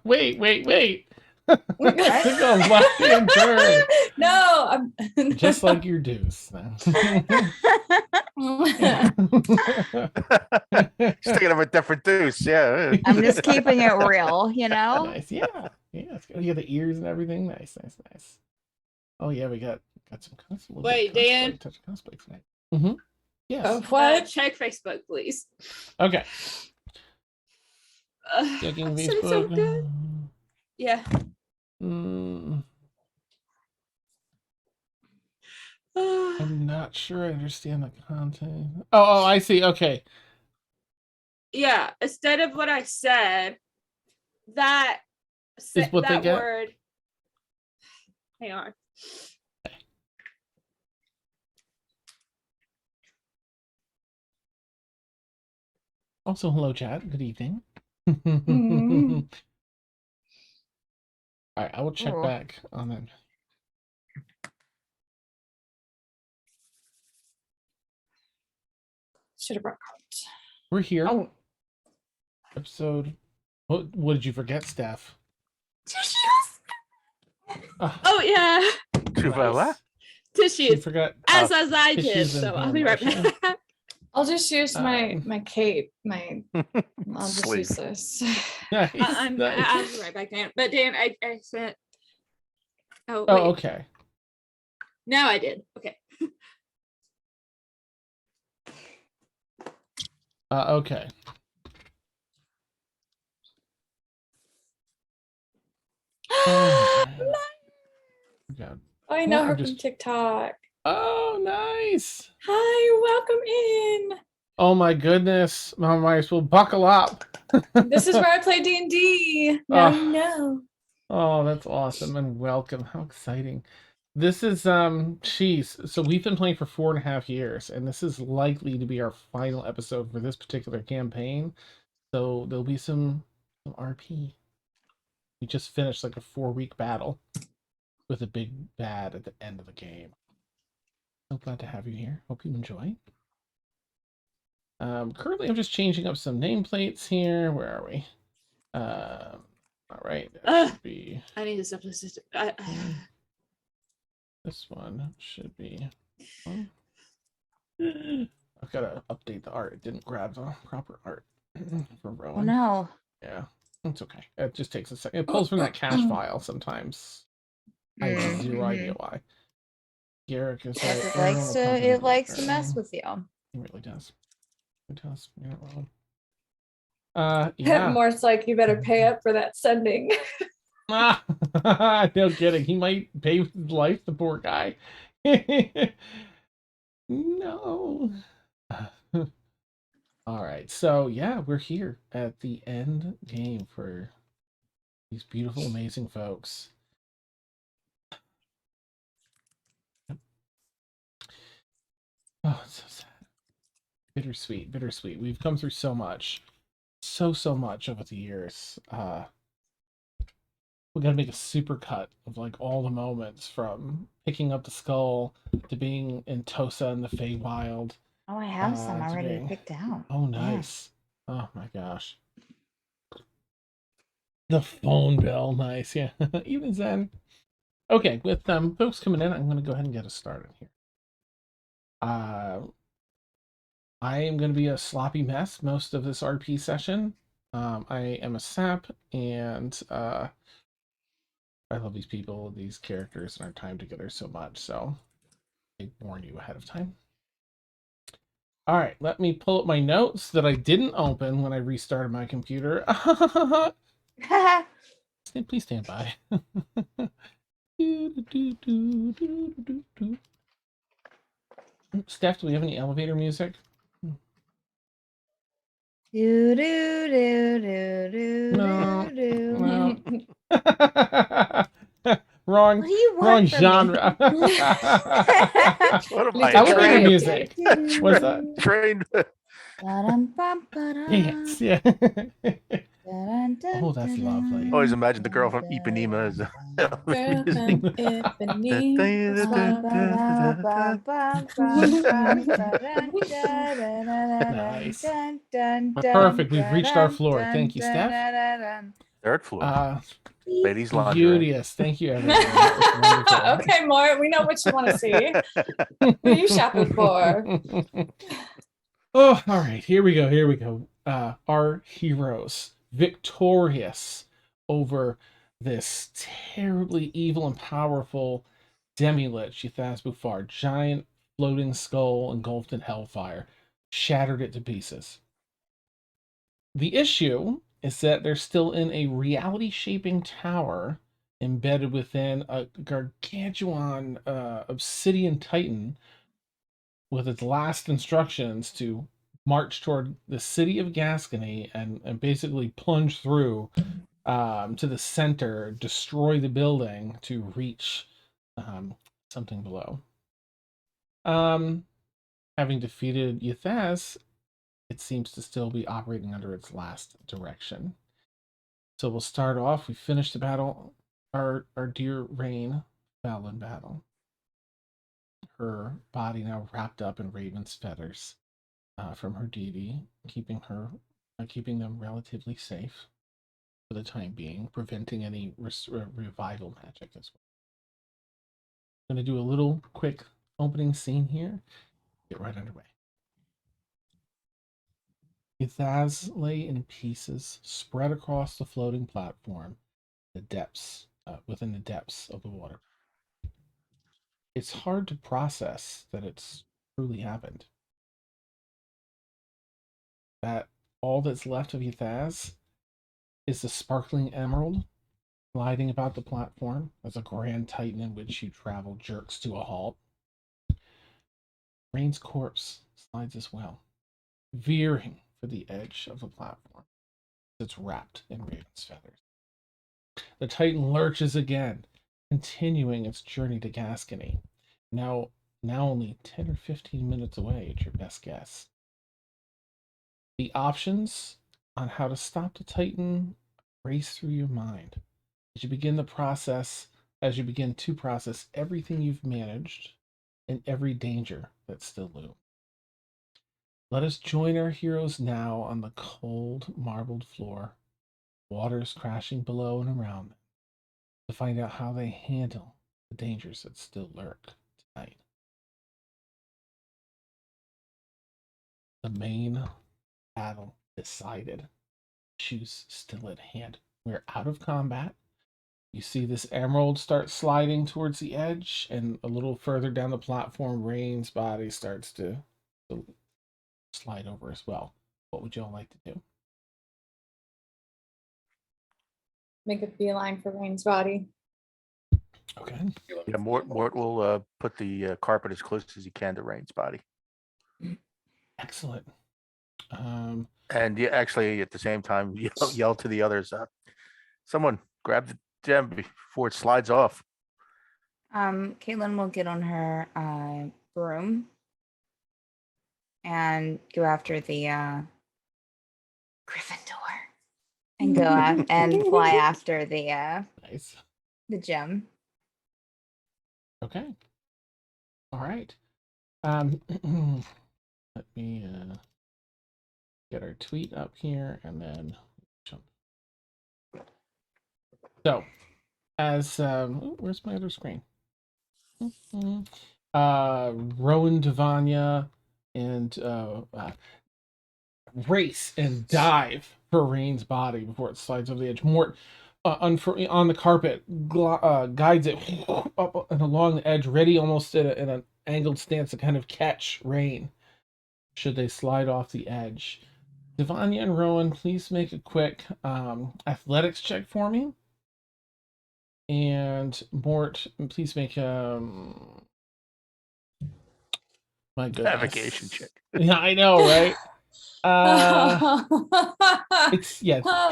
Wait, wait, wait. What? Took a left-hand turn. No, Just like your deuce. He's thinking of a different deuce. Yeah. I'm just keeping it real, you know? Nice, yeah. Yeah, it's good. You got the ears and everything. Nice, nice, nice. Oh yeah, we got some cosplay. Wait, Dan? Touch cosplay tonight. Mm-hmm. Yes. What? Check Facebook, please. Okay. Checking Facebook. so good. Yeah. I'm not sure I understand the content. Oh, I see. Okay. Yeah. Instead of what I said, that is what that they get? word. Hang on. Also, hello, chat. Good evening. Mm-hmm. All right, I will check back on that. Should have brought cards. We're here. Oh. Episode. What did you forget, Steph? Tissues. Oh yeah. What? Tissues. You forgot. As I did. tissues So and I'll be right hand washing. back. I'll just use my cape. I'll just Sleep. use this. Nice, I'll nice. be right back, Dan. But Dan, I sent. Oh, Oh, wait. okay. Now I did. Okay. Okay. Oh, God. I know Well, her I'm from just- TikTok. Oh, nice. Hi, welcome in. Oh my goodness, Mama Myers will buckle up. This is where I play D&D. Now you know. Oh, that's awesome and welcome. How exciting. This is Cheese. So we've been playing for 4.5 years, and this is likely to be our final episode for this particular campaign. So there'll be some RP. We just finished like a 4-week battle with a big bad at the end of the game. So glad to have you here. Hope you enjoy. Currently I'm just changing up some nameplates here. Where are we? All right. That should be. I need to stop this. This one should be. I've got to update the art. It didn't grab the proper art for Rowan. Oh no. Yeah, it's okay. It just takes a second. It pulls from that cache file sometimes. I have zero idea why. Garrick is Yes, it likes to mess with you. It really does. It does. You're not wrong. Yeah. Mort's like, you better pay up for that sending. No kidding. He might pay with his life, the poor guy. No. All right. So, yeah, we're here at the end game for these beautiful, amazing folks. Oh, it's so sad. Bittersweet, bittersweet. We've come through so much. So much over the years. We gotta make a super cut of like all the moments from picking up the skull to being in Tosa in the Feywild. Oh, I have some already picked out. Oh, nice. Yeah. Oh my gosh. The phone bell, nice, yeah. Even Zen. Okay, with folks coming in, I'm gonna go ahead and get us started here. I am gonna be a sloppy mess most of this RP session. I am a sap, and I love these people, these characters, and our time together so much, so I warn you ahead of time. All right, let me pull up my notes that I didn't open when I restarted my computer. Please stand by. Steph, do we have any elevator music? Do do do do do No. do. No. Wrong. What do you want Wrong from genre. me? What am I? Elevator trained? music. What's that? Trained. Yes, yeah. Oh, that's lovely. Always imagine the girl from Ipanema as Nice. Perfect. We've reached our floor. Thank you, Steph. Third floor. Beep. Ladies' lingerie. Beauteous. Thank you, everyone. That was wonderful. Okay, Mort, we know what you want to see. What are you shopping for? Oh, all right. Here we go. Here we go. Our heroes victorious over this terribly evil and powerful demi-lich, Ythaz Bufar, giant floating skull engulfed in hellfire, shattered it to pieces. The issue is that they're still in a reality-shaping tower embedded within a gargantuan obsidian titan with its last instructions to march toward the city of Gascony and basically plunge through to the center, destroy the building to reach something below. Having defeated Ythaz, it seems to still be operating under its last direction. So we'll start off. We finished the battle. Our dear Rain fell in battle. Her body now wrapped up in Raven's feathers from her deity, keeping them relatively safe for the time being, preventing any revival magic as well. I'm going to do a little quick opening scene here. Get right underway. Ythaz lay in pieces, spread across the floating platform, within the depths of the water. It's hard to process that it's truly happened. That all that's left of Ythaz is the sparkling emerald gliding about the platform as a grand titan in which you travel jerks to a halt. Rain's corpse slides as well, veering for the edge of the platform. It's wrapped in Raven's feathers. The titan lurches again, continuing its journey to Gascony. Now only 10 or 15 minutes away at your best guess. The options on how to stop the titan race through your mind as you begin to process everything you've managed and every danger that still looms. Let us join our heroes now on the cold marbled floor, waters crashing below and around them, to find out how they handle the dangers that still lurk tonight. The main battle decided. Issues still at hand. We're out of combat. You see this emerald start sliding towards the edge, and a little further down the platform, Rain's body starts to slide over as well. What would y'all like to do? Make a beeline for Rain's body. Okay. Yeah, Mort will put the carpet as close as he can to Rain's body. Excellent. And yeah, actually, at the same time, yell to the others, someone grab the gem before it slides off. Caitlin will get on her broom and go after the Gryffindor and go out and fly after the Nice. the gem. Okay. All right. Let me get our tweet up here and then jump. So, as where's my other screen? Rowan, Devanya, and race and dive for Rain's body before it slides over the edge. Mort on the carpet guides it up and along the edge, ready almost in an angled stance to kind of catch Rain should they slide off the edge. Devanya and Rowan, please make a quick athletics check for me. And Mort, please make my goodness. Navigation check. Yeah, I know, right? It's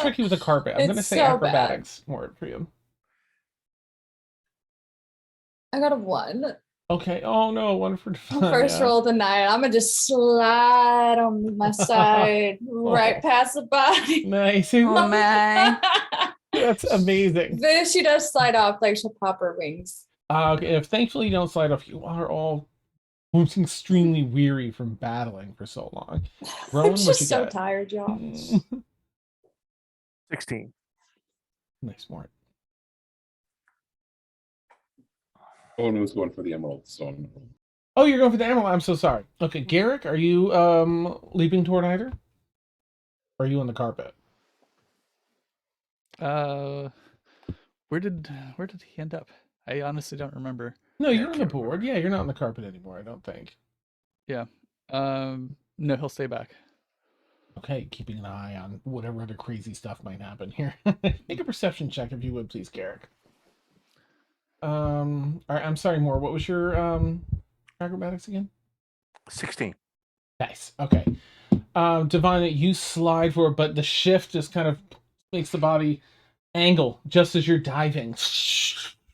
tricky with a carpet. I'm gonna say so acrobatics, Mort, for you. I got a 1. Okay. Oh no, one for Devanya. First roll of the night. I'm gonna just slide on my side right past the body. Nice. Oh my. That's amazing. Then if she does slide off, like she'll pop her wings. Okay, if thankfully you don't slide off, you are all extremely weary from battling for so long. Rowan, I'm just so tired, y'all. 16. Nice, Mort. Owen was going for the emerald, so Oh, you're going for the emerald. I'm so sorry. Okay, Garrick, are you leaping toward either? Or are you on the carpet? Where did he end up? I honestly don't remember. No, Yeah, I you're on the can't board. remember. Yeah, you're not on the carpet anymore, I don't think. Yeah. No, he'll stay back. Okay, keeping an eye on whatever other crazy stuff might happen here. Make a perception check if you would, please, Garrick. All right, I'm sorry, Moore. What was your acrobatics again? 16. Nice. Okay. Divine, you slide for it, but the shift just kind of makes the body angle just as you're diving.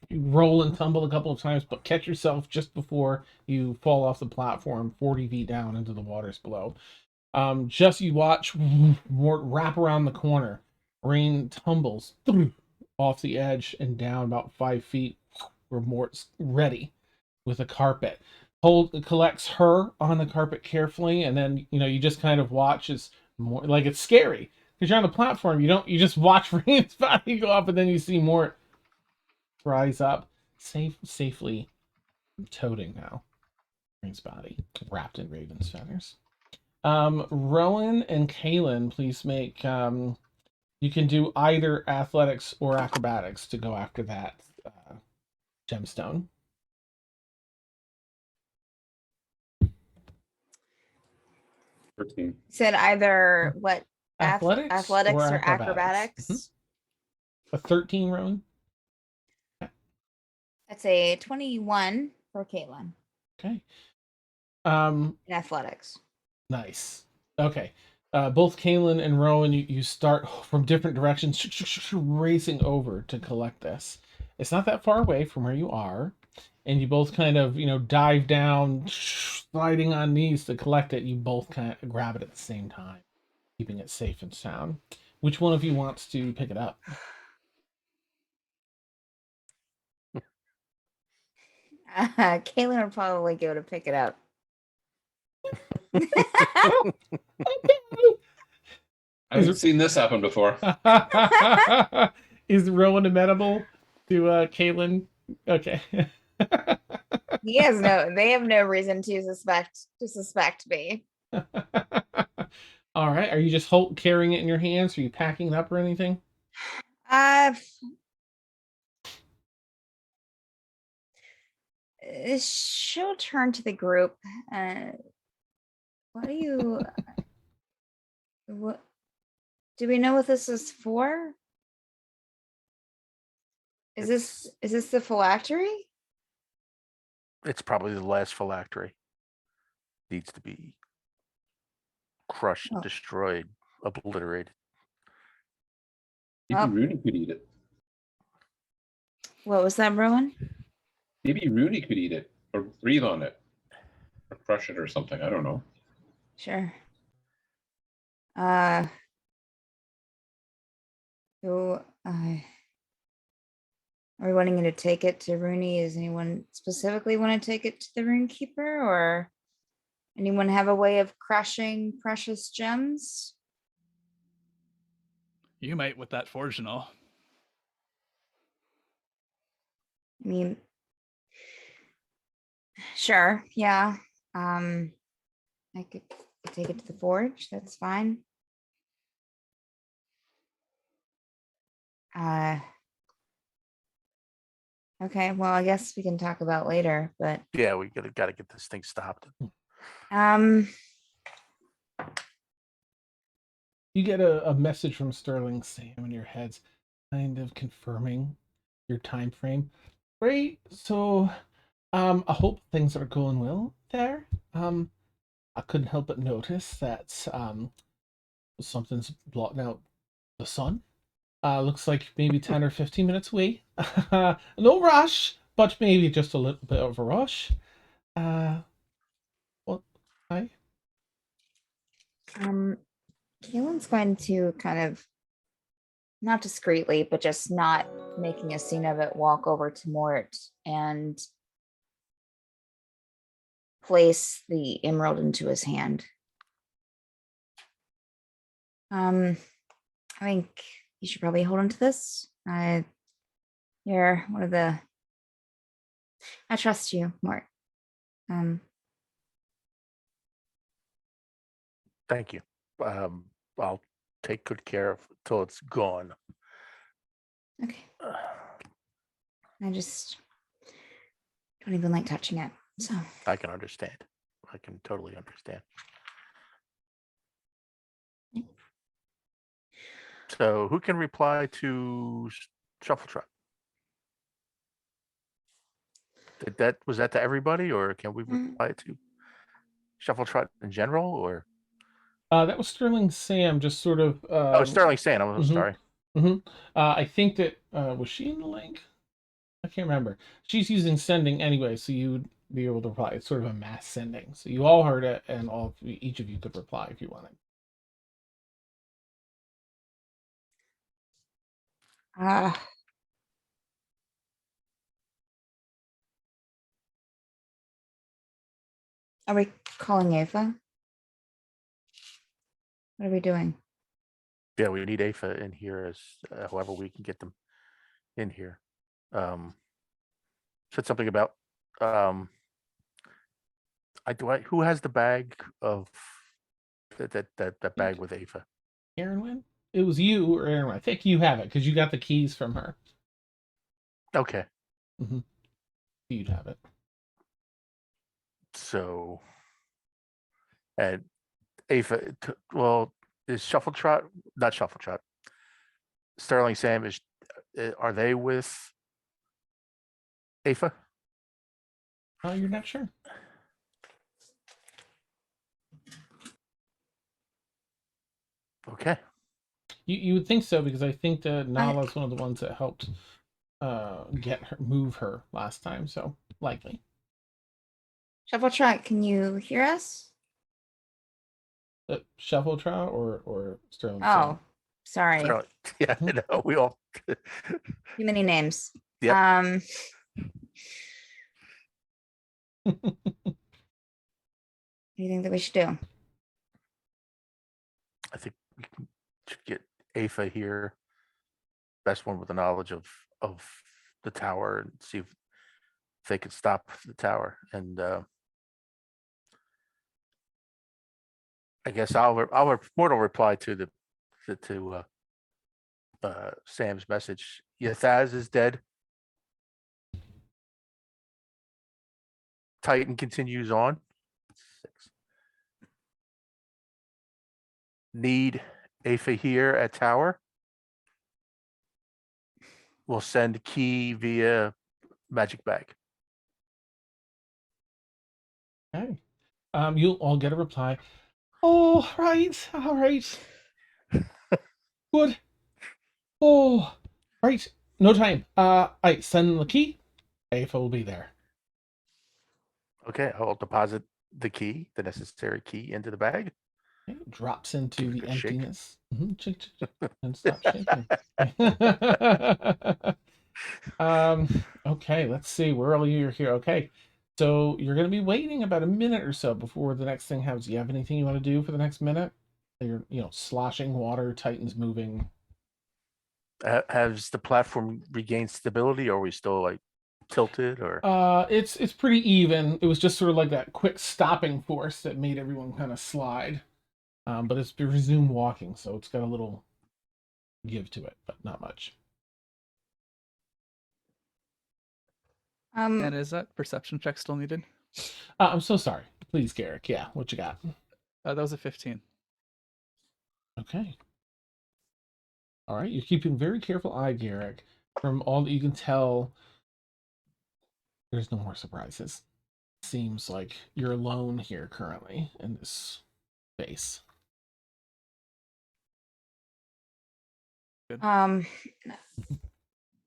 You roll and tumble a couple of times, but catch yourself just before you fall off the platform 40 feet down into the waters below. Just you watch Mort wrap around the corner. Rain tumbles off the edge and down about 5 feet where Mort's ready with a carpet. Collects her on the carpet carefully, and then you just kind of watch as more like it's scary because you're on the platform. You just watch Rain's body go up, and then you see Mort rise up safely toting now Rain's body wrapped in raven's feathers. Rowan and Kaylin, please make you can do either athletics or acrobatics to go after that gemstone. Said either what Athletics or acrobatics. acrobatics. A 13, Rowan. That's a 21 for Caitlin Okay. in athletics. Nice. Okay. Both Kaylin and Rowan, you start from different directions, racing over to collect this. It's not that far away from where you are, and you both kind of, dive down, sliding on knees to collect it. You both kind of grab it at the same time, keeping it safe and sound. Which one of you wants to pick it up? Caitlin would probably go to pick it up. I haven't seen this happen before. Is Rowan amenable to Caitlin? Okay. They have no reason to suspect me. All right. Are you just carrying it in your hands? Are you packing it up or anything? She'll turn to the group. What do we know what this is for? Is this the phylactery? It's probably the last phylactery. Needs to be crushed, Oh. destroyed, obliterated. Maybe Oh. Rooney could eat it. What was that, Rowan? Maybe Rooney could eat it or breathe on it or crush it or something. I don't know. Sure. So, are we wanting to take it to Rooney? Does anyone specifically want to take it to the Runekeeper, or anyone have a way of crushing precious gems? You might with that forge and all. I mean, sure, yeah. I could take it to the forge. That's fine. Okay, well, I guess we can talk about later, but Yeah, we gotta get this thing stopped. You get a message from Sterling Sam in your heads, kind of confirming your time frame. Great. So, I hope things are going well there. I couldn't help but notice that something's blotting out the sun. Looks like maybe 10 or 15 minutes away. No rush, but maybe just a little bit of a rush. Well, hi. Kaylin's going to kind of, not discreetly, but just not making a scene of it, walk over to Mort and place the emerald into his hand. I think you should probably hold on to this. You're one of the. I trust you, Mort. Thank you. I'll take good care of it till it's gone. Okay. I just don't even like touching it. So I can understand. I can totally understand. So who can reply to Shuffle Trot? Was that to everybody, or can we reply to Shuffle Trot in general, or? That was Sterling Sam, just sort of. Oh, Sterling Sand. I'm mhm. sorry. I think that was she in the link? I can't remember. She's using sending anyway, so you would be able to reply. It's sort of a mass sending, so you all heard it, and each of you could reply if you wanted. are we calling Ava? What are we doing? Yeah, we need Afa in here as however we can get them in here. Said something about who has the bag of that bag with Afa? Aaron win? It was you or Aaron. I think you have it because you got the keys from her. Okay, You'd have it. so and Afa, well, is Shuffle Trot not Shuffle Trot? Sterling Sam is. Are they with Afa? Oh, you're not sure. Okay. You would think so because I think that Nala's one of the ones that helped move her last time, so likely. Shuffle Trot, can you hear us? Shuffle Trout or Sterling Oh, Sam? sorry. Sterling, yeah, I know, we all. Too many names. Yep. What do you think that we should do? I think we should get Afa here, best one with the knowledge of the tower, and see if they could stop the tower. And I guess Mortal reply to Sam's message. Yathaz is dead. Titan continues on. 6. Need Afa here at tower. We'll send key via magic bag. Okay. You'll all get a reply. Oh, right. All right. Good. Oh, right. No time. I send the key. Afa will be there. Okay, I'll deposit the necessary key into the bag. Okay, drops into Give it a the good shake. emptiness. And stop shaking. Okay, let's see. Where are you here? Okay. So you're gonna be waiting about a minute or so before the next thing happens. Do you have anything you want to do for the next minute? You're, sloshing water, Titan's moving. Has the platform regained stability, or are we still like tilted, or? It's pretty even. It was just sort of like that quick stopping force that made everyone kind of slide. But it's resumed walking, so it's got a little give to it, but not much. And is that perception check still needed? I'm so sorry. Please, Garrick. Yeah, what you got? That was a 15. Okay. All right, you're keeping very careful eye, Garrick. From all that you can tell, there's no more surprises. Seems like you're alone here currently in this space. Good.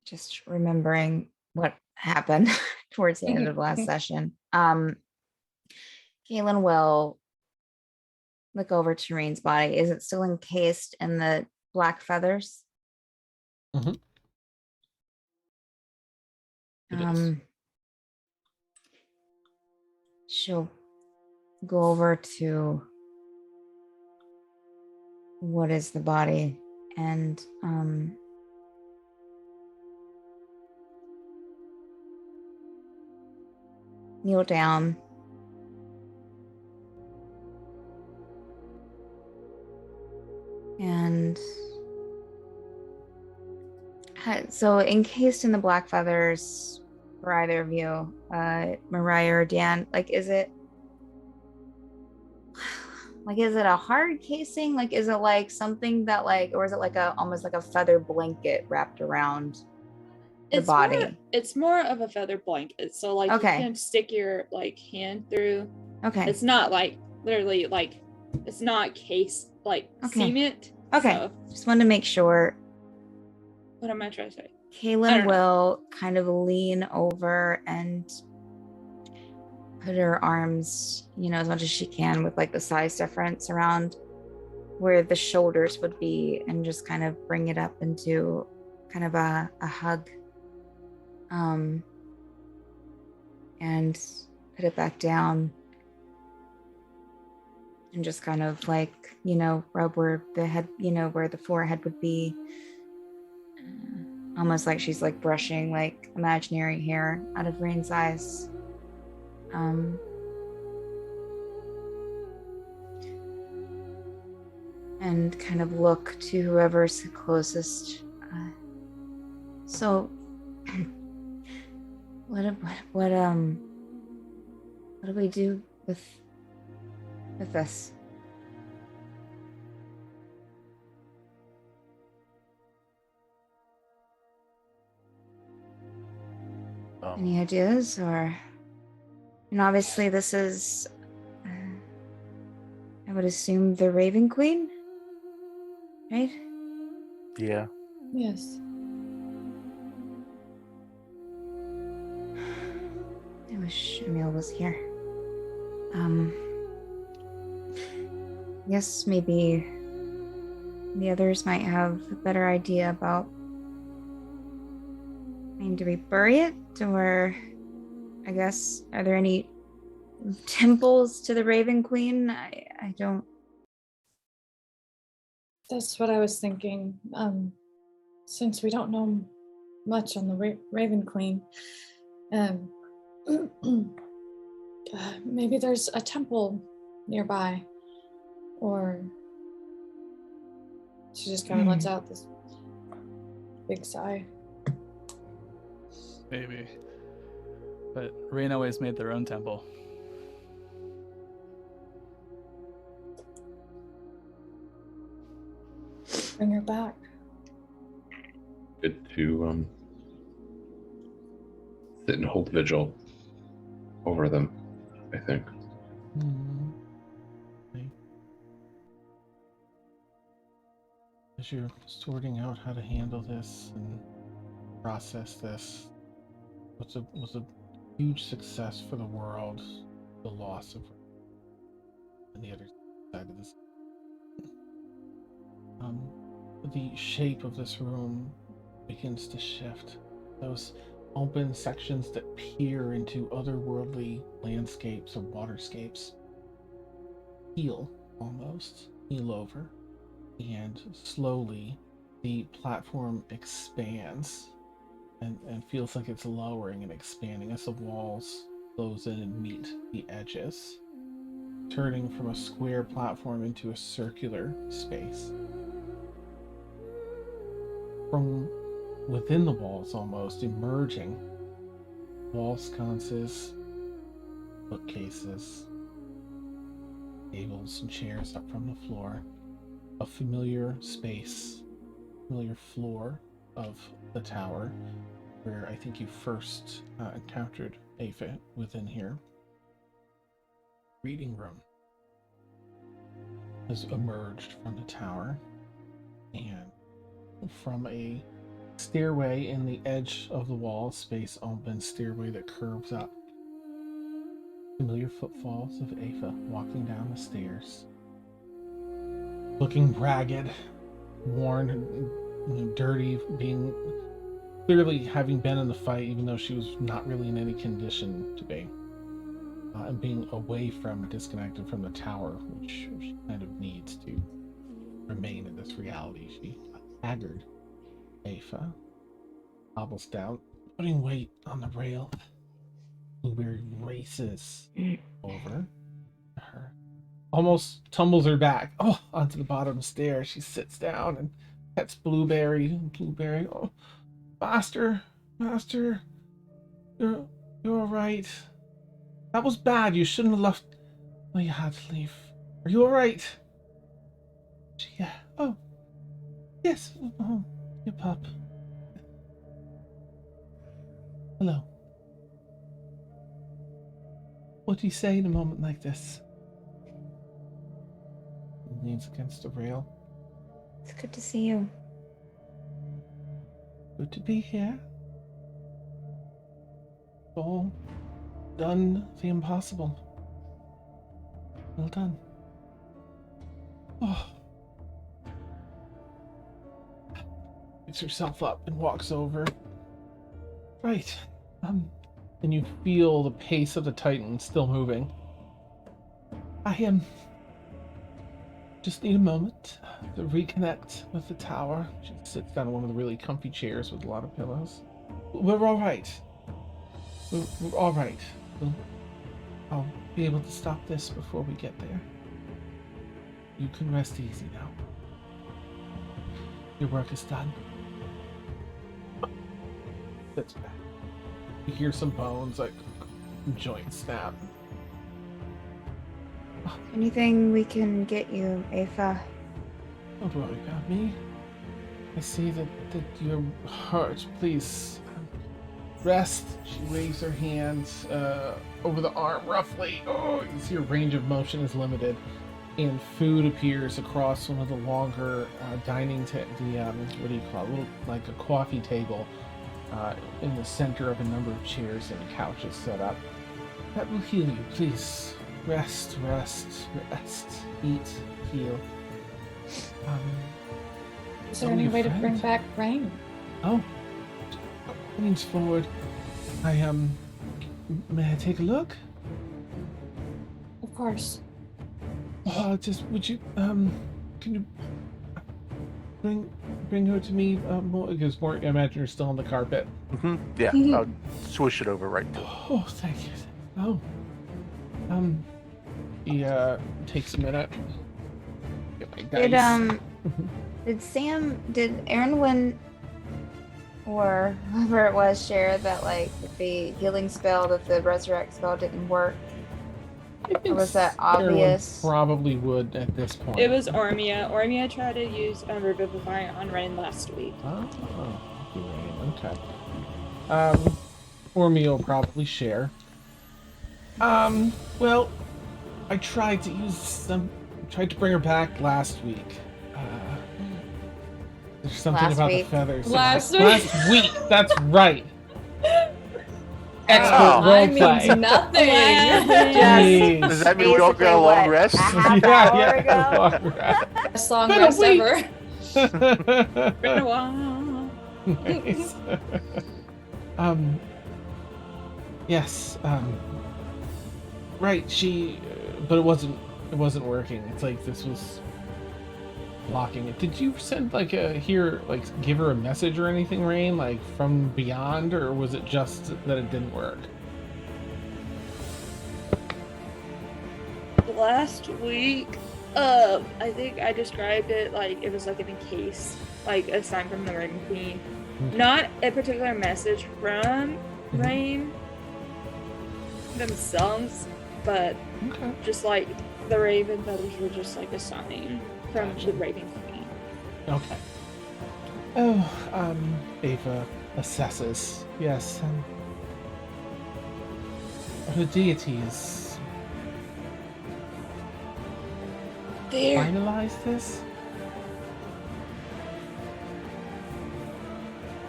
Just remembering what happened towards the end of last session. Galen will look over Tareen's body. Is it still encased in the black feathers? Mhm. It is. She'll go over to what is the body and kneel down. And so encased in the black feathers for either of you, Mariah or Dan, like is it a hard casing? Like is it like something that like, or is it like a almost like a feather blanket wrapped around the body? It's more of a feather blanket. So like Okay. you can stick your like hand through. Okay. It's not like literally like it's not case like Okay. cement. Okay. So, Just wanted to make sure. what am I trying to say? I Kaylin don't know. will kind of lean over and put her arms, as much as she can with like the size difference around where the shoulders would be, and just kind of bring it up into kind of a hug. And put it back down. And just kind of like, rub where the head, where the forehead would be. Almost like she's like brushing like imaginary hair out of Rain's eyes. And kind of look to whoever's closest. So, what do we do with this? Any ideas? Or, and obviously this is, I would assume, the Raven Queen, right? Yeah. Yes. I wish Emil was here. Yes, maybe the others might have a better idea about, do we bury it? Or, I guess, are there any temples to the Raven Queen? I don't. That's what I was thinking. Since we don't know much on the Raven Queen, maybe there's a temple nearby, or she just kind of lets out this big sigh. Maybe. But Rain always made their own temple. Bring her back. Good to sit and hold vigil over them, I think. Okay. As you're sorting out how to handle this and process this, was a huge success for the world, the loss of on the other side of this. The shape of this room begins to shift. Those open sections that peer into otherworldly landscapes or waterscapes heal over, and slowly the platform expands and feels like it's lowering and expanding as the walls close in and meet the edges, turning from a square platform into a circular space. From within the walls, almost emerging, wall sconces, bookcases, tables and chairs up from the floor, a familiar space, familiar floor of the tower, where I think you first encountered Aphid within here. Reading room has emerged from the tower, and from a stairway in the edge of the wall, space open stairway that curves up. Familiar footfalls of Aphid walking down the stairs, looking ragged, worn, dirty, being clearly having been in the fight, even though she was not really in any condition to be, and being away from, disconnected from the tower, which she kind of needs to remain in this reality. She haggard Aphid hobbles down, putting weight on the rail. Blueberry races over to her, almost tumbles her back onto the bottom stair. She sits down and pets Blueberry. Blueberry, oh, Master, Master, you're all right. That was bad. You shouldn't have left. Oh, you had to leave. Are you all right? Yeah. Oh, yes. Oh, your pup. Hello. What do you say in a moment like this? He leans against the rail. It's good to see you. Good to be here. All done the impossible. Well done. Oh. Picks herself up and walks over. Right. And you feel the pace of the Titan still moving. I am. Just need a moment to reconnect with the tower. She sits down in one of the really comfy chairs with a lot of pillows. We're all right. We're all right. I'll be able to stop this before we get there. You can rest easy now. Your work is done. Sits back. You hear some bones, like joint snap. Anything we can get you, Aoife? Don't worry about me. I see that you're hurt. Please rest. She waves her hands over the arm roughly. Oh, you see her range of motion is limited. And food appears across one of the longer dining what do you call it? Like a coffee table in the center of a number of chairs and couches set up. That will heal you, please. Rest, rest, rest. Eat, heal. Is there any way to bring back rain? Oh, leans forward. May I take a look? Of course. Would you, can you bring her to me more? Because more, I imagine you're still on the carpet. Yeah, I'll swish it over right to it. Oh, thank you. Oh, he takes a minute. Get my dice. Did Aaron or whoever it was share that like the healing spell, that the resurrect spell didn't work? Or was that obvious? Probably would at this point. It was Ormia. Ormia tried to use Revivify on Rain last week. Oh, okay. Ormia will probably share. Well, I tried to bring her back last week. There's something Last about week? the feathers. Last Last week. That's right. Expert I roleplay. mean nothing. Jeez. Does that mean we all get a Basically, long what, rest? a half hour ago? Long rest. Best long Been a rest week. ever. Been a while. Nice. Yes. Right. But it wasn't working. It's like this was blocking it. Did you send give her a message or anything, Rain, like from beyond, or was it just that it didn't work? Last week, I think I described it like it was like an encase, like a sign from the Raven Queen. Okay. Not a particular message from Rain themselves, but Okay. just like the Raven feathers were just like a sign from Gotcha. the Raven Queen. Okay. Oh, Ava assesses. Yes, her deities There. finalize this?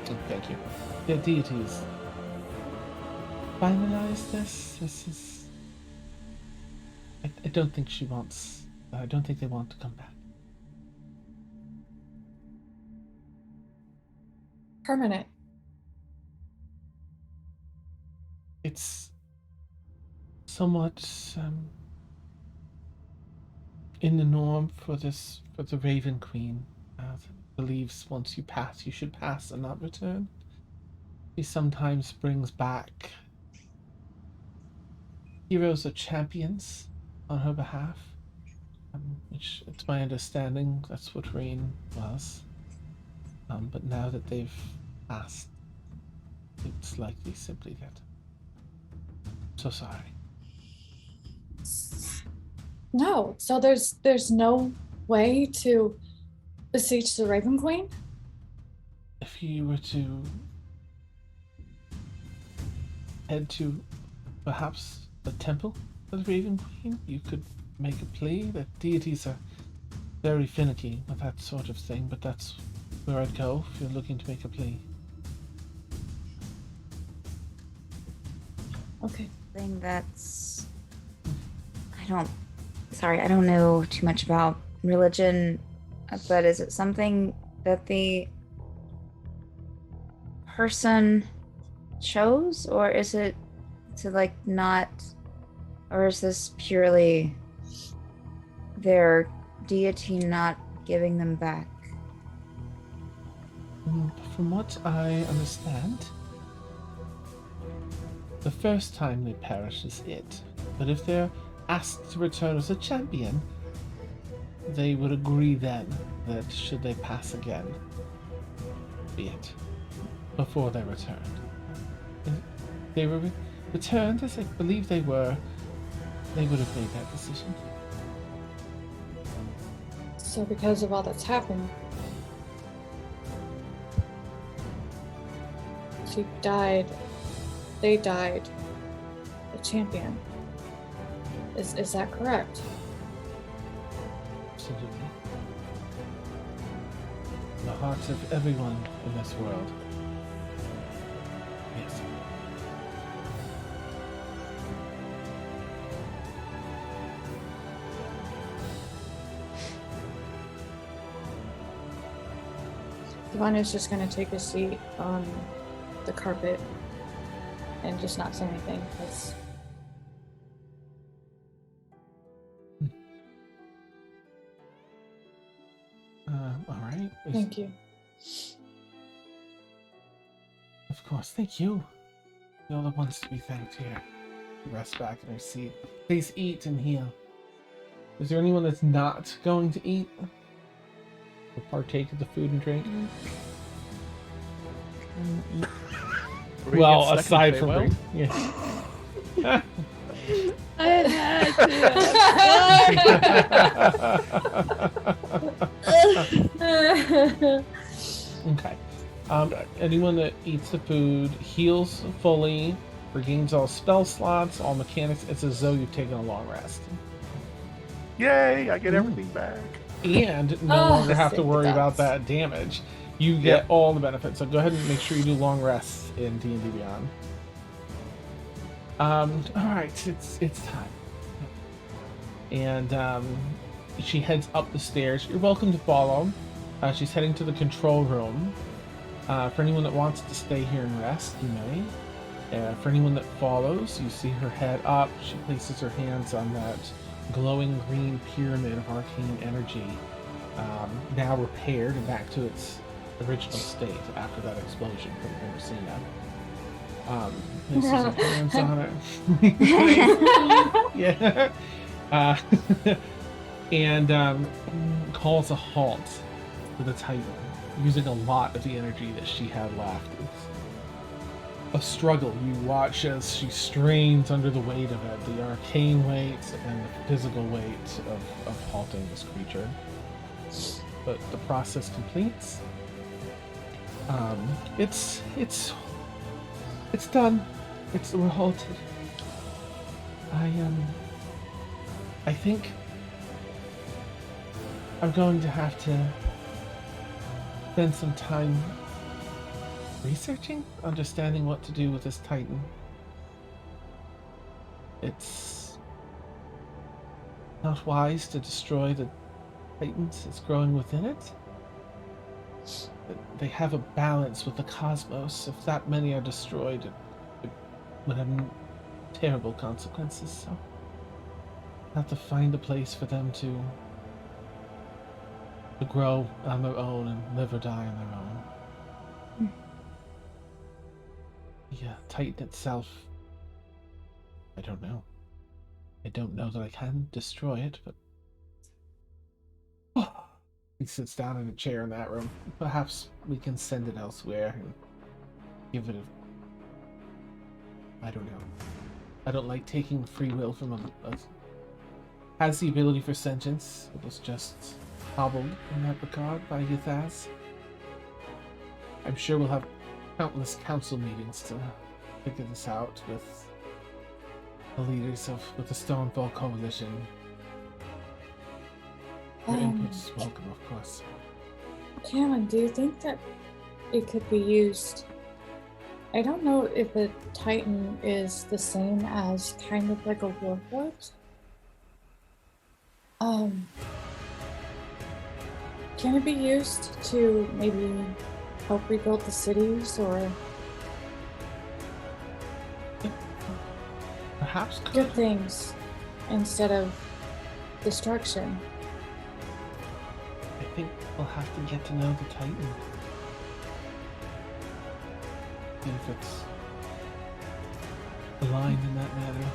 Oh, thank you. Their deities finalize this? This is... I don't think she wants... I don't think they want to come back. Permanent. It's somewhat in the norm for the Raven Queen. Believes once you pass, you should pass and not return. She sometimes brings back heroes are champions on her behalf. Which it's my understanding that's what Rain was. But now that they've passed, it's likely simply that. So sorry. No, so there's no way to beseech the Raven Queen? If you were to head to perhaps a temple of the Raven Queen, you could make a plea. That deities are very finicky with that sort of thing, but that's where I'd go if you're looking to make a plea. Okay. Thing that's I don't know too much about religion, but is it something that the person chose, or is it to like not, or is this purely their deity not giving them back? From what I understand, the first time they perish is it. But if they're asked to return as a champion, they would agree then that should they pass again, be it before they returned. If they were returned, as I believe they were, they would have made that decision. So because of all that's happened, they died a champion. Is that correct? Absolutely. The hearts of everyone in this world. Yes. Ivana's just gonna take a seat on the carpet and just not say anything. Because All right. thank you. Of course, thank you. You're the ones to be thanked here. Rest back in their seat. Please eat and heal. Is there anyone that's not going to eat? Or partake of the food and drink? Ring Well, gets stuck in aside from farewell. Ring. Yeah. I had to. Okay. Anyone that eats the food heals fully, regains all spell slots, all mechanics. It's as though you've taken a long rest. Yay! I get everything back. And no Oh, longer have to sick worry about thoughts. that damage. You get all the benefits. So go ahead and make sure you do long rests in D&D Beyond. All right, it's time. And she heads up the stairs. You're welcome to follow. She's heading to the control room. For anyone that wants to stay here and rest, you may. For anyone that follows, you see her head up. She places her hands on that glowing green pyramid of arcane energy, now repaired and back to its original state after that explosion from Emercina. Places her hands on it. Yeah. And calls a halt to the Titan, using a lot of the energy that she had left. It's a struggle. You watch as she strains under the weight of it, the arcane weight and the physical weight of halting this creature. But the process completes. It's done. We're halted. I think I'm going to have to spend some time researching, understanding what to do with this Titan. It's not wise to destroy the Titans that's growing within it. They have a balance with the cosmos. If that many are destroyed, it would have terrible consequences. So I have to find a place for them to grow on their own and live or die on their own. The Titan itself, I don't know. I don't know that I can destroy it, but he sits down in a chair in that room. Perhaps we can send it elsewhere and give it a... I don't know. I don't like taking free will from a has the ability for sentience. It was just hobbled in that regard by Ythaz. I'm sure we'll have countless council meetings to figure this out with the leaders with the Stormfall Coalition. Your input is welcome, of course. Cameron, do you think that it could be used? I don't know if a Titan is the same as kind of like a warlord. Can it be used to maybe help rebuild the cities or Perhaps good things instead of destruction? I think we'll have to get to know the Titan. See if it's aligned in that matter.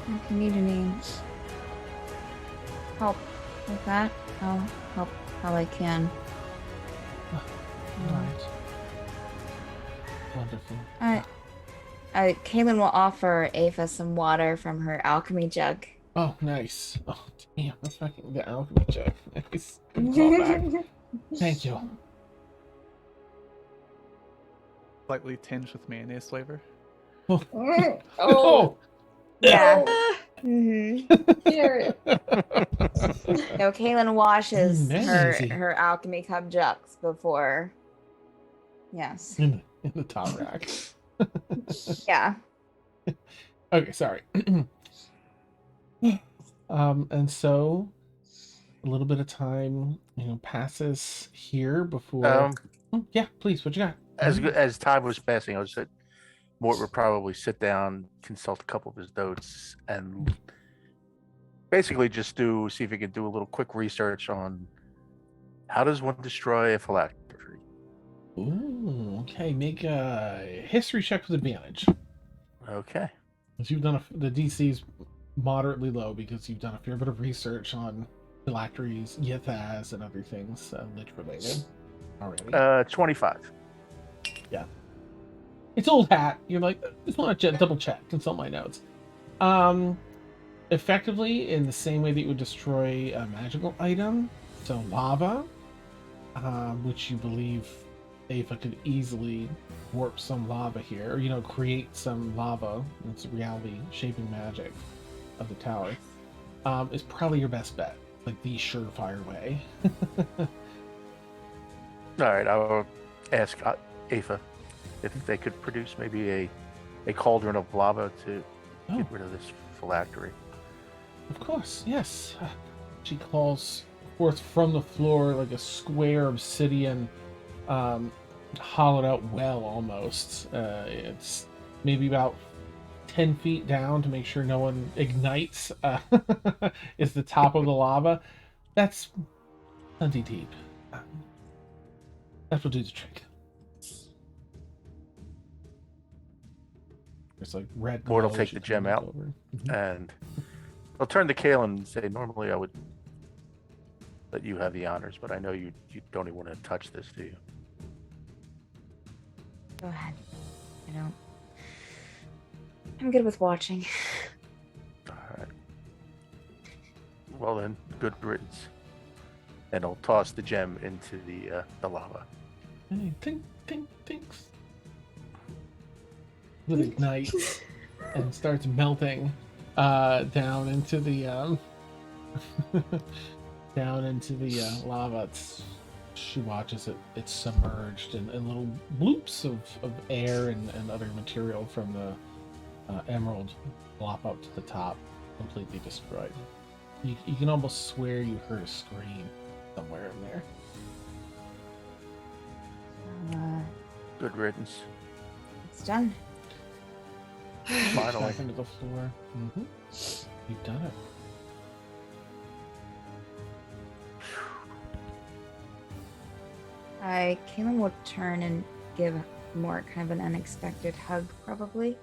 If you need any help with that, I'll help how I can. Right. Wonderful. Kaylin will offer Ava some water from her alchemy jug. Oh, nice. Oh, damn. That's fucking the alchemy check. Nice. Good callback. Thank you. Slightly tinged with mayonnaise flavor. Oh, Yeah. Garrett. No, Kaylin washes Mayonnaise-y. her alchemy cup jugs before. Yes. In the top rack. Yeah. Okay, sorry. And so a little bit of time, passes here before. Yeah, please. What you got? As time was passing, I was said Mort would probably sit down, consult a couple of his notes, and basically just see if he could do a little quick research on how does one destroy a phylactery. Ooh, okay. Make a history check with advantage. Okay. Because you've done the DC's moderately low because you've done a fair bit of research on phylacteries, Ythaz, and other things lich related already. 25. Yeah. It's old hat. You're like, just want to double check, consult my notes. Effectively, in the same way that you would destroy a magical item, so lava, which you believe Ava could easily warp some lava here, or create some lava. It's reality shaping magic of the tower. Is probably your best bet, like the surefire way. All right, I will ask Ava if they could produce maybe a cauldron of lava to get rid of this phylactery. Of course, yes. She calls forth from the floor like a square obsidian, hollowed out well almost. It's maybe about 10 feet down to make sure no one ignites. Is the top of the lava. That's plenty deep. That will do the trick. It's like red. Mort will take the gem out and I'll turn to Kaelin and say, normally I would let you have the honors, but I know you don't even want to touch this, do you? Go ahead. I'm good with watching. All right. Well then, good riddance. And I'll toss the gem into the lava. Hey, thanks. It ignites and starts melting down into the lava. She watches it's submerged and little bloops of air and other material from the emerald flop up to the top, completely destroyed. You can almost swear you heard a scream somewhere in there. Good riddance. It's done. Finally. Back into the floor. Mm-hmm. You've done it. Kaylin will turn and give more kind of an unexpected hug, probably.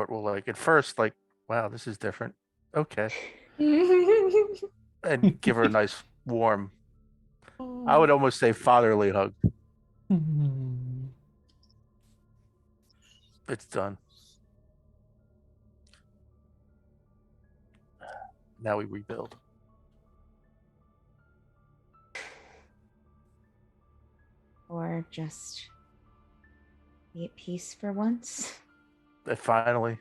Mort will like at first like, wow, this is different. Okay, and give her a nice warm. I would almost say fatherly hug. It's done. Now we rebuild. Or just be at peace for once. Finally.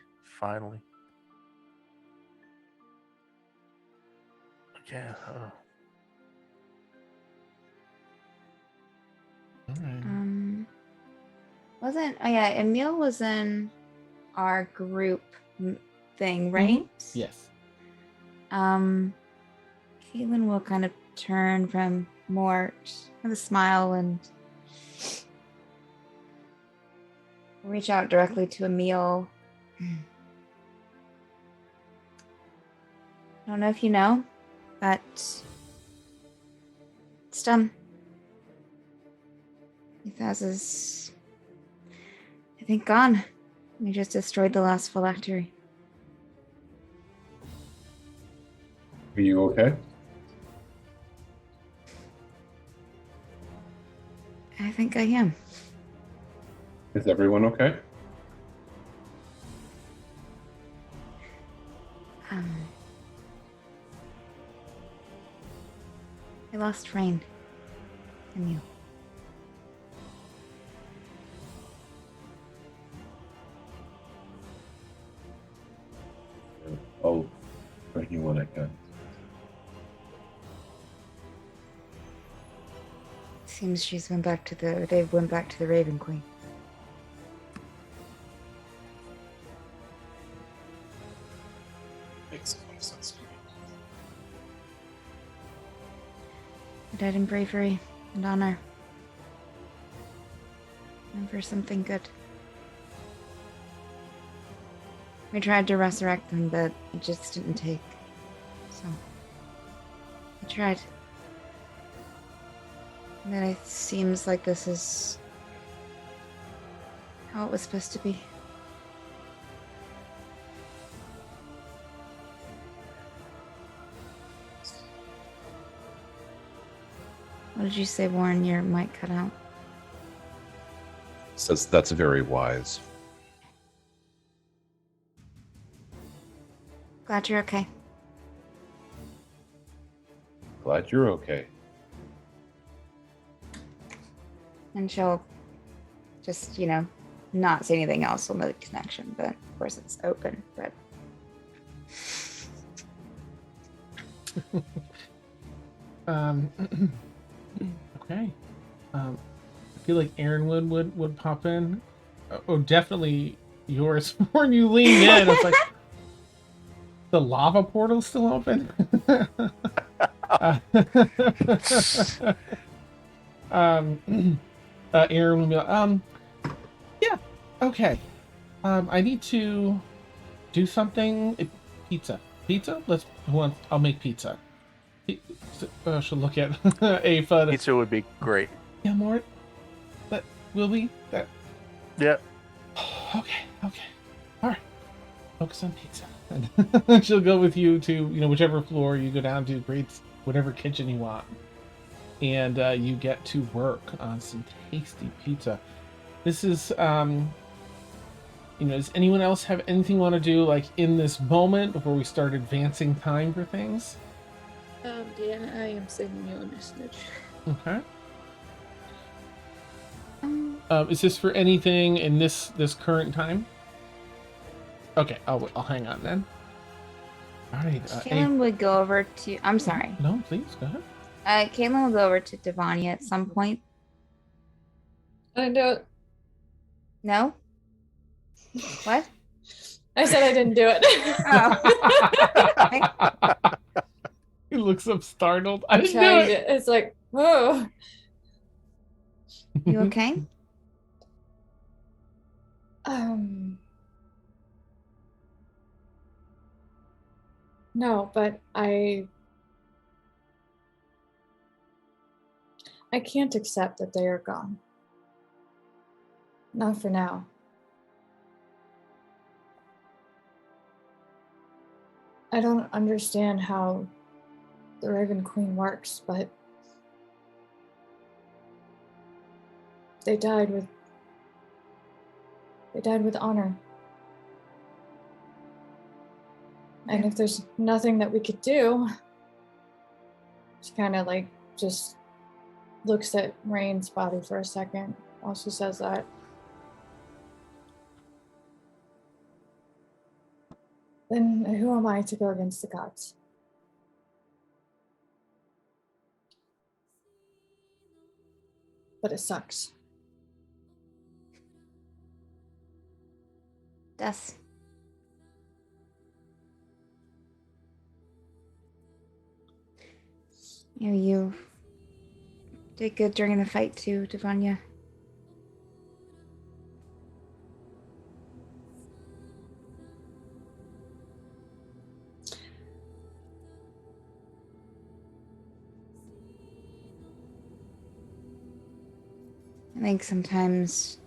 Yeah. All right. Wasn't, oh yeah, Emil was in our group thing, right? Yes. Caitlin will kind of turn from Mort with a smile and reach out directly to Emil. I don't know if you know, but it's done. Ethaz is, I think, gone. We just destroyed the last phylactery. Are you okay? I think I am. Is everyone okay? I lost Rain and you. I'll bring you one again. Seems they went back to the Raven Queen. Makes a lot of sense to me. They died in bravery and honor. And for something good. We tried to resurrect them, but it just didn't take. So, we tried. And then it seems like this is how it was supposed to be. What did you say, Warren? Your mic cut out. Says that's very wise. Glad you're okay. Glad you're okay. And she'll just, not say anything else. We'll know the connection, but of course it's open. But Okay. I feel like Aaron would pop in. Oh, definitely yours. When you lean in, it's like the lava portal's still open. Aaron will be like, yeah, okay. I need to do something. Pizza. I'll make pizza. She'll look at Aphid. Pizza would be great. Yeah, Mort. But will we? Yep. Okay. All right. Focus on pizza. And she'll go with you to whichever floor you go down to, create whatever kitchen you want, and you get to work on some tasty pizza. This is does anyone else have anything want to do like in this moment before we start advancing time for things? Dan, I am sending you a message. Okay. Is this for anything in this current time? Okay, I'll hang on then. All right. Caitlin would go over to. I'm sorry. No, please go ahead. Caitlin will go over to Devania at some point. I didn't do it. No? What? I said I didn't do it. Oh. He looks up startled. I I'm didn't do trying it. to. It's like, whoa. You okay? No, but I can't accept that they are gone. Not for now. I don't understand how the Raven Queen works, but they died with honor. And if there's nothing that we could do, she kind of like just looks at Rain's body for a second while she says that. Then who am I to go against the gods? But it sucks. Does. You did good during the fight too, Devanya. I think sometimes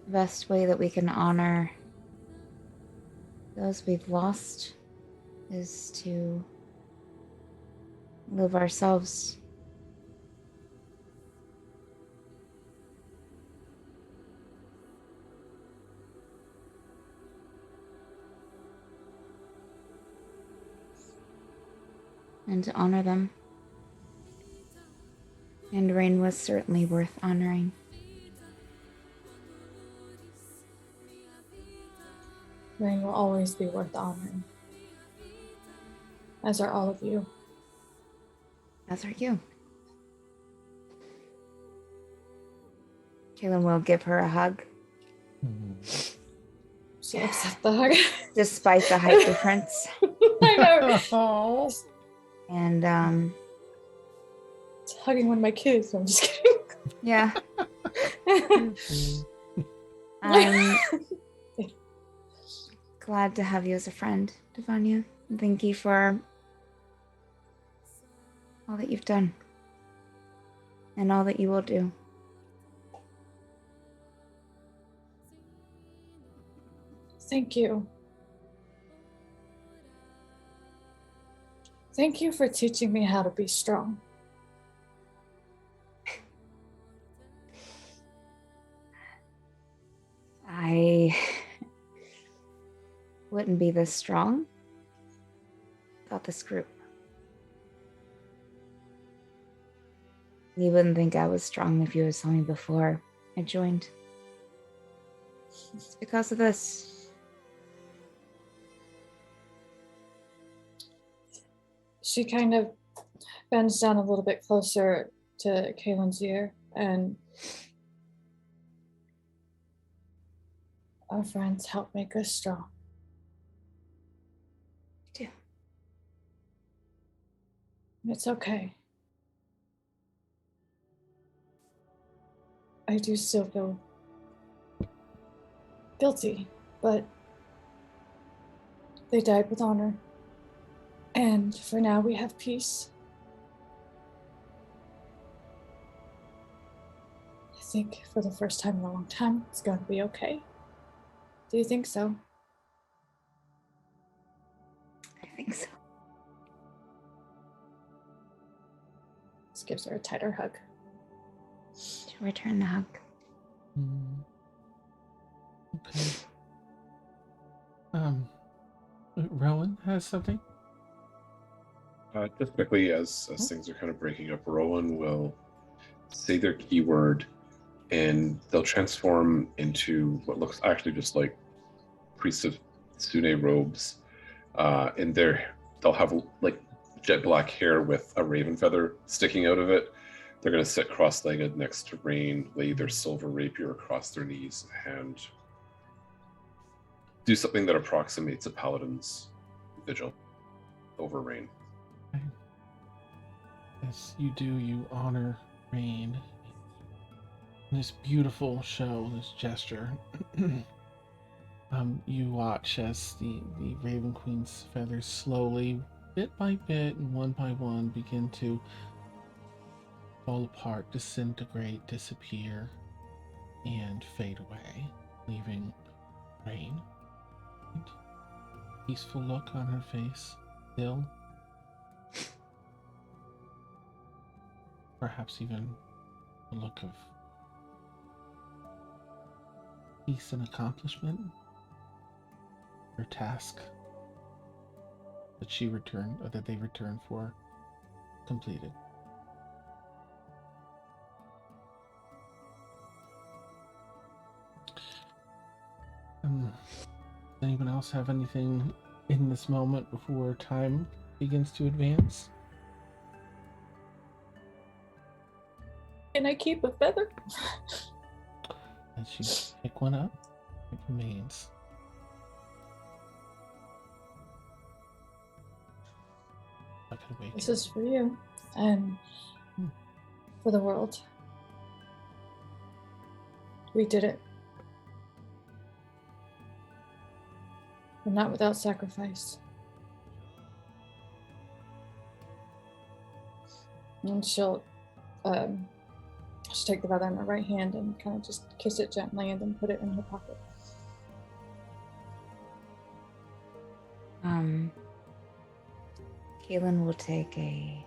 the best way that we can honor those we've lost is to live ourselves. And to honor them. And Rain was certainly worth honoring. Rain will always be worth honoring. As are all of you. As are you. Kaylin will give her a hug. She accepts the hug. Despite the height difference. I know. Oh. And It's hugging one of my kids. I'm just kidding. yeah. I'm glad to have you as a friend, Devanya. Thank you for all that you've done. And all that you will do. Thank you. Thank you for teaching me how to be strong. I wouldn't be this strong without this group. You wouldn't think I was strong if you had saw me before I joined. It's because of this. She kind of bends down a little bit closer to Kaylin's ear, and our friends help make us strong. Yeah. It's okay. I do still feel guilty, but they died with honor. And for now, we have peace. I think for the first time in a long time, it's going to be okay. Do you think so? I think so. This gives her a tighter hug. She'll return the hug. Okay. Rowan has something. Just quickly, as things are kind of breaking up, Rowan will say their keyword, and they'll transform into what looks actually just like priests of Sune robes. And they'll have like jet black hair with a raven feather sticking out of it. They're going to sit cross-legged next to Rain, lay their silver rapier across their knees, and do something that approximates a paladin's vigil over Rain. As you do, you honor Rain in this beautiful show, this gesture. You watch as the Raven Queen's feathers slowly, bit by bit and one by one, begin to fall apart, disintegrate, disappear, and fade away, leaving Rain peaceful look on her face still. Perhaps even a look of peace and accomplishment. Her task that she returned, or that they returned for, completed. Does anyone else have anything in this moment before time begins to advance? Can I keep a feather? As you pick one up, it remains. Not gonna wake This you. is for you and for the world. We did it. But not without sacrifice. And she'll take the feather in her right hand and kind of just kiss it gently and then put it in her pocket. Kaylin will take her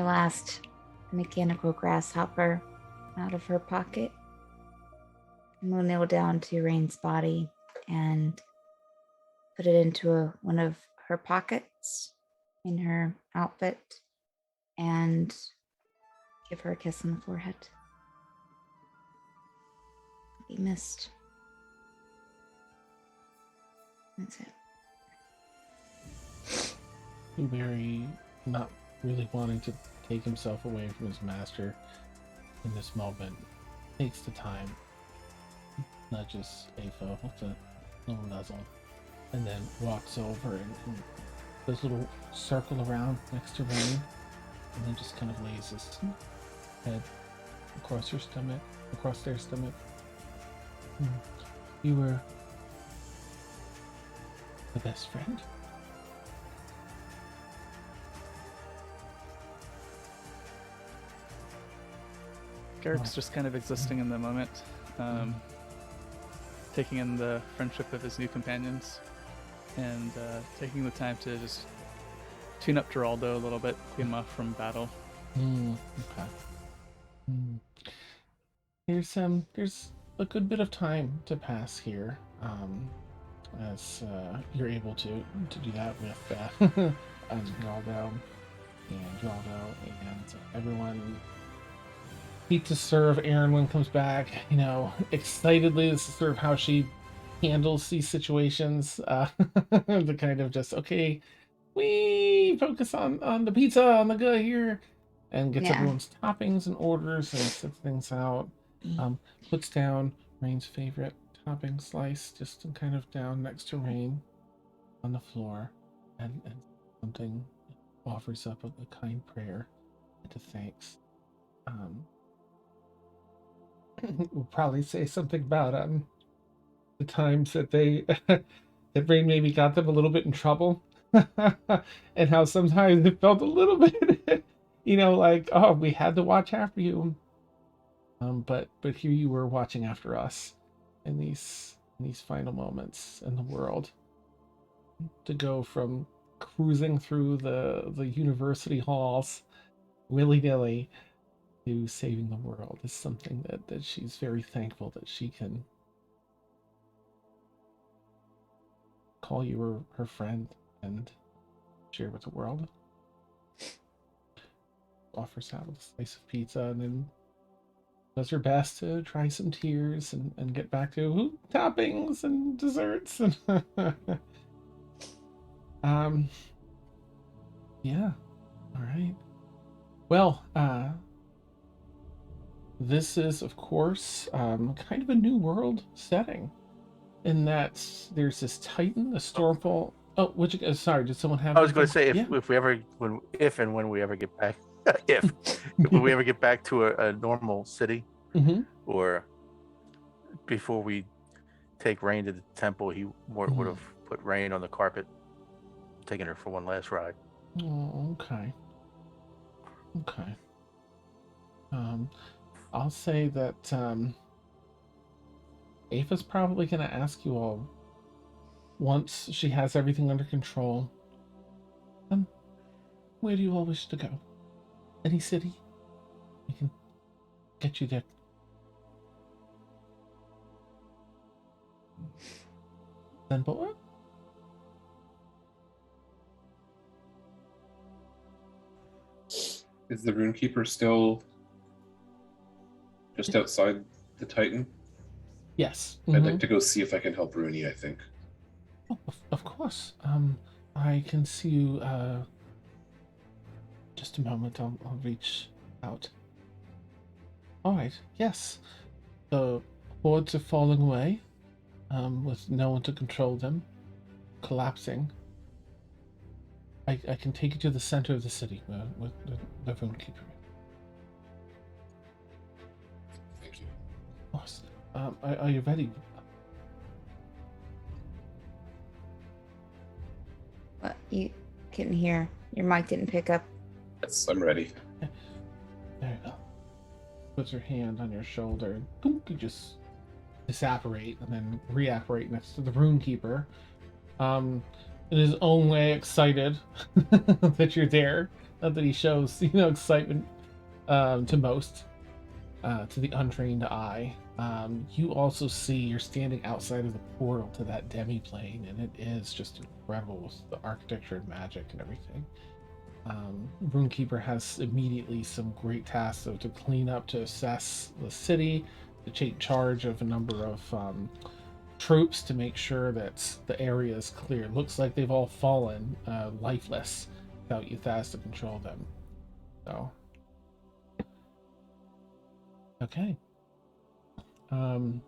last mechanical grasshopper out of her pocket and will kneel down to Rain's body and put it into one of her pockets in her outfit and give her a kiss on the forehead. Be missed. That's it. Blueberry, not really wanting to take himself away from his master in this moment, takes the time, nudges Aphel with a little nuzzle, and then walks over and does a little circle around next to Rain, and then just kind of lays his head across her stomach, across their stomach. You were the best friend. Garrick's just kind of existing in the moment, taking in the friendship of his new companions, and taking the time to just tune up Geraldo a little bit, get him off from battle. Okay. There's a good bit of time to pass here, as you're able to do that with Geraldo and everyone. Need to serve Erin when comes back, excitedly. This is sort of how she handles these situations. The kind of just, okay, we focus on the pizza, on the good here, and gets everyone's toppings and orders and sets things out. Puts down Rain's favorite topping slice, just kind of down next to Rain on the floor, and something, offers up a kind prayer and a thanks. We'll probably say something about the times that they that Rain maybe got them a little bit in trouble, and how sometimes it felt a little bit, like, oh, we had to watch after you, but here you were watching after us in these final moments in the world. To go from cruising through the university halls willy-nilly to saving the world is something that she's very thankful that she can call you her friend and share with the world. Offers out a slice of pizza and then does her best to try some tears and get back to toppings and desserts and yeah. All right. Well, this is, of course, kind of a new world setting, in that there's this Titan, a Stormfall. Oh, sorry, did someone have? I was going to anything? say if we ever, when we ever get back, if we ever get back to a normal city, or before we take Rain to the temple, he would have put Rain on the carpet, taking her for one last ride. Oh, okay. I'll say that Ava's probably going to ask you all once she has everything under control, where do you all wish to go? Any city? We can get you there. Zenbora? Is the Runekeeper still just outside the Titan? Yes. I'd like to go see if I can help Rooney, I think. Oh, of course. I can see you, just a moment, I'll reach out. Alright, yes. The hordes are falling away, with no one to control them, collapsing. I can take you to the center of the city, with the Runekeeper. Thank you. Of course. Are you ready? What? You couldn't hear. Your mic didn't pick up. Yes, I'm ready. There you go. Puts her hand on your shoulder. Boom, you just disapparate and then reapparate next to the Runekeeper. In his own way, excited that you're there. Not that he shows, excitement to most, to the untrained eye. You also see you're standing outside of the portal to that demi-plane, and it is just incredible with the architecture and magic and everything. Runekeeper has immediately some great tasks, to clean up, to assess the city, to take charge of a number of troops to make sure that the area is clear. Looks like they've all fallen lifeless without Euthaz to control them. So, okay. Does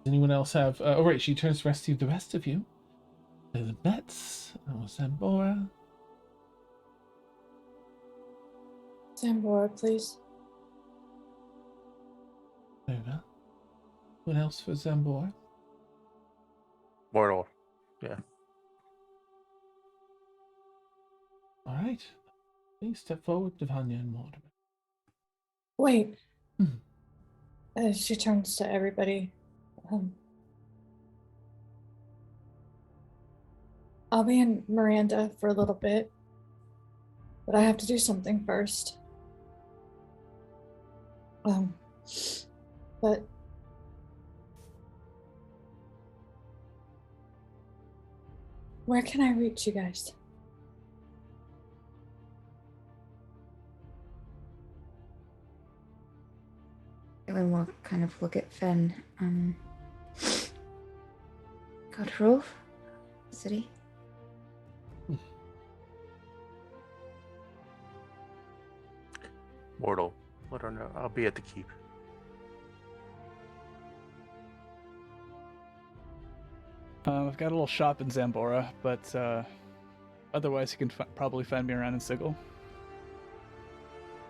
anyone else have? Oh, right. She turns to rescue the rest of you. The Bets, Zambora. Zambora, please. There you go. What else for Zambora? Mortal. Yeah. All right. Please step forward, Divanya and Mortimer. Wait. She turns to everybody. I'll be in Miranda for a little bit, but I have to do something first. But where can I reach you guys? And we'll kind of look at Fen. Go to Roof City. Mortal. Let her know. I'll be at the keep. I've got a little shop in Zambora, but otherwise you can probably find me around in Sigil.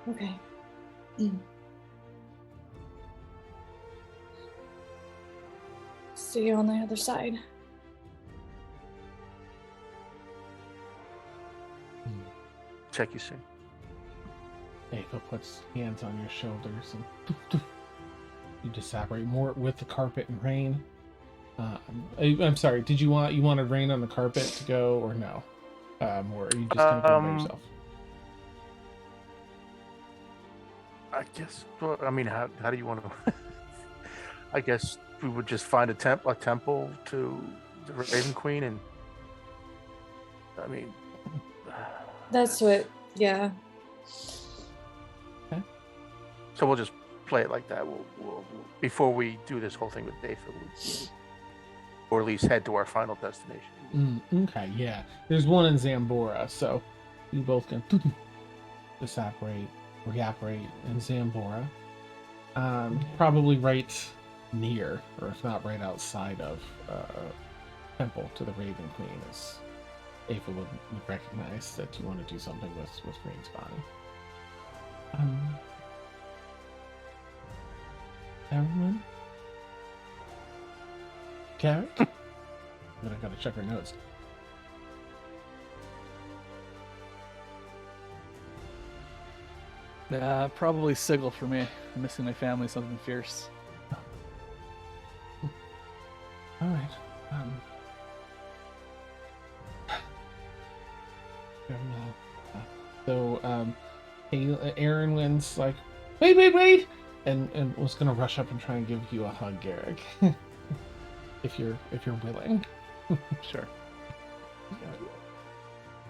Okay. See you on the other side. Check you soon. Eiko puts hands on your shoulders and you disapparate more with the carpet and rain. I'm sorry. Did you wanted rain on the carpet to go or no? Or are you just gonna go by yourself? I guess. Well, I mean, how do you want to? I guess we would just find a temple to the Raven Queen, and I mean, That's what, yeah. Okay. So we'll just play it like that. We'll before we do this whole thing with Dayfield, or at least head to our final destination. Okay, yeah. There's one in Zambora, so you both can disapparate, reapparate in Zambora. Probably right near, or if not right outside of, temple to the Raven Queen, as Ava would recognize that you want to do something with Rain's body. Everyone? Carrot? But I gotta check her notes. Probably Sigil for me. I'm missing my family, something fierce. Alright. Very well. So, Aaron wins like, wait, and was gonna rush up and try and give you a hug, Garrick, if you're willing. Sure.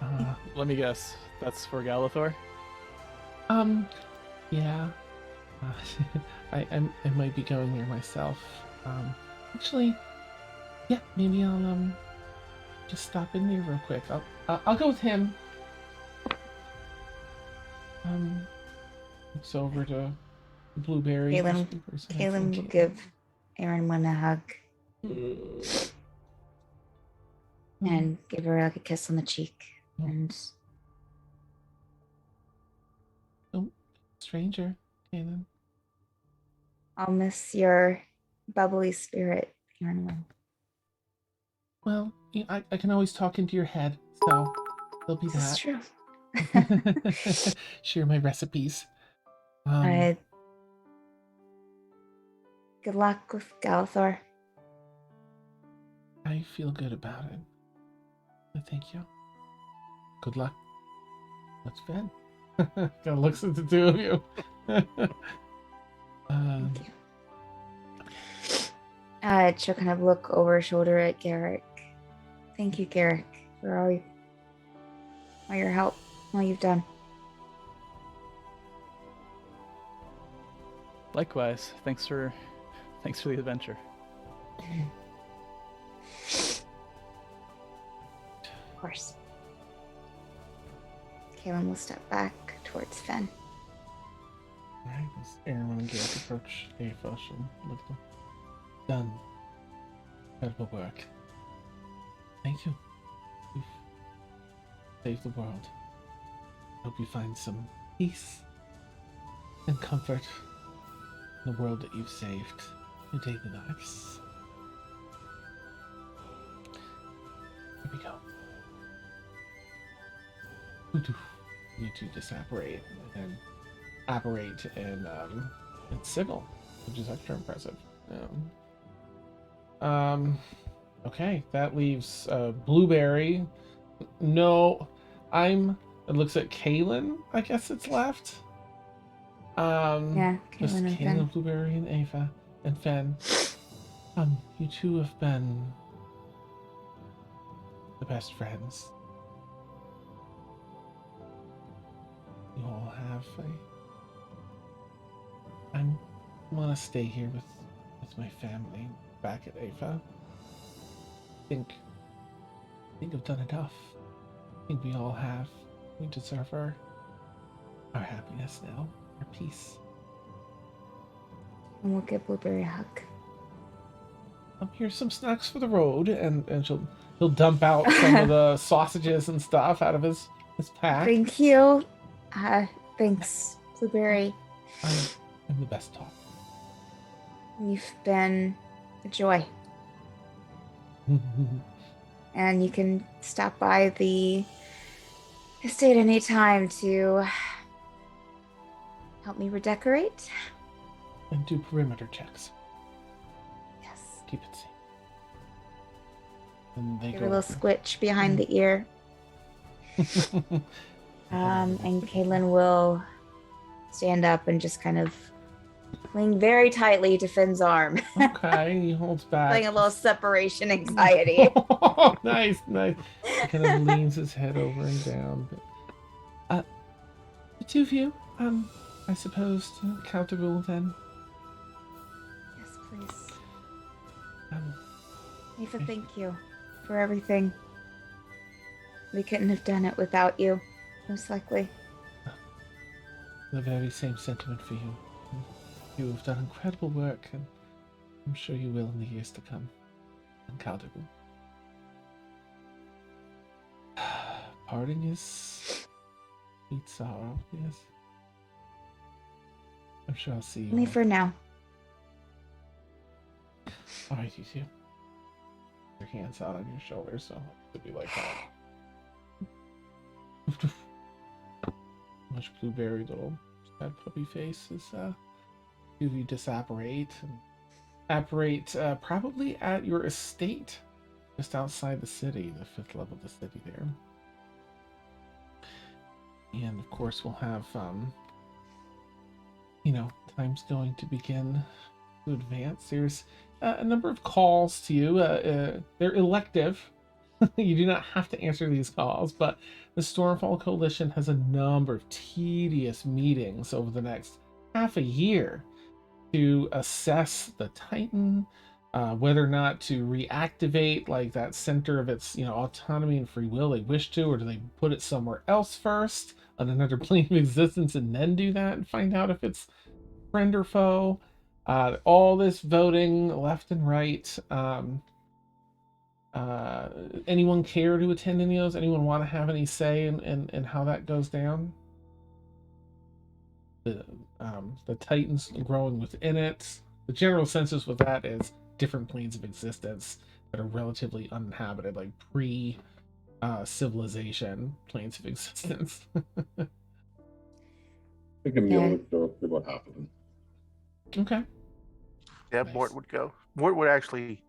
Uh, Let me guess. That's for Galithor? yeah. I might be going there myself. Actually, yeah, maybe I'll just stop in there real quick. I'll go with him. Looks over to Blueberry. Kaylin will give Aaron one a hug and give her like a kiss on the cheek. And Stranger, Kaylin. I'll miss your bubbly spirit, Aaron. Well, I can always talk into your head, so there'll be This is true. that. Share my recipes. Good luck with Galithor. I feel good about it. Thank you. Good luck. That's Finn. Kind of looks at the two of you. Thank you. She'll kind of look over her shoulder at Garrick. Thank you, Garrick, for all your help, all you've done. Likewise. Thanks for the adventure. Of course. Kaylin will step back towards Finn. Alright, as Aaron and Garrick approach Ava, she'll look at them. Done. Incredible work. Thank you. You've saved the world. Hope you find some peace and comfort in the world that you've saved in your daily lives. Here we go. You two disapparate and apparate in Sigil, which is extra impressive. Okay, that leaves Blueberry. No, it looks at Kaylin, I guess it's left. Yeah, just Kaylin and Kaylin, Finn. Blueberry, and Ava, and Fen. You two have been the best friends. You all have. I want to stay here with my family back at Ava. I think I've done enough. I think we all have. We deserve our happiness now, our peace. And we'll give Blueberry a hug. Here's some snacks for the road, and he'll dump out some of the sausages and stuff out of his pack. Thank you. Thanks, Blueberry. I'm the best talk. You've been a joy. And you can stop by the estate anytime to help me redecorate. And do perimeter checks. Yes. Keep it safe. And they Give go her a little squitch behind the ear. And Kaylin will stand up and just kind of cling very tightly to Finn's arm. Okay, he holds back. Playing a little separation anxiety. Nice. He kind of leans his head over and down. But, the two of you, I suppose, comfortable then. Yes, please. Um, Ava, thank you for everything. We couldn't have done it without you, most likely. The very same sentiment for you. You have done incredible work, and I'm sure you will in the years to come. And Caldibu. Parting is sweet sorrow, yes. I'm sure I'll see you. Only all. for now. Alright, you two. Your hands out on your shoulders, so it'll be like that. Much Blueberry little sad puppy face is two of you disapparate and apparate probably at your estate just outside the city, the 5th level of the city there. And of course, we'll have, time's going to begin to advance. There's a number of calls to you. They're elective. You do not have to answer these calls, but the Stormfall Coalition has a number of tedious meetings over the next half a year to assess the Titan, whether or not to reactivate like that center of its autonomy and free will they wish to, or do they put it somewhere else first on another plane of existence and then do that and find out if it's friend or foe. All this voting left and right. Anyone care to attend any of those? Anyone want to have any say in how that goes down? The Titans growing within it. The general census with that is different planes of existence that are relatively uninhabited, like pre civilization planes of existence. I think Emil would go through about half of them. Okay. Yeah, Nice. Mort would go. Mort would actually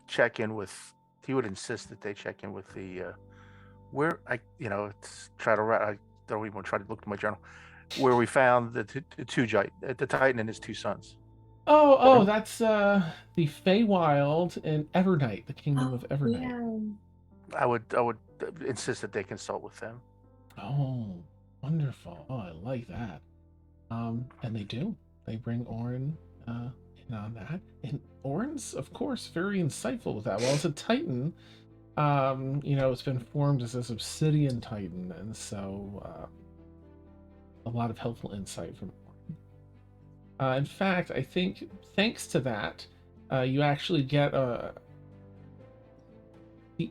check in with. He would insist that they check in with the try to write. I don't even want to try to look at my journal where we found the Titan and his two sons. Oh, that's the Feywild and Evernight, the Kingdom of Evernight. Yeah. I would insist that they consult with them. Oh, wonderful. Oh, I like that. And they do. They bring Orin in on that. And Orin's, of course, very insightful with that. Well, as a Titan, it's been formed as this obsidian Titan, and so a lot of helpful insight from Orin. In fact, I think thanks to that, you actually get the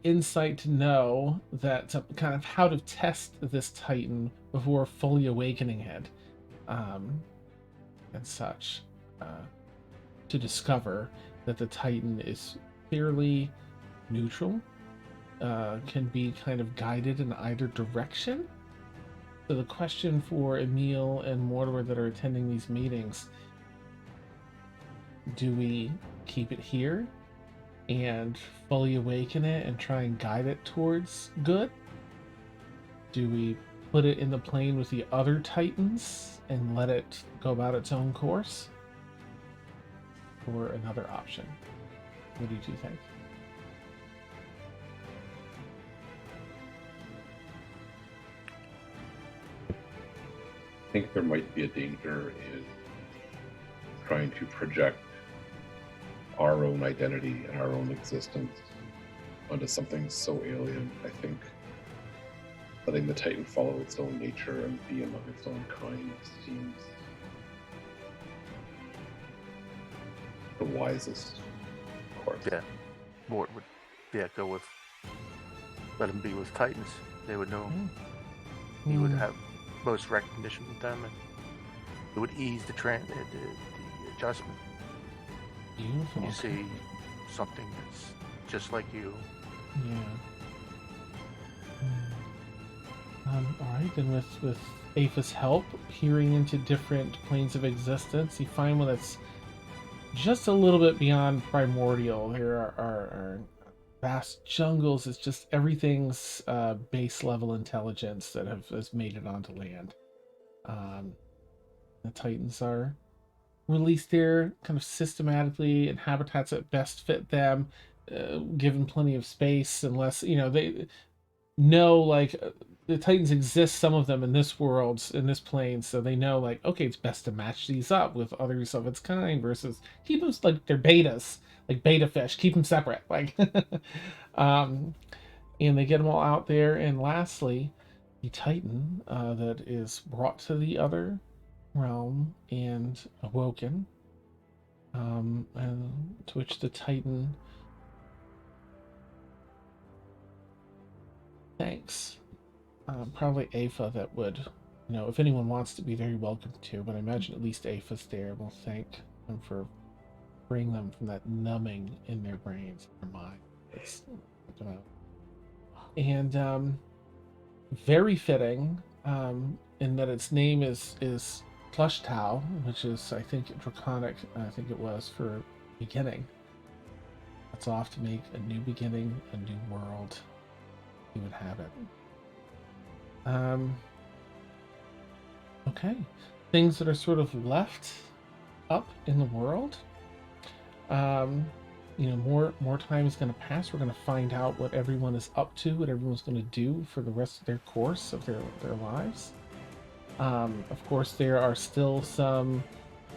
insight to know that kind of how to test this Titan before fully awakening it. And such, to discover that the Titan is fairly neutral, can be kind of guided in either direction. So the question for Emil and Mortimer that are attending these meetings, do we keep it here and fully awaken it and try and guide it towards good? Do we put it in the plane with the other Titans and let it go about its own course? Or another option? What do you two think? I think there might be a danger in trying to project our own identity and our own existence onto something so alien. I think letting the Titan follow its own nature and be among its own kind seems the wisest course. Yeah, Mort would go with let him be with Titans. They would know. He would have most recognition with them, and it would ease the adjustment. Beautiful. When you see something that's just like you. Yeah. All right, then with Apha's help, peering into different planes of existence, you find one that's just a little bit beyond primordial. There are vast jungles. It's just everything's base level intelligence that has made it onto land. The Titans are released there kind of systematically in habitats that best fit them, given plenty of space, unless they know like the Titans exist, some of them in this world, in this plane, so they know like, okay, it's best to match these up with others of its kind versus keep them like they're betas, like beta fish, keep them separate, like and they get them all out there. And lastly, the Titan that is brought to the other realm and awoken, and to which the Titan thanks. Probably Apha that would, if anyone wants to be very welcome to, but I imagine at least Apha's there. We'll thank them for freeing them from that numbing in their brains, their mind. And very fitting, in that its name is Plush Tau, which is, I think, Draconic. I think it was for beginning. It's off to make a new beginning, a new world. He would have it. Okay. Things that are sort of left up in the world. More time is going to pass. We're going to find out what everyone is up to, what everyone's going to do for the rest of their course of their lives. Of course, there are still some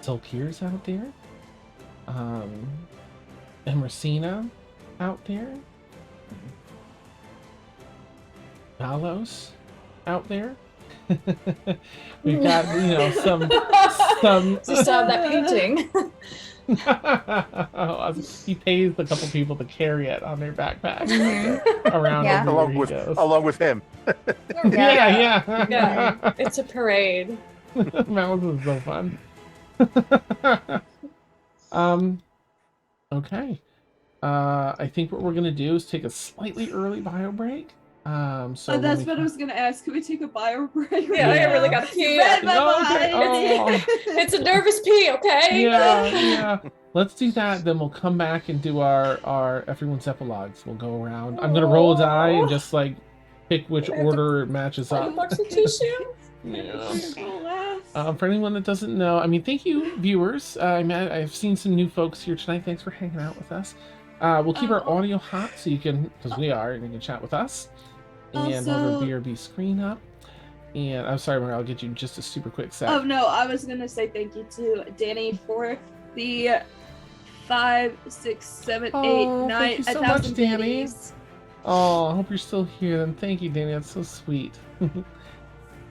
Sulkirs out there. Emersina out there. Valos out there. We've got, some Just saw that painting. He pays a couple people to carry it on their backpack around Yeah. everywhere he goes. Along with him. Yeah. Yeah, it's a parade. Mountains is so fun. Okay. I think what we're gonna do is take a slightly early bio break. So That's what I was gonna ask. Can we take a bio break? Yeah, I Yeah. really gotta pee. Read my Okay. mind. It's a nervous pee, okay? Yeah. Let's do that. Then we'll come back and do our everyone's epilogues. We'll go around. I'm gonna roll a die and just like pick which order it matches up. Yeah. For anyone that doesn't know, I mean, thank you, viewers. I've seen some new folks here tonight. Thanks for hanging out with us. We'll keep our audio hot so you can, because we are, and you can chat with us. And we'll have our Also- BRB screen up. And I'm sorry, Maria, I'll get you just a super quick sec. Oh no, I was gonna say thank you to Danny for the 5, 6, 7, 8, Oh, 9, thank you so 1,000 much, Danny. pennies. Oh, I hope you're still here. Then thank you, Danny. That's so sweet.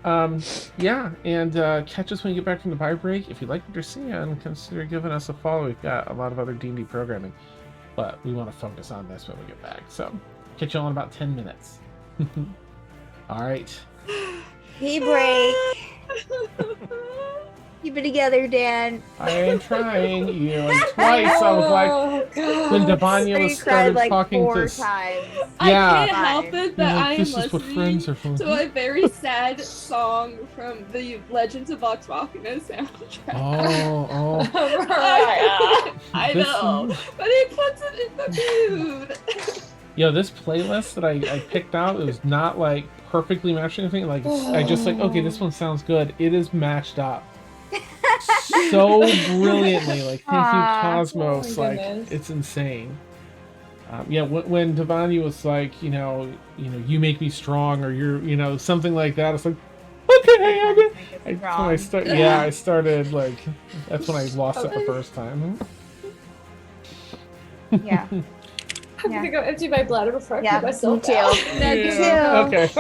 Yeah, and catch us when you get back from the bio break. If you like what you're seeing, consider giving us a follow. We've got a lot of other D&D programming, but we want to focus on this when we get back. So, catch you all in about 10 minutes. All right. Tea break. Keep it together, Dan. I am trying. You like twice. I was like, when Devanya You was cried started like talking 4 to. times. Yeah. I can't help it You're that like, I am this is what friends are listening for. to a very sad song from the Legends of Vox Machina soundtrack. Oh. I This know, one- but it puts it in the mood. Yo, this playlist that I picked out, it was not like perfectly matched anything. Like I just like, okay, this one sounds good. It is matched up so brilliantly. Like, thank you, Aw. Cosmos. Oh my Like, goodness. it's insane. Yeah, when Devani was like, you make me strong, or you're, something like that. It's like, okay, that's when I started like, that's when I lost it the first time. Yeah. I'm gonna go empty my bladder before I Yeah, put myself me too. out. Me Yeah. too. Okay.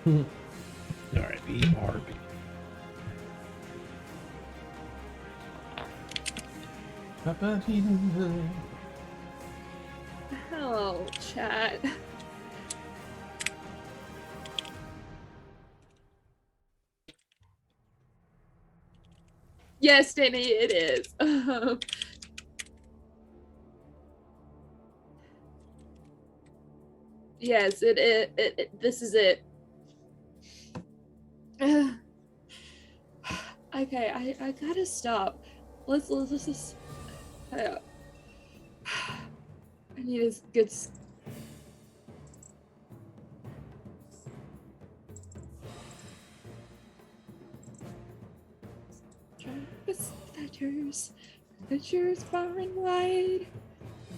All right, ERB. Oh, chat. Yes, Danny, it is. Yes, this is it. Okay, I gotta stop. Let's just. I need a good. Feathers far and wide. I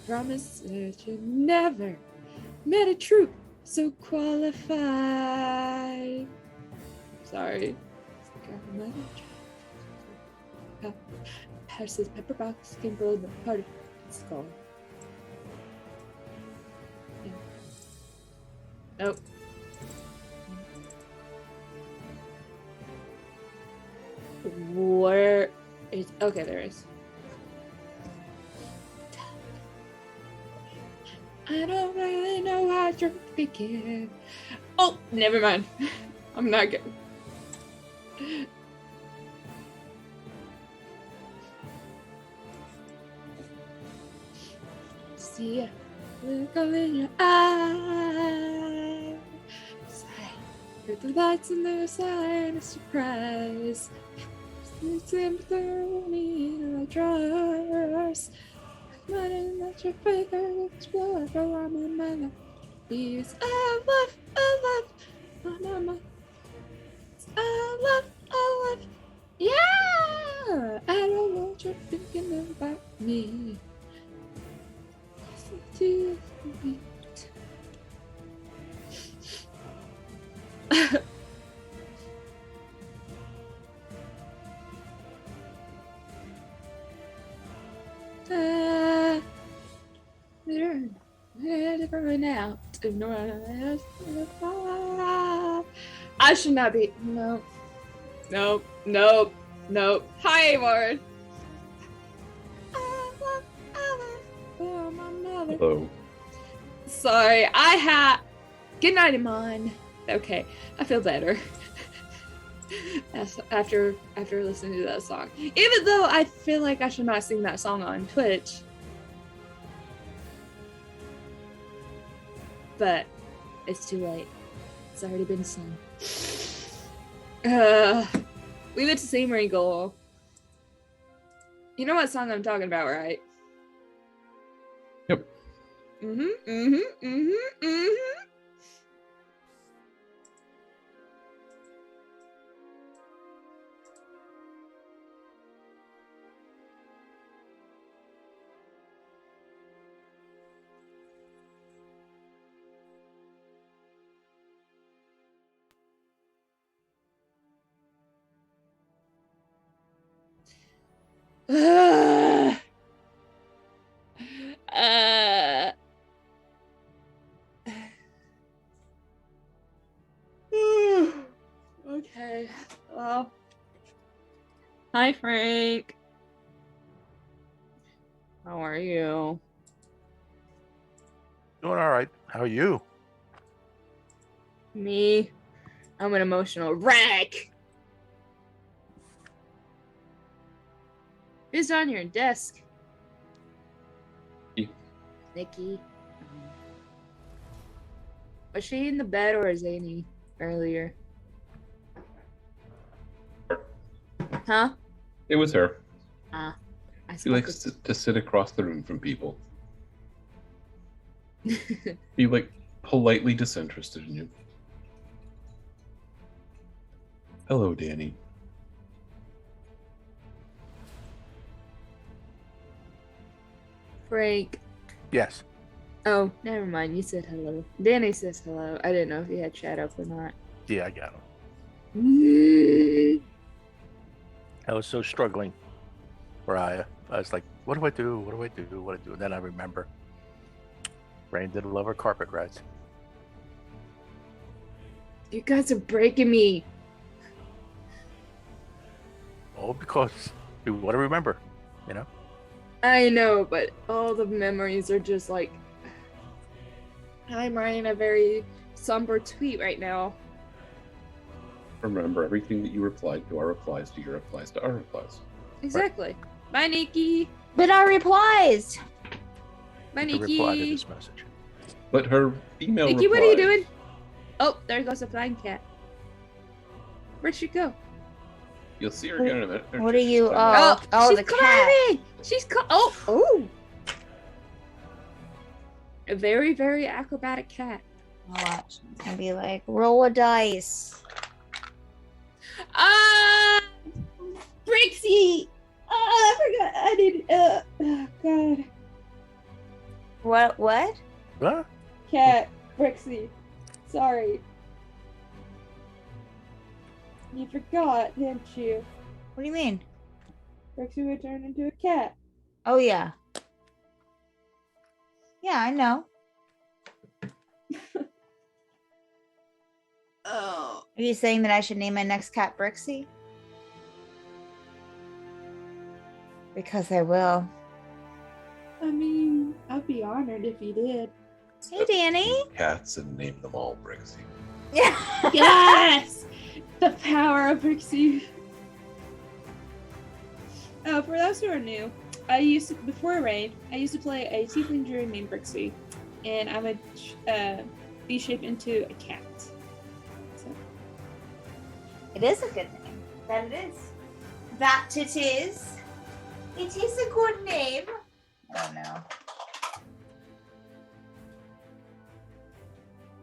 promise that you never met a troop so qualified. Sorry. Passes pepper box can blow the party skull. Yeah. Nope. Where is okay? There is. I don't really know how to begin. Oh, never mind. I'm not good. See ya. Look in your eyes. Heard the lights on the side of surprise. It's in through me like drawers. Not in the let your fingers explore around my mother. Yes, I love, mama. I love, yeah! I don't want you thinking about me. Listen to the beat. Run out. I should not be. No. Nope. Nope. Nope. Hi, Warren. Hello. Sorry, good night, Iman. Okay, I feel better. after listening to that song. Even though I feel like I should not sing that song on Twitch. But it's too late. It's already been sung. We went to Same Wrinkle. You know what song I'm talking about, right? Yep. Okay. Well. Hi, Frank. How are you? Doing all right. How are you? Me? I'm an emotional wreck. Who's on your desk? Me. Nikki. Was she in the bed or Zany earlier? Huh? It was her. I She likes to sit across the room from people. Be like politely disinterested in you. Hello, Danny. Frank. Yes. Oh, never mind. You said hello. Danny says hello. I didn't know if you had chat up or not. Yeah, I got him. Mm. I was so struggling. Where I was like, what do I do? What do I do? What do I do? And then I remember. Rain did love her carpet rides. You guys are breaking me. All because we want to remember, you know? I know, but all the memories are just like... I'm writing a very somber tweet right now. Remember, everything that you replied to our replies to your replies to our replies. Exactly. Bye, Nikki. But our replies. Bye, To reply to Nikki. this message. But her email Nikki, what are you replied- doing? Oh, there goes the flying cat. Where'd she go? You'll see her again in a minute. There What she are is. you? Climbing. Oh, she's the cat. climbing. She's oh. A very, very acrobatic cat. Watch. It's gonna be like roll a dice. Ah, Brixie. Oh, I forgot. I did. Oh God. What? Huh? Cat, Brixie. Sorry. You forgot, didn't you? What do you mean? Brixie would turn into a cat. Oh yeah. Yeah, I know. Oh. Are you saying that I should name my next cat Brixie? Because I will. I mean, I'd be honored if you did. Hey, Danny. Cats and name them all Brixie. Yeah. Yes! The power of Brixie. For those who are new, before Raid, I used to play a tiefling druid named Brixie, and I would be shaped into a cat. So. It is a good name. That it is. That it is. It is a good name. Oh no.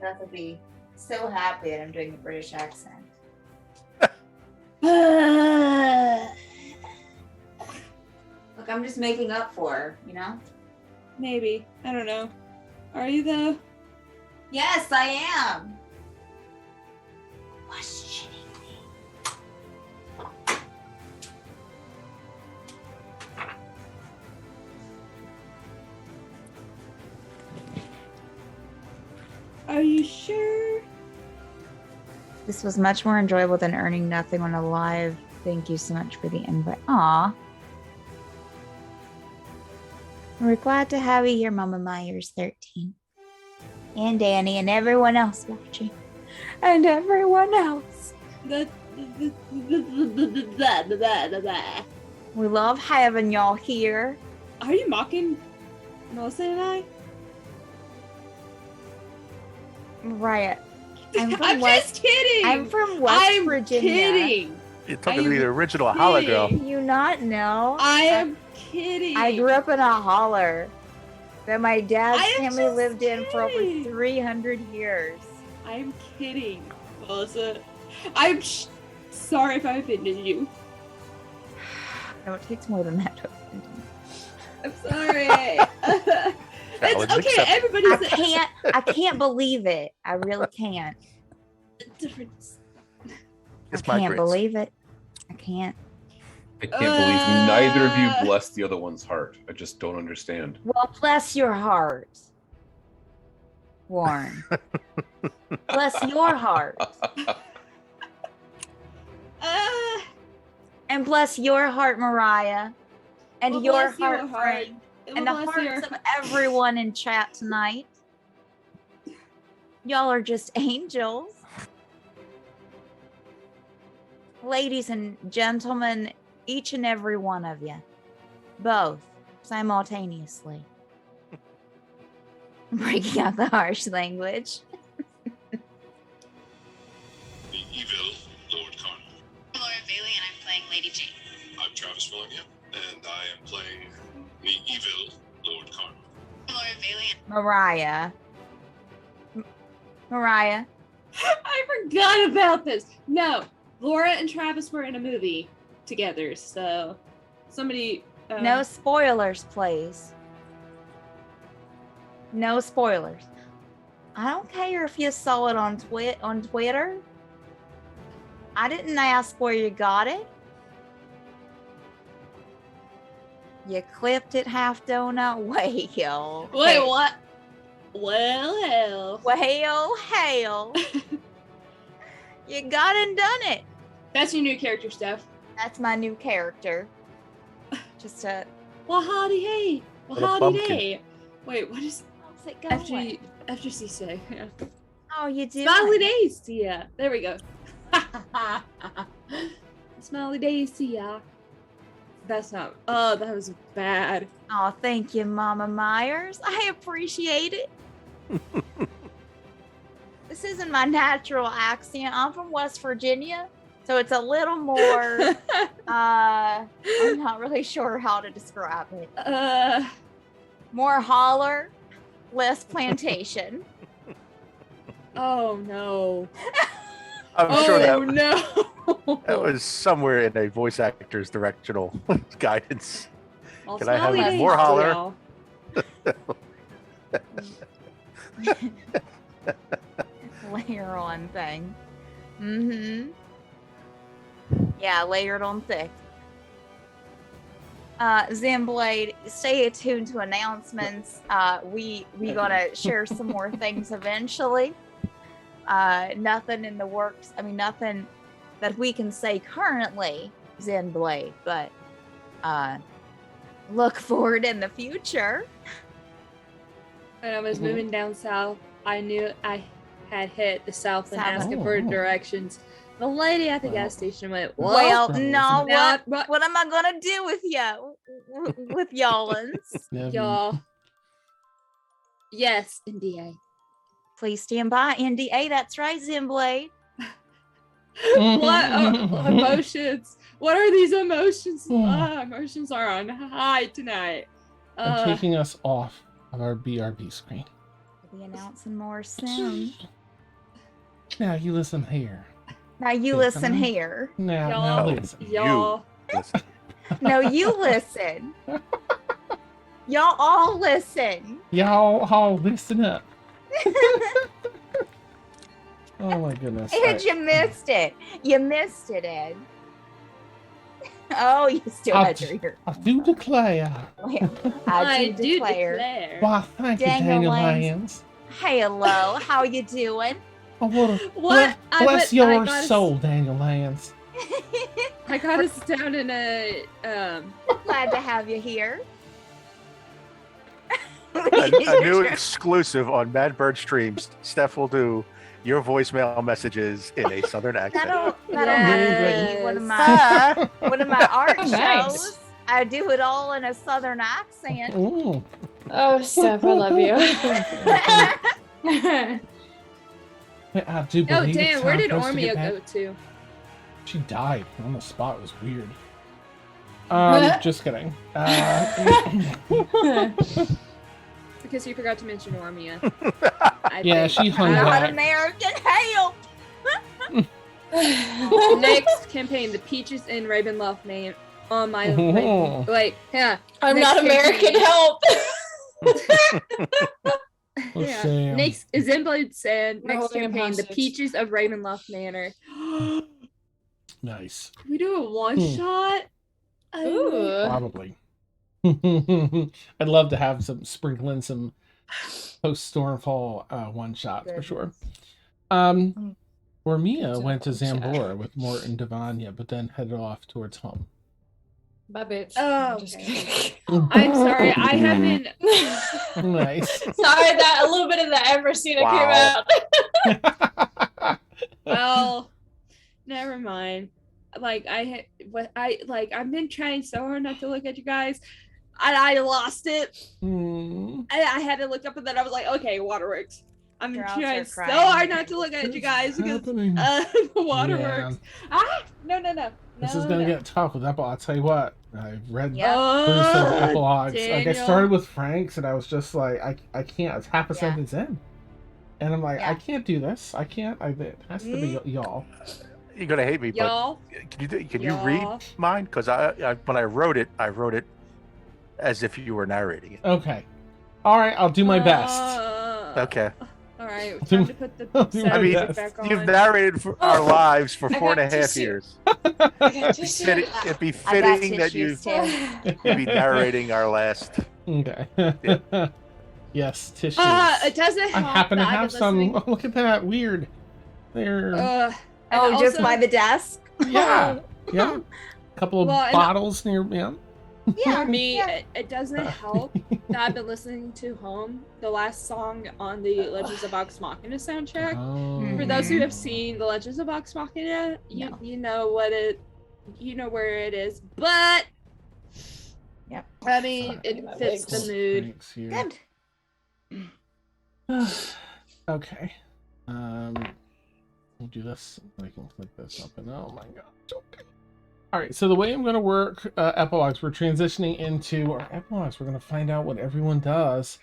Beth will be so happy that I'm doing a British accent. Look, I'm just making up for her, you know? Maybe. I don't know. Are you though? Yes, I am. Questioning me. Are you sure? This was much more enjoyable than earning nothing on a live. Thank you so much for the invite. Aw. We're glad to have you here, Mama Myers 13. And Danny and everyone else watching. And everyone else. We love having y'all here. Are you mocking Melissa and I? Right. I'm just kidding. I'm from West I'm Virginia. kidding. You're talking to I'm the original kidding. hologram. Do you not know? I am kidding. I grew up in a holler that my dad's I am family just lived in for over kidding. 300 years. I'm kidding, Melissa. I'm sorry if I offended you. No, it takes more than that to offend me. I'm sorry. Challenge It's okay. accepted. Everybody's I can't believe it. I really can't. difference. It's I my can't grades. believe it. I can't. I can't believe neither of you blessed the other one's heart. I just don't understand. Well, bless your heart, Warren. Bless your heart. And bless your heart, Mariah. And Well, your bless your heart, heart. Frank. And the Well, bless hearts your- of everyone in chat tonight. Y'all are just angels. Ladies and gentlemen, each and every one of you. Both, simultaneously. Breaking out the harsh language. The evil Lord Connor. I'm Laura Bailey, and I'm playing Lady Jane. I'm Travis Willingham, and I am playing the evil Lord Connor. I'm Laura Bailey, and Mariah. Mariah. I forgot about this. No, Laura and Travis were in a movie together, so somebody. No spoilers, please. No spoilers. I don't care if you saw it on Twitter. I didn't ask where you got it. You clipped it half donut. Well. Wait, what? Well. Well, hell. You got and done it. That's your new character, Steph. That's my new character. Just a. Well, howdy hey. Well, Little howdy bumpkin. day. Wait, what is How's it going? after she say? How you doing? Smiley days to ya. There we go. Smiley days to ya. That's not. Oh, that was bad. Oh, thank you, Mama Myers. I appreciate it. This isn't my natural accent. I'm from West Virginia, so it's a little more. I'm not really sure how to describe it. More holler, less plantation. Oh no. I'm sure that no. that was somewhere in a voice actor's directional guidance. Well, Can I have smiley days more to holler? y'all. Layer on thing. Mm-hmm. Yeah, layered on thick. Zenblade, stay tuned to announcements. We gonna share some more things eventually. Nothing in the works. I mean, nothing that we can say currently, Zenblade, but look forward in the future. When I was moving down south, I knew I had hit the south and South. asking for directions. The lady at the gas station went, Well, Well, no, now- what am I gonna do with you, with y'allins? y'all. Yes, NDA. Please stand by. NDA, that's right, Zenblade. What emotions? What are these emotions? Emotions are on high tonight. I'm taking us off of our BRB screen. be announcing more soon. Now you listen here. Now you Yes, listen I'm- here. Now Oh, listen. Y'all. Listen. No, you listen. Y'all all listen. Y'all all listen up. Oh my goodness. Ed, you missed it. You missed it, Ed. Oh, you still had your ear. I do declare. I do declare. Why, thank you, Daniel Daniel Lyons. Lyons. Hello, how you doing? Oh, What? Bless I your got us- soul, Daniel Lyons. I got us down in a Glad to have you here. A new exclusive on Mad Bird streams. Steph will do your voicemail messages in a southern accent. That'll have to be one of my art Oh, nice. shows. I do it all in a southern accent. Ooh. Oh, Steph, I love you. I do Oh believe it's damn, where time did for us to get Ormia back. go to? She died on the spot. It was weird. Just kidding. Because you forgot to mention Ormia. Yeah, she hung Not back. American help. Next campaign, the Peaches and Ravenloft name on my Oh. yeah. I'm Next not American campaign- help. Yeah. Sam. Next is Zenblade Sand. We're Next holding him campaign, the hostage. Peaches of Ravenloft Manor. Nice. Can we do a one shot? Ooh. Probably. I'd love to have some sprinkle in some post Stormfall one shots for sure. Ormia went to Zambora with Morton Devanya, but then headed off towards home. Bye, bitch. Oh, I'm just okay. kidding. I'm sorry, I haven't. Nice. Sorry that a little bit of the Everseen Wow. came out. Well, never mind. Like I've been trying so hard not to look at you guys. I lost it. I had to look up, and then I was like, okay, waterworks. I'm Girls trying are so crying. hard not to look at you guys because Happening. the waterworks. Ah, no. This is gonna get tough with Epilogue. I'll tell you what. I've read Yeah. through some Oh, epilogues. Like I Daniel. started with Frank's, and I was just like, I can't. It's half a Yeah. sentence in, and I'm like, Yeah. I can't do this. I can't. It has to be y'all. You're gonna hate me, but Y'all. can you read Y'all. mine? Because I when I wrote it as if you were narrating it. Okay. All right. I'll do my best. Okay. All right, do- time to put the I'll do my sound music best. back on. You've narrated for our lives for I 4.5 got tissue. years. I got tissue. It'd be I got fitting that you tissues too. you'd be narrating our last. Okay. Yes, tissues. It doesn't I help happen to that I've have been some. listening- Oh, look at that. Weird. They're and Oh, just also- by the desk. yeah. A couple of Well, and- bottles near. Yeah. Yeah. For me, yeah. it doesn't help that I've been listening to Home, the last song on the Legends of Vox Machina soundtrack. Oh. For those who have seen the Legends of Vox Machina, No. you know where it is. But Yep. I mean, it fits the mood. Thanks here. Good. Okay. We'll do this. I can click this up and oh my god. Okay. All right. So the way I'm going to work epilogues, we're transitioning into our epilogues. We're going to find out what everyone does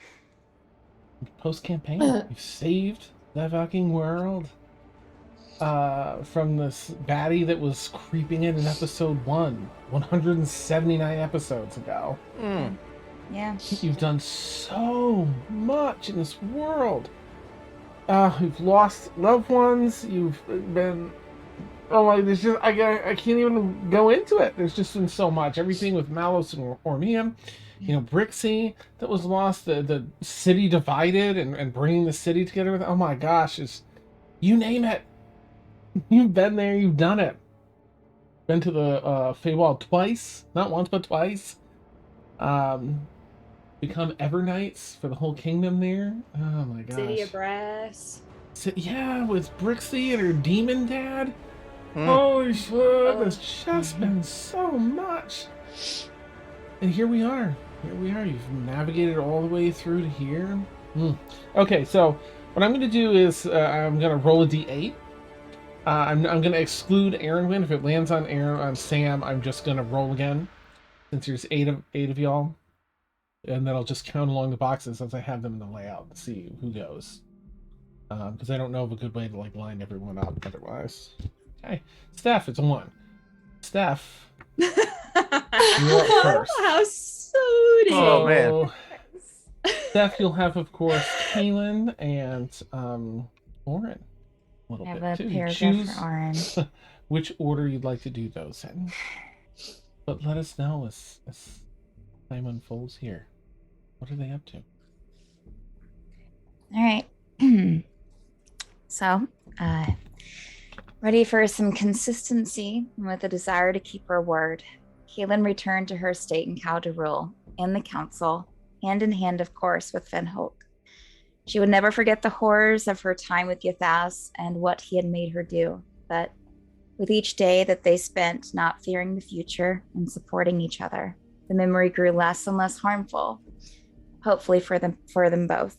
post campaign. You've saved the fucking world from this baddie that was creeping in episode 179 episodes ago. Yeah. You've done so much in this world. You've lost loved ones. You've been. Oh my! There's just I can't even go into it. There's just been so much. Everything with Malos and Ormia, Brixie that was lost. The city divided and bringing the city together. Oh my gosh! You name it. You've been there. You've done it. Been to the Feywild twice, not once but twice. Become Everknights for the whole kingdom there. Oh my gosh. City of Brass. Yeah, with Brixie and her demon dad. Hmm. Holy shit, there's just been so much. And here we are. You've navigated all the way through to here. Okay, so what I'm going to do is I'm going to roll a d8. I'm going to exclude Aaron. If it lands on Sam, I'm just going to roll again. Since there's eight of y'all. and then I'll just count along the boxes as I have them in the layout to see who goes. Because I don't know of a good way to like line everyone up otherwise. Okay, Steph, it's a 1. Steph, you're up first. How sweet. Oh, man. So, Steph, you'll have, of course, Kaylin and Oren. A little I have bit a too. paragraph Choose for Oren. which order you'd like to do those in. But let us know as time unfolds here. What are they up to? All right. So, ready for some consistency and with a desire to keep her word, Kaylin returned to her estate in Calderul and the council, hand in hand, of course, with Finholt. She would never forget the horrors of her time with Yathas and what he had made her do, but with each day that they spent not fearing the future and supporting each other, the memory grew less and less harmful, hopefully for them both.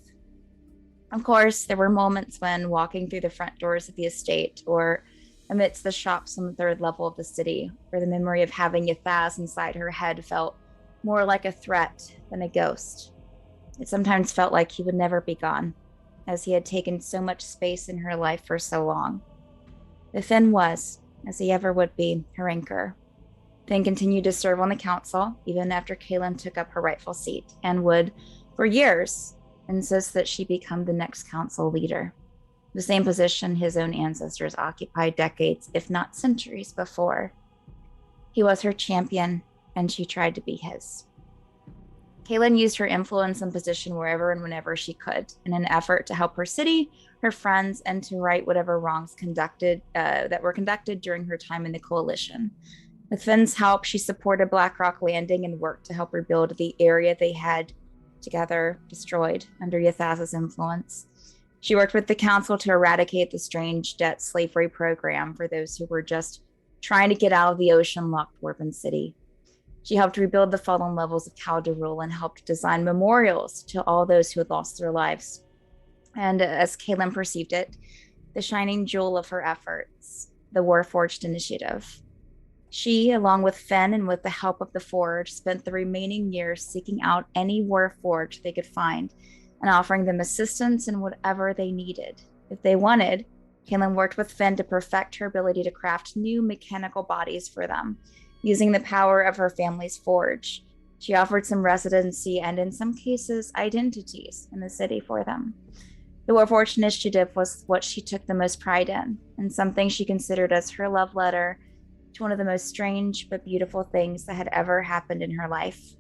Of course, there were moments when walking through the front doors of the estate or amidst the shops on the 3rd level of the city, where the memory of having Yathas inside her head felt more like a threat than a ghost. It sometimes felt like he would never be gone, as he had taken so much space in her life for so long. But Finn was, as he ever would be, her anchor. Finn continued to serve on the council, even after Kaylin took up her rightful seat, and would, for years, insist that she become the next council leader, the same position his own ancestors occupied decades, if not centuries, before. He was her champion, and she tried to be his. Kaylin used her influence and position wherever and whenever she could, in an effort to help her city, her friends, and to right whatever wrongs that were conducted during her time in the coalition. With Finn's help, she supported Blackrock Landing and worked to help rebuild the area they had together destroyed under Yathas's influence. She worked with the council to eradicate the strange debt slavery program for those who were just trying to get out of the ocean-locked Dwarven city. She helped rebuild the fallen levels of Calderul and helped design memorials to all those who had lost their lives. And as Kaylin perceived it, the shining jewel of her efforts, the Warforged Initiative. She, along with Finn and with the help of the Forge, spent the remaining years seeking out any Warforged they could find and offering them assistance in whatever they needed. If they wanted, Kaylin worked with Finn to perfect her ability to craft new mechanical bodies for them, using the power of her family's forge. She offered some residency and, in some cases, identities in the city for them. The Warforged Initiative was what she took the most pride in, and something she considered as her love letter to one of the most strange but beautiful things that had ever happened in her life: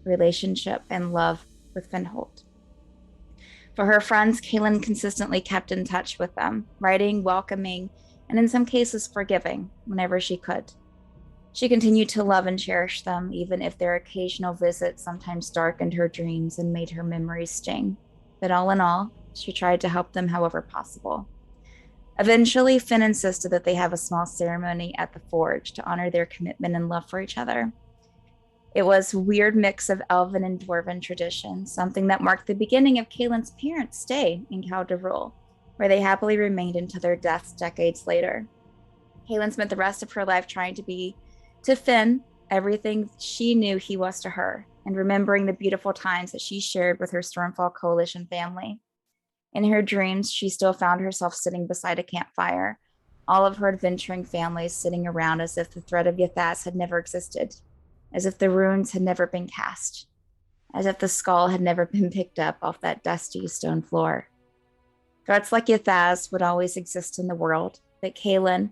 relationship and love with Finholt. For her friends, Kaylin consistently kept in touch with them, writing, welcoming, and in some cases forgiving whenever she could. She continued to love and cherish them, even if their occasional visits sometimes darkened her dreams and made her memories sting. But all in all, she tried to help them however possible. Eventually, Finn insisted that they have a small ceremony at the Forge to honor their commitment and love for each other. It was a weird mix of Elven and Dwarven tradition, something that marked the beginning of Kaylin's parents' stay in Calderul, where they happily remained until their deaths decades later. Kaylin spent the rest of her life trying to be, to Finn, everything she knew he was to her, and remembering the beautiful times that she shared with her Stormfall Coalition family. In her dreams, she still found herself sitting beside a campfire, all of her adventuring families sitting around as if the threat of Yathas had never existed, as if the runes had never been cast, as if the skull had never been picked up off that dusty stone floor. Threats like Yathas would always exist in the world, but Kaylin,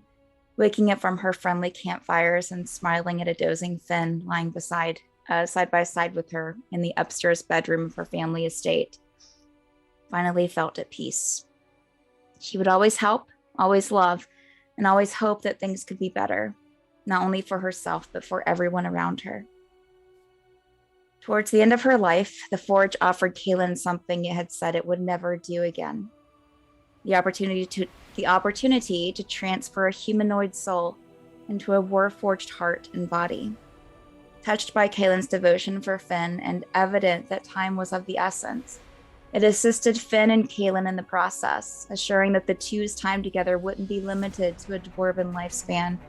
waking up from her friendly campfires and smiling at a dozing Finn lying side by side with her in the upstairs bedroom of her family estate, finally felt at peace. She would always help, always love, and always hope that things could be better, not only for herself, but for everyone around her. Towards the end of her life, the Forge offered Kaylin something it had said it would never do again: the opportunity to transfer a humanoid soul into a Warforged heart and body. Touched by Kaylin's devotion for Finn and evident that time was of the essence, it assisted Finn and Kaylin in the process, assuring that the two's time together wouldn't be limited to a dwarven lifespan,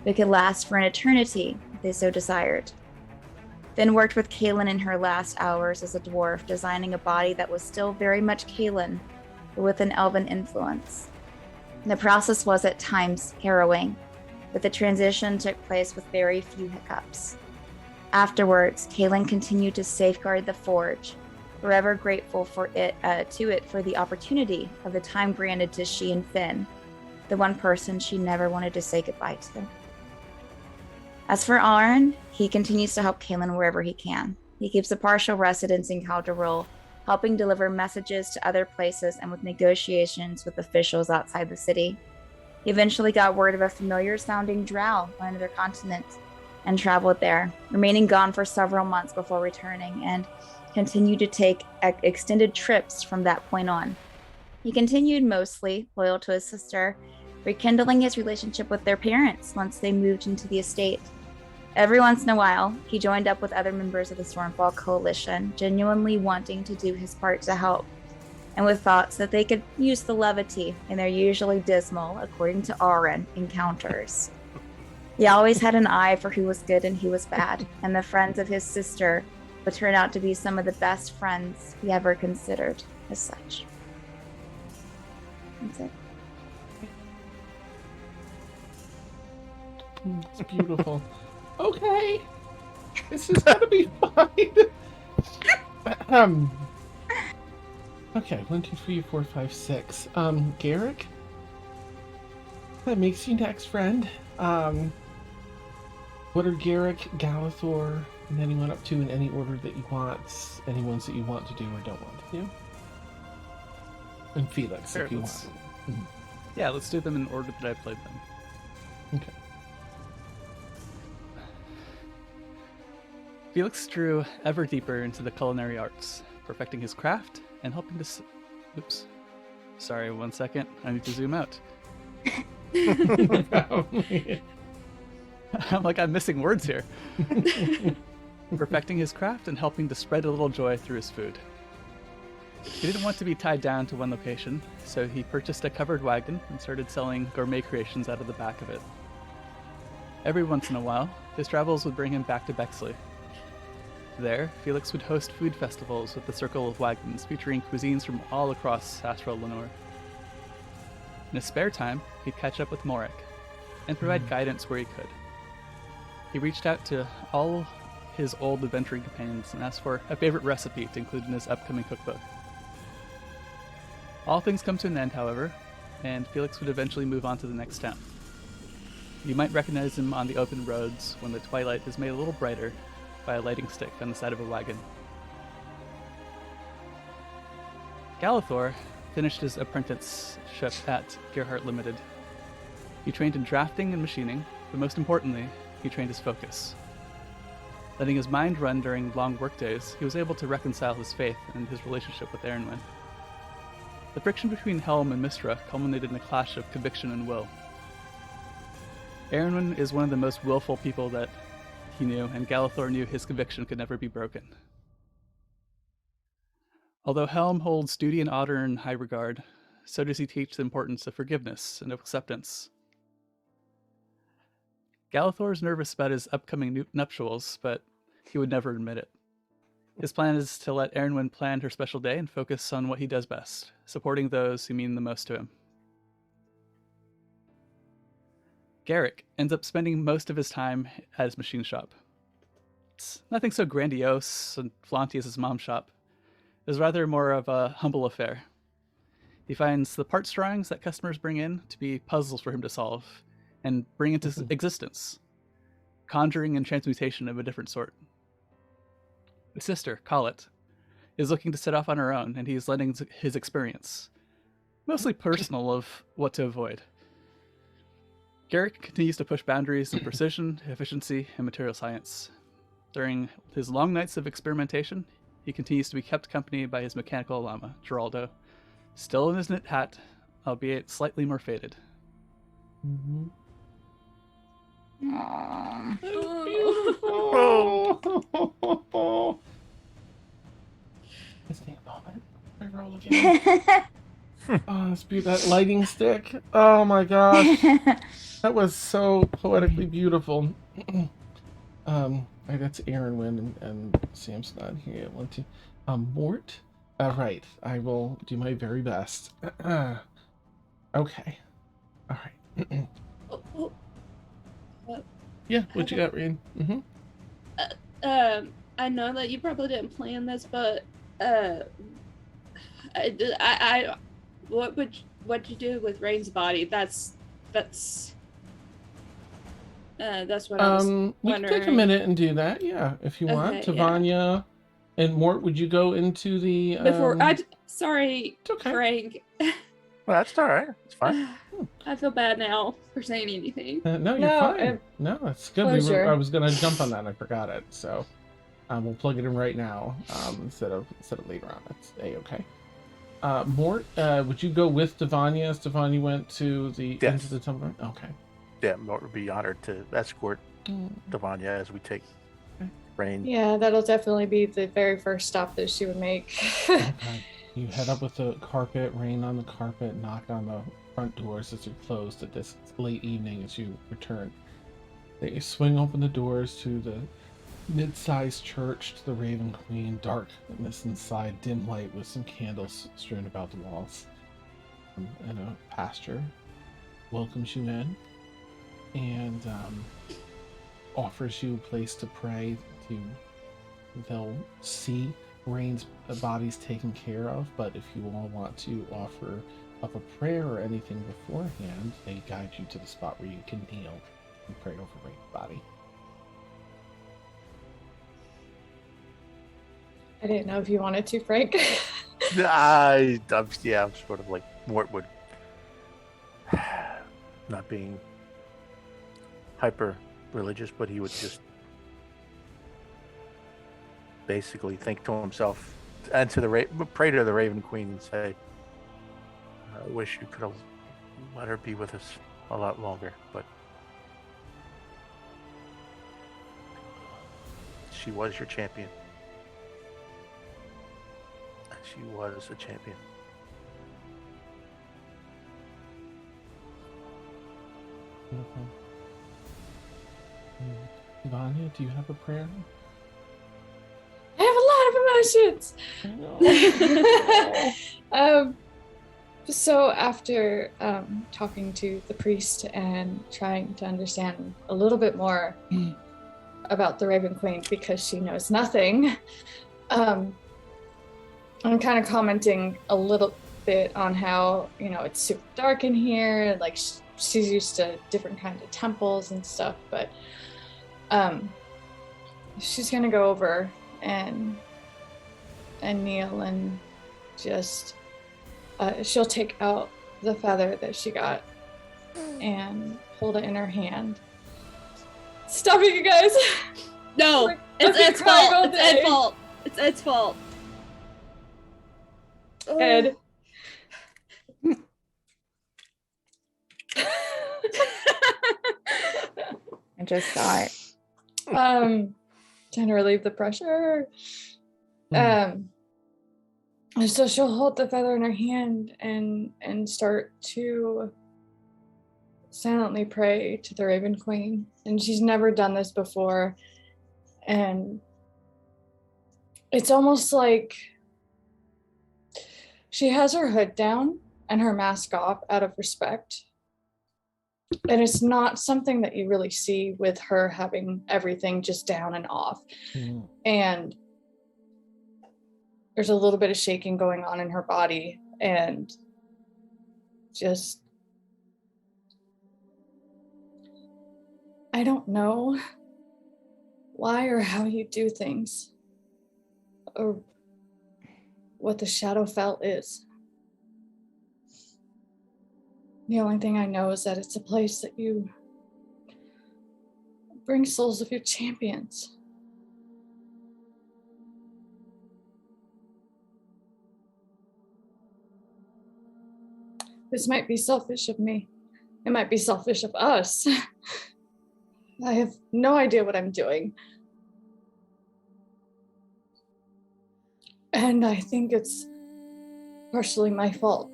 but could last for an eternity if they so desired. then worked with Kaylin in her last hours as a dwarf, designing a body that was still very much Kaylin, but with an elven influence. The process was at times harrowing, but the transition took place with very few hiccups. Afterwards, Kaylin continued to safeguard the forge, forever grateful for it for the opportunity of the time granted to she and Finn, the one person she never wanted to say goodbye to. As for Aaron, he continues to help Kaylin wherever he can. He keeps a partial residence in Calderol, helping deliver messages to other places and with negotiations with officials outside the city. He eventually got word of a familiar-sounding drow on another continent and traveled there, remaining gone for several months before returning, and continued to take extended trips from that point on. He continued mostly loyal to his sister, rekindling his relationship with their parents once they moved into the estate. Every once in a while, he joined up with other members of the Stormfall Coalition, genuinely wanting to do his part to help, and with thoughts that they could use the levity in their usually dismal, according to Aaron, encounters. He always had an eye for who was good and who was bad, and the friends of his sister would turn out to be some of the best friends he ever considered as such. That's it. It's beautiful. Okay. This is gonna be fine. Okay, 1, 2, 3, 4, 5, 6. Garrick? That makes you next, friend. What are Garrick, Galathor, and anyone up to in any order that you want? Any ones that you want to do or don't want to do? And Felix, Sure, if you let's- want. Yeah, let's do them in order that I played them. Okay. Felix drew ever deeper into the culinary arts, perfecting his craft and helping to... Oops. Sorry, 1 second. I need to zoom out. I'm like, I'm missing words here. Perfecting his craft and helping to spread a little joy through his food. He didn't want to be tied down to one location, so he purchased a covered wagon and started selling gourmet creations out of the back of it. Every once in a while, his travels would bring him back to Bexley. There, Felix would host food festivals with the circle of wagons featuring cuisines from all across Astra'Lannor. In his spare time, he'd catch up with Morik and provide guidance where he could. He reached out to all his old adventuring companions and asked for a favorite recipe to include in his upcoming cookbook. All things come to an end, however, and Felix would eventually move on to the next town. You might recognize him on the open roads when the twilight is made a little brighter by a lighting stick on the side of a wagon. Galathor finished his apprenticeship at Gerhardt Limited. He trained in drafting and machining, but most importantly, he trained his focus. Letting his mind run during long workdays, he was able to reconcile his faith and his relationship with Erenwyn. The friction between Helm and Mystra culminated in a clash of conviction and will. Erenwyn is one of the most willful people that he knew, and Galathor knew his conviction could never be broken. Although Helm holds duty and honor in high regard, so does he teach the importance of forgiveness and of acceptance. Galathor is nervous about his upcoming nuptials, but he would never admit it. His plan is to let Erenwyn plan her special day and focus on what he does best, supporting those who mean the most to him. Garrick ends up spending most of his time at his machine shop. It's nothing so grandiose and flaunty as his mom's shop. It was rather more of a humble affair. He finds the parts drawings that customers bring in to be puzzles for him to solve and bring into existence, conjuring and transmutation of a different sort. His sister, Colette, is looking to set off on her own, and he's lending his experience, mostly personal, of what to avoid. Garrick continues to push boundaries of precision, efficiency, and material science. During his long nights of experimentation, he continues to be kept company by his mechanical llama, Geraldo, still in his knit hat, albeit slightly more faded. Mm-hmm. Aww. Beautiful. Just take a moment. I roll again. Oh, it's beautiful. That lighting stick. Oh my gosh. That was so poetically beautiful. Right, that's Aaron Wynn and Sam's not here. One, two. Mort? Right. I will do my very best. Okay. All right. Yeah, what you got, Rain? Mm-hmm. I know that you probably didn't plan this, but what'd you do with Rain's body? That's what I was We wondering. can take a minute and do that, yeah, if you want. Okay, yeah. Tavanya and Mort, would you go into the Before sorry, okay. Frank. Well, that's all right. It's fine. I feel bad now for saying anything. No, you're fine. No, that's good. Closure. I was gonna jump on that and I forgot it, so we'll plug it in right now instead of later on. That's a-okay. Mort, would you go with Tavanya as Tavanya went to the into the temple? Okay. Yeah, Mort would be honored to escort Tavanya as we take Rain. Yeah, that'll definitely be the very first stop that she would make. Okay. You head up with the carpet, Rain on the carpet, knock on the front doors as they're closed at this late evening as you return. They swing open the doors to the mid-sized church to the Raven Queen, darkness inside, dim light with some candles strewn about the walls. And a pastor welcomes you in and offers you a place to pray. They'll see Rain's body's taken care of, but if you all want to offer up a prayer or anything beforehand, they guide you to the spot where you can kneel and pray over Rain's body. I didn't know if you wanted to, Frank. I'm sort of like Mort would, not being hyper religious, but he would just basically think to himself and to pray to the Raven Queen and say, I wish you could have let her be with us a lot longer, but she was your champion. She was a champion. Vanya, do you have a prayer? I have a lot of emotions. So after talking to the priest and trying to understand a little bit more about the Raven Queen, because she knows nothing, I'm kind of commenting a little bit on how, it's super dark in here, like she's used to different kinds of temples and stuff, but she's gonna go over and kneel and just she'll take out the feather that she got and hold it in her hand. Stop it, you guys! No, it's Ed's fault. It's Ed's fault. It's Ed's fault. Ed. I just saw it. Trying to relieve the pressure. So she'll hold the feather in her hand and start to silently pray to the Raven Queen. And she's never done this before. And it's almost like she has her hood down and her mask off out of respect. And it's not something that you really see with her having everything just down and off. And there's a little bit of shaking going on in her body, and just, I don't know why or how you do things, or what the Shadowfell is. The only thing I know is that it's a place that you bring souls of your champions. This might be selfish of me. It might be selfish of us. I have no idea what I'm doing. And I think it's partially my fault.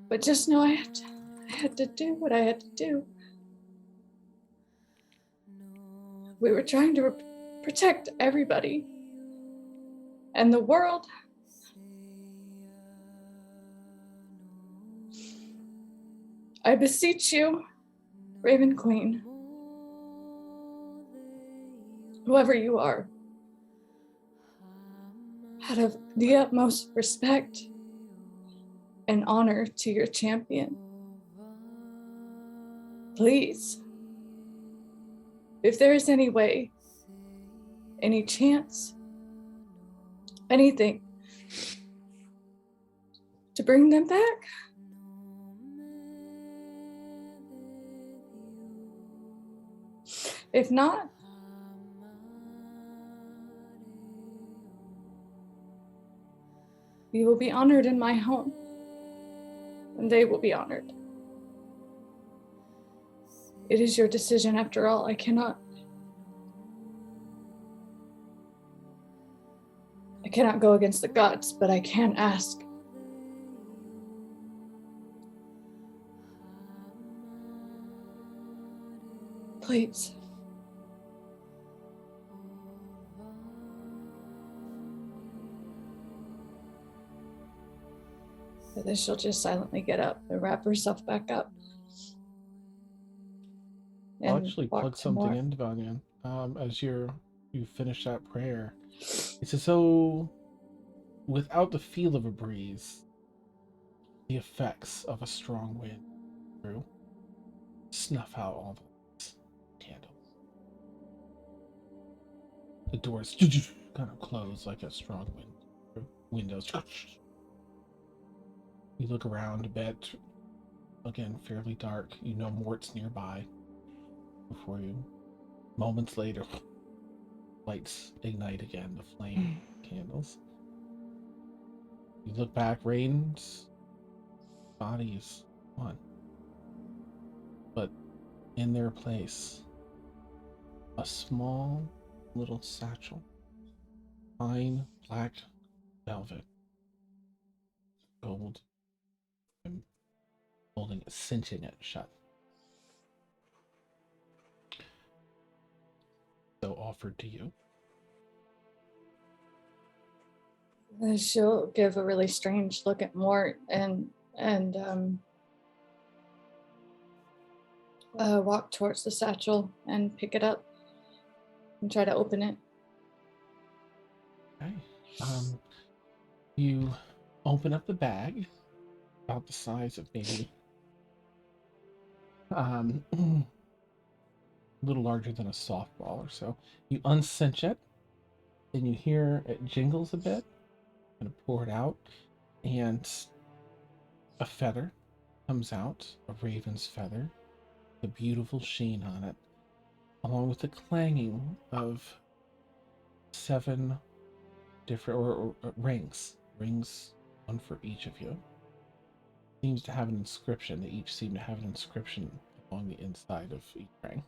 But just know I had to do what I had to do. We were trying to protect everybody and the world. I beseech you, Raven Queen, whoever you are, out of the utmost respect and honor to your champion, please, if there is any way, any chance, anything to bring them back, if not, you will be honored in my home, and they will be honored. It is your decision after all. I cannot go against the gods, but I can ask. Please. But then she'll just silently get up and wrap herself back up. I'll and actually walk plug to something more. in, Devonian, as you finish that prayer. It's as though, without the feel of a breeze, the effects of a strong wind through snuff out all the candles. The doors kind of close like a strong wind. Windows. You look around a bit. Again, fairly dark. You know Mort's nearby. Before you, moments later, lights ignite again, the flame candles. You look back, Rain's body is gone. But in their place, a small little satchel, fine black velvet, gold, and holding it, cinching it shut. So offered to you. Then she'll give a really strange look at Mort and walk towards the satchel and pick it up and try to open it. Okay. You open up the bag, about the size of maybe a little larger than a softball or so. You uncinch it, and you hear it jingles a bit, and pour it out, and a feather comes out, a raven's feather, a beautiful sheen on it, along with the clanging of 7 different or rings, one for each of you. Seems to have an inscription. They each seem to have an inscription along the inside of each ring.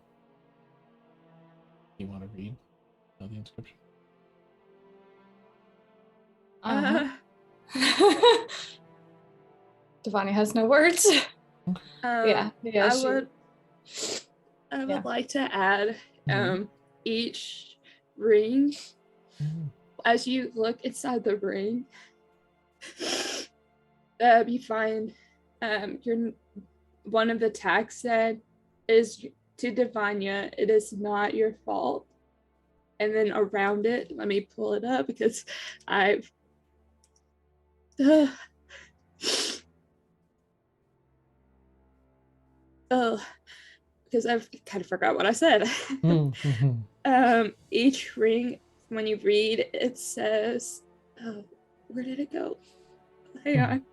You want to read the inscription? Devani has no words. Yeah. I would like to add each ring, as you look inside the ring, you find one of the tags said is to Divania, it is not your fault. And then around it, let me pull it up because because I've kind of forgot what I said. Each ring, when you read, it says, oh, where did it go? Hang on.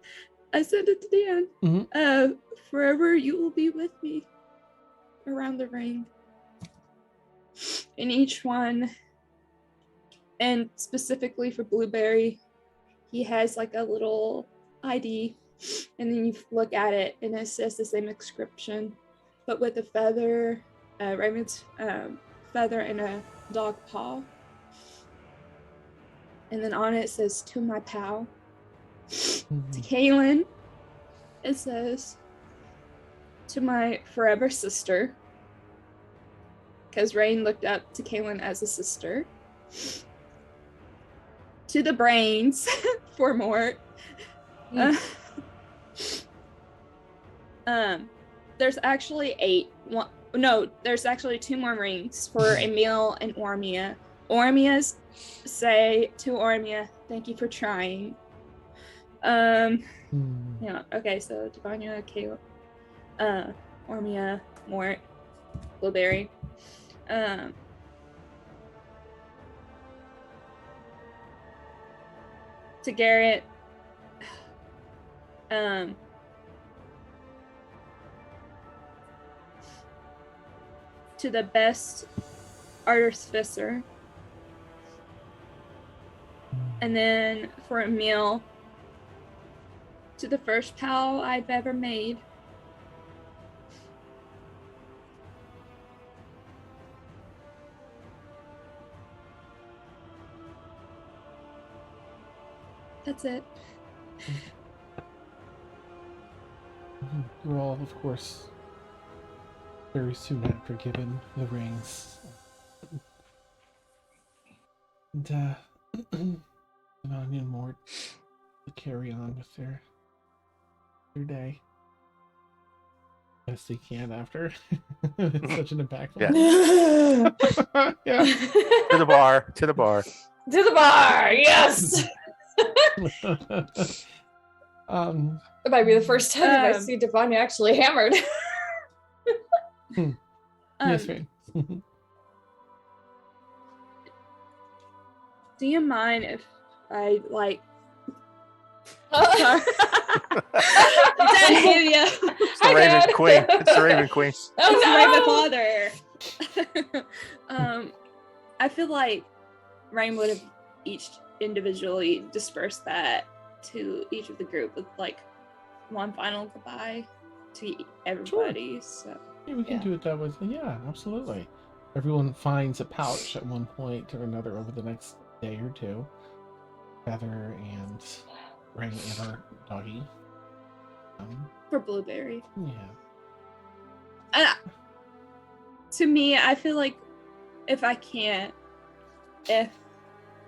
I sent it to Dan. Forever you will be with me, around the ring. In each one, and specifically for Blueberry, he has like a little ID, and then you look at it and it says the same inscription, but with a feather, raven's feather and a dog paw. And then on it says, to my pal. To Kaylin, it says, to my forever sister. because Rain looked up to Kaylin as a sister. To the brains for Mort. There's actually 8. There's actually 2 more rings for Emil and Ormia. Ormia's say to Ormia, "Thank you for trying." Yeah. Okay. So Devanya, Kayla, Ormia, Mort, Blueberry. To Garrett. To the best artificer. And then for Emil, to the first pal I've ever made. That's it. You're all, of course, very soon after given the rings. And, Devanya and Mort to carry on with their day. Best they can after. It's such an impactful. Yeah. To the bar. To the bar, yes. It might be the first time I see Devanya actually hammered. Yes, ma'am. Do you mind if I like? Dad, It's the Raven Queen. It's the Raven Queen. Oh, It's the Raven Father. I feel like Rain would have each individually dispersed that to each of the group with like one final goodbye to everybody. Sure. So yeah, we can do it that way. Yeah, absolutely. Everyone finds a pouch at one point or another over the next day or two. Feather and Rain and her doggy. For Blueberry. Yeah. And to me, I feel like if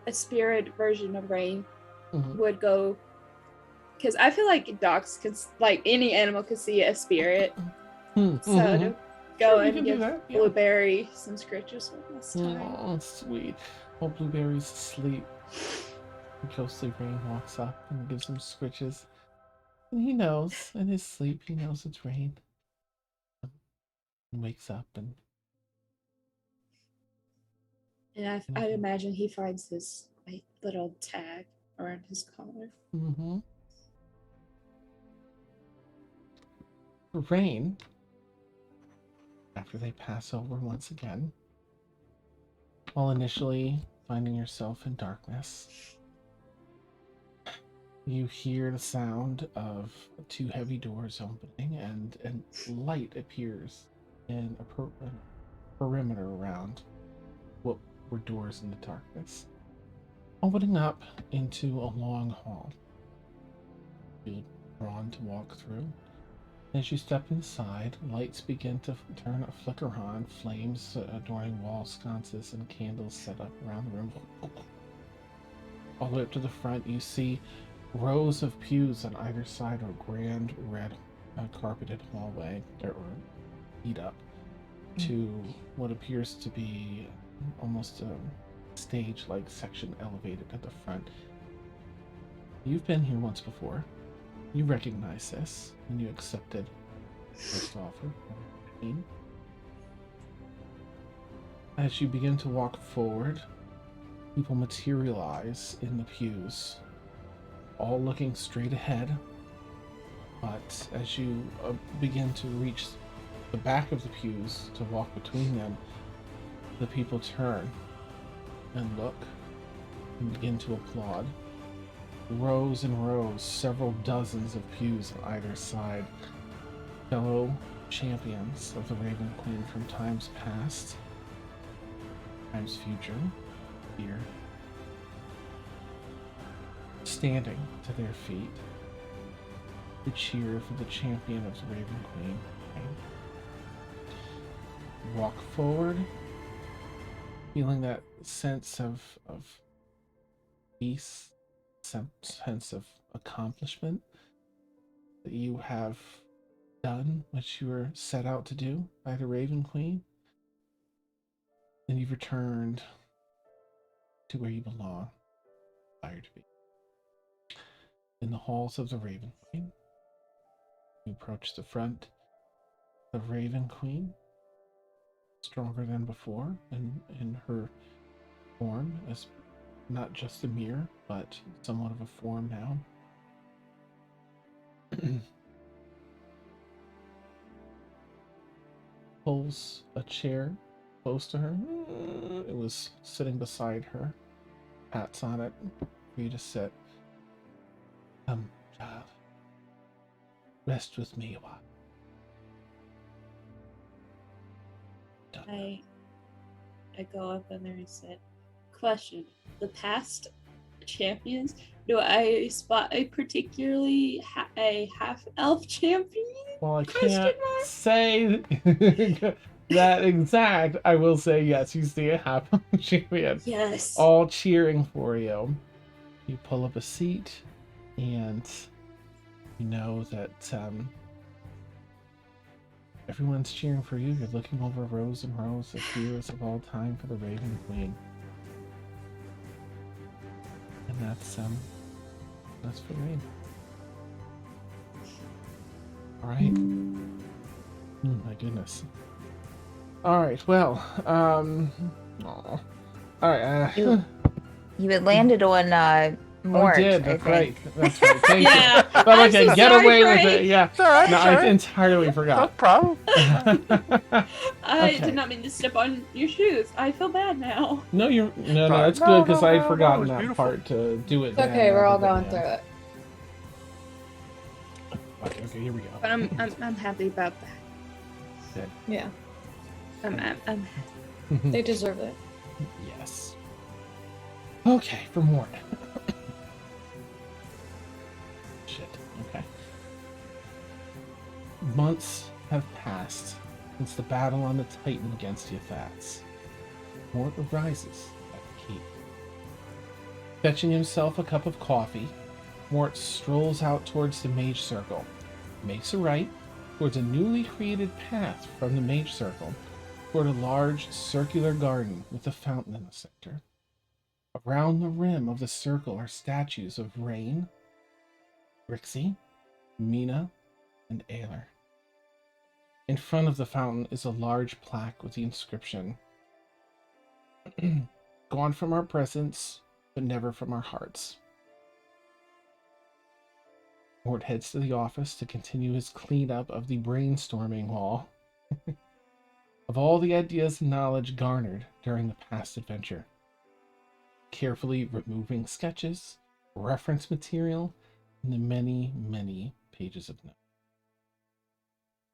a spirit version of Rain would go, because I feel like dogs could, like any animal could see a spirit. So to go and give Blueberry some scritches one last time. Oh, sweet. While Blueberry's asleep, ghostly Rain walks up and gives him scritches. And he knows, in his sleep, he knows it's Rain. And wakes up and I'd imagine he finds his like little tag around his collar. For Rain, after they pass over once again, while initially finding yourself in darkness, you hear the sound of 2 heavy doors opening and light appears in a perimeter around what were doors in the darkness, opening up into a long hall. You're drawn to walk through. As you step inside, lights begin to flicker on, flames adorning wall sconces and candles set up around the room. All the way up to the front, you see rows of pews on either side of a grand red carpeted hallway that were lead up to what appears to be almost a stage-like section elevated at the front. You've been here once before. You recognize this, and you accepted this offer. As you begin to walk forward, people materialize in the pews, all looking straight ahead. But as you begin to reach the back of the pews to walk between them, the people turn and look and begin to applaud. Rows and rows, several dozens of pews on either side. Fellow champions of the Raven Queen from times past, times future, here, standing to their feet to cheer for the champion of the Raven Queen. Walk forward feeling that sense of peace, sense of accomplishment, that you have done what you were set out to do by the Raven Queen, and you've returned to where you belong, desired to be. In the halls of the Raven Queen, you approach the front. The Raven Queen, stronger than before, in her form as not just a mirror, but somewhat of a form now. Pulls a chair close to her. It was sitting beside her. Pats on it for you to sit. Come, child. Rest with me a while. I go up and there and sit. Question: the past champions, do I spot a particularly a half elf champion? Well, I can't say that exact. I will say yes. You see a half elf champion. Yes. All cheering for you. You pull up a seat, and you know that everyone's cheering for you. You're looking over rows and rows of heroes of all time for the Raven Queen. And that's for me. Alright. My goodness. Alright, well, alright, You had landed on Mort, I did, I that's think. right. That's right. Thank Yeah. you. But I I'm can so get sorry, away with Frank. it. Yeah. It's all right. No, it's all I right. entirely No forgot. problem. I Okay. did not mean to step on your shoes. I feel bad now. No, no, that's No, good because no, I no, had no, forgotten it's that beautiful. part to do it. It's then okay, we're all rather going than through it. Okay, here we go. But I'm happy about that. Yeah, I'm they deserve it. Yes. Okay, for more. Shit. Okay. Months have passed since the battle on the Titan against the Yathats. Mort arises at the keep. Fetching himself a cup of coffee, Mort strolls out towards the Mage Circle, makes a right towards a newly created path from the Mage Circle toward a large circular garden with a fountain in the center. Around the rim of the circle are statues of Rain, Rixie, Mina, and Aylar. In front of the fountain is a large plaque with the inscription, "Gone from our presence, but never from our hearts." Mort heads to the office to continue his cleanup of the brainstorming wall of all the ideas and knowledge garnered during the past adventure. Carefully removing sketches, reference material, and the many, many pages of notes.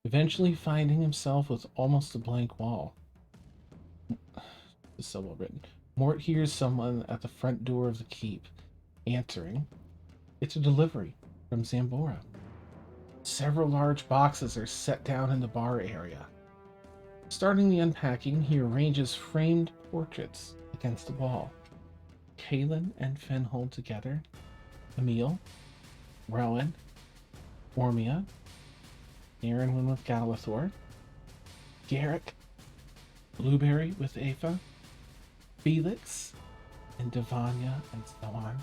Eventually finding himself with almost a blank wall. It's so well written. Mort hears someone at the front door of the keep. Answering, it's a delivery from Zambora. Several large boxes are set down in the bar area. Starting the unpacking, he arranges framed portraits against the wall. Kaelin and Finn hold together. Emil, Rowan, Ormia, Aaron with Galathor, Garrick, Blueberry with Afa, Felix, and Devanya, and so on.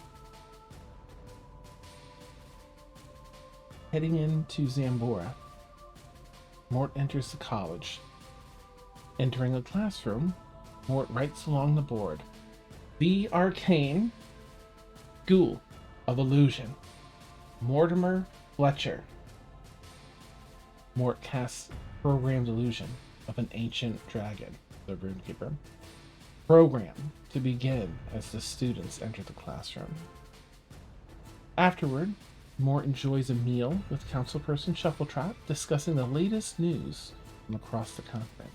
Heading into Zambora, Mort enters the college. Entering a classroom, Mort writes along the board, "The Arcane Ghoul of Illusion, Mortimer Fletcher." Mort casts Programmed Illusion of an Ancient Dragon, the Runekeeper. Program to begin as the students enter the classroom. Afterward, Mort enjoys a meal with Councilperson Shuffletrap, discussing the latest news from across the continent.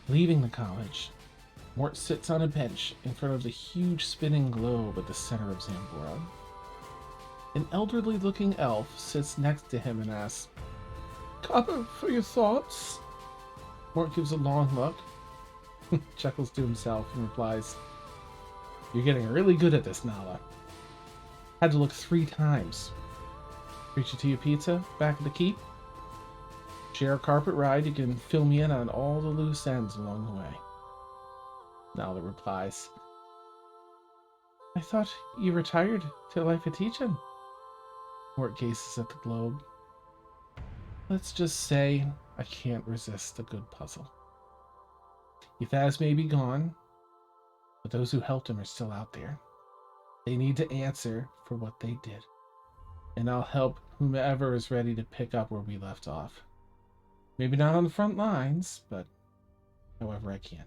Leaving the college, Mort sits on a bench in front of the huge spinning globe at the center of Zambora. An elderly-looking elf sits next to him and asks, "Comment for your thoughts?" Mort gives a long look, chuckles to himself and replies, "You're getting really good at this, Nala. Had to look 3 times. Reach it to your pizza back at the keep. Share a carpet ride. You can fill me in on all the loose ends along the way." Nala replies, "I thought you retired to life of teaching." Mort gazes at the globe. "Let's just say I can't resist a good puzzle. Ythaz may be gone, but those who helped him are still out there. They need to answer for what they did. And I'll help whomever is ready to pick up where we left off. Maybe not on the front lines, but however I can."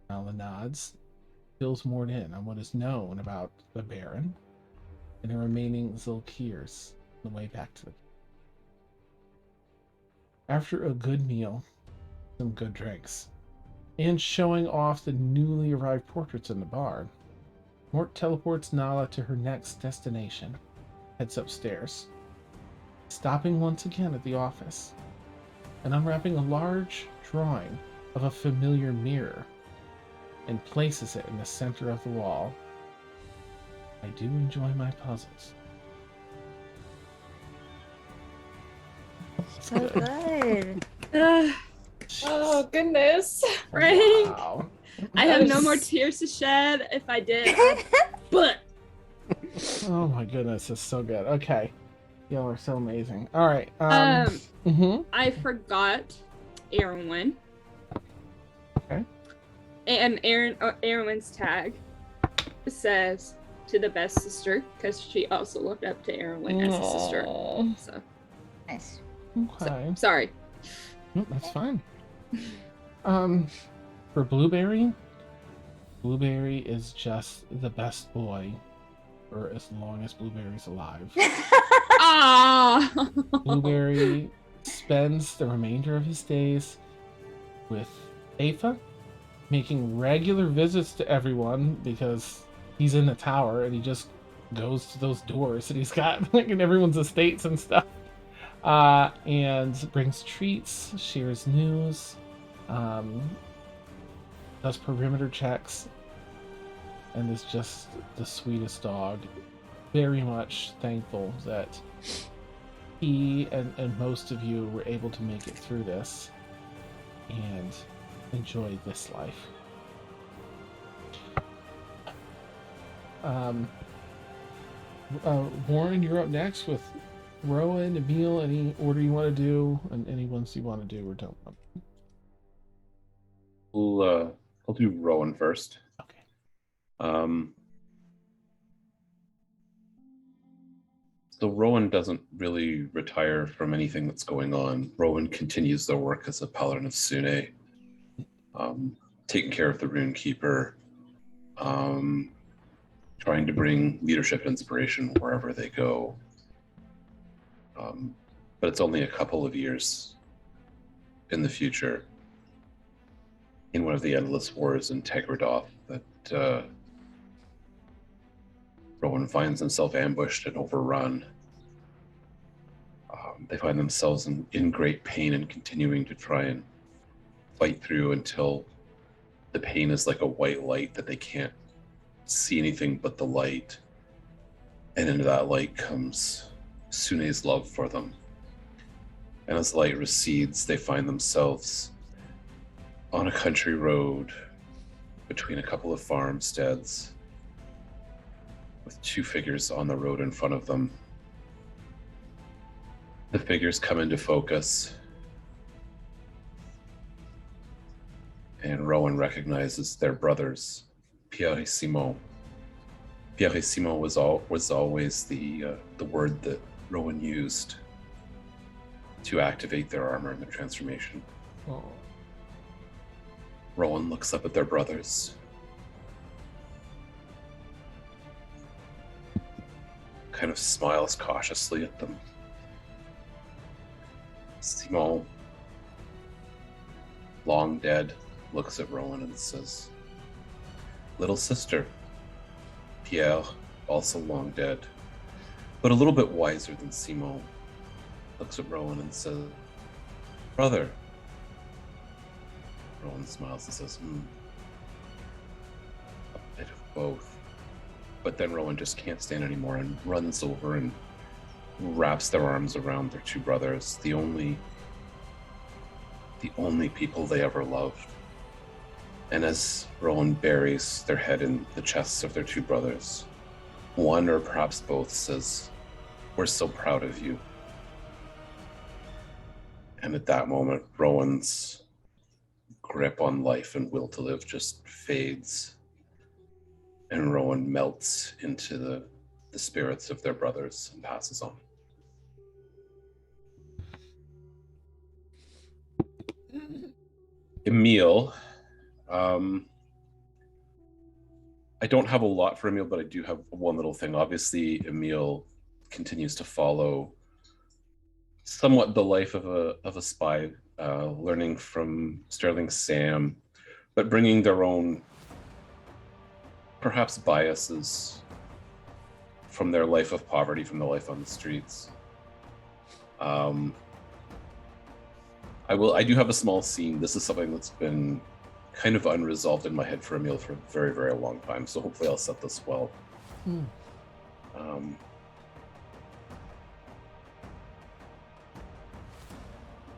Nala nods, fills Mort in on what is known about the Baron and the remaining Zilkirs on the way back to the... After a good meal, some good drinks, and showing off the newly arrived portraits in the bar, Mort teleports Nala to her next destination, heads upstairs, stopping once again at the office, and unwrapping a large drawing of a familiar mirror, and places it in the center of the wall. I do enjoy my puzzles. So good. Oh, goodness. Frank, Wow. I have no more tears to shed. If I did, but Oh my goodness, it's so good. Okay. Y'all are so amazing. All right. I forgot Erwin. Okay. And Erwin's tag says to the best sister, because she also looked up to Erwin as a sister. Aw. So Nice. Okay. sorry. Nope, that's fine. For Blueberry is just the best boy for as long as Blueberry's alive. Ah. Blueberry spends the remainder of his days with Aetha, making regular visits to everyone because he's in the tower and he just goes to those doors that he's got like in everyone's estates and stuff. And brings treats, shares news, does perimeter checks, and is just the sweetest dog. Very much thankful that he and most of you were able to make it through this and enjoy this life. Warren, you're up next with Rowan, Emil. Any order you want to do, and any ones you want to do or don't want to do? I'll do Rowan first. Okay. So Rowan doesn't really retire from anything that's going on. Rowan continues their work as a paladin of Sune, taking care of the Rune Keeper, trying to bring leadership inspiration wherever they go. But it's only a couple of years in the future, in one of the endless wars in Tegradoth, that Rowan finds himself ambushed and overrun. They find themselves in great pain and continuing to try and fight through until the pain is like a white light that they can't see anything but the light. And into that light comes Sune's love for them. And as the light recedes, they find themselves on a country road between a couple of farmsteads with 2 figures on the road in front of them. The figures come into focus, and Rowan recognizes their brothers, Pierre et Simon. Pierre et Simon was always the word that Rowan used to activate their armor in the transformation. Oh. Rowan looks up at their brothers. Kind of smiles cautiously at them. Simon, long dead, looks at Rowan and says, "Little sister." Pierre, also long dead, but a little bit wiser than Simon, looks at Rowan and says, "Brother." Rowan smiles and says, a bit of both. But then Rowan just can't stand anymore and runs over and wraps their arms around their two brothers, the only people they ever loved. And as Rowan buries their head in the chests of their two brothers, one or perhaps both says, "We're so proud of you." And at that moment, Rowan's grip on life and will to live just fades, and Rowan melts into the spirits of their brothers and passes on. Emil, I don't have a lot for Emil, but I do have one little thing. Obviously, Emil continues to follow somewhat the life of a spy, learning from Sterling Sam, but bringing their own, perhaps, biases from their life of poverty, from the life on the streets. I do have a small scene. This is something that's been kind of unresolved in my head for Emil for a very, very long time. So hopefully I'll set this well.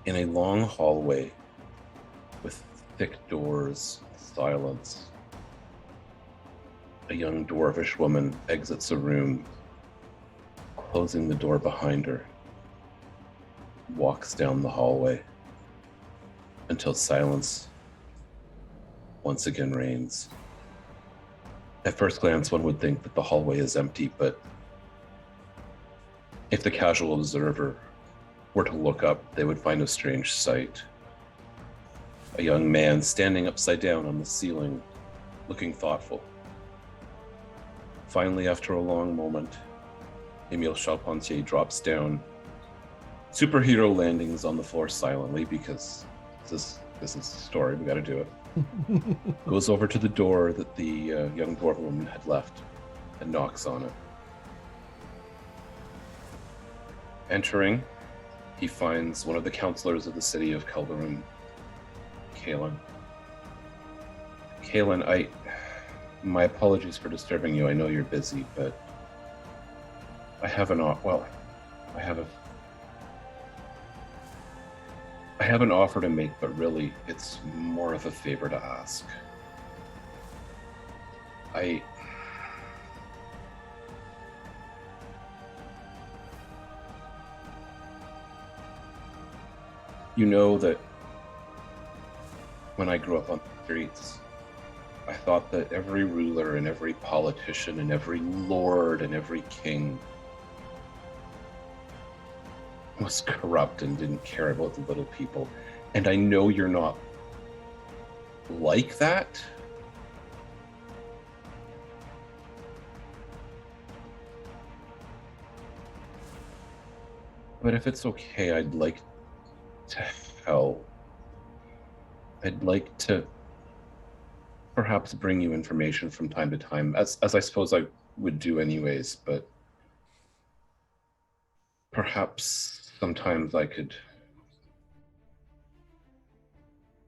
In a long hallway with thick doors, silence, a young dwarvish woman exits a room, closing the door behind her, walks down the hallway until silence once again reigns. At first glance, one would think that the hallway is empty, but if the casual observer were to look up, they would find a strange sight. A young man standing upside down on the ceiling, looking thoughtful. Finally, after a long moment, Emile Charpentier drops down. Superhero landings on the floor silently, because this is the story, we gotta do it. Goes over to the door that the young dwarf woman had left and knocks on it. Entering, he finds one of the counselors of the city of Calderon, Kaelin. Kaelin, my apologies for disturbing you. I know you're busy, but I have an offer to make, but really, it's more of a favor to ask. You know that when I grew up on the streets, I thought that every ruler and every politician and every lord and every king was corrupt and didn't care about the little people. And I know you're not like that. But if it's okay, I'd like to help. I'd like to perhaps bring you information from time to time, as I suppose I would do anyways, but perhaps sometimes I could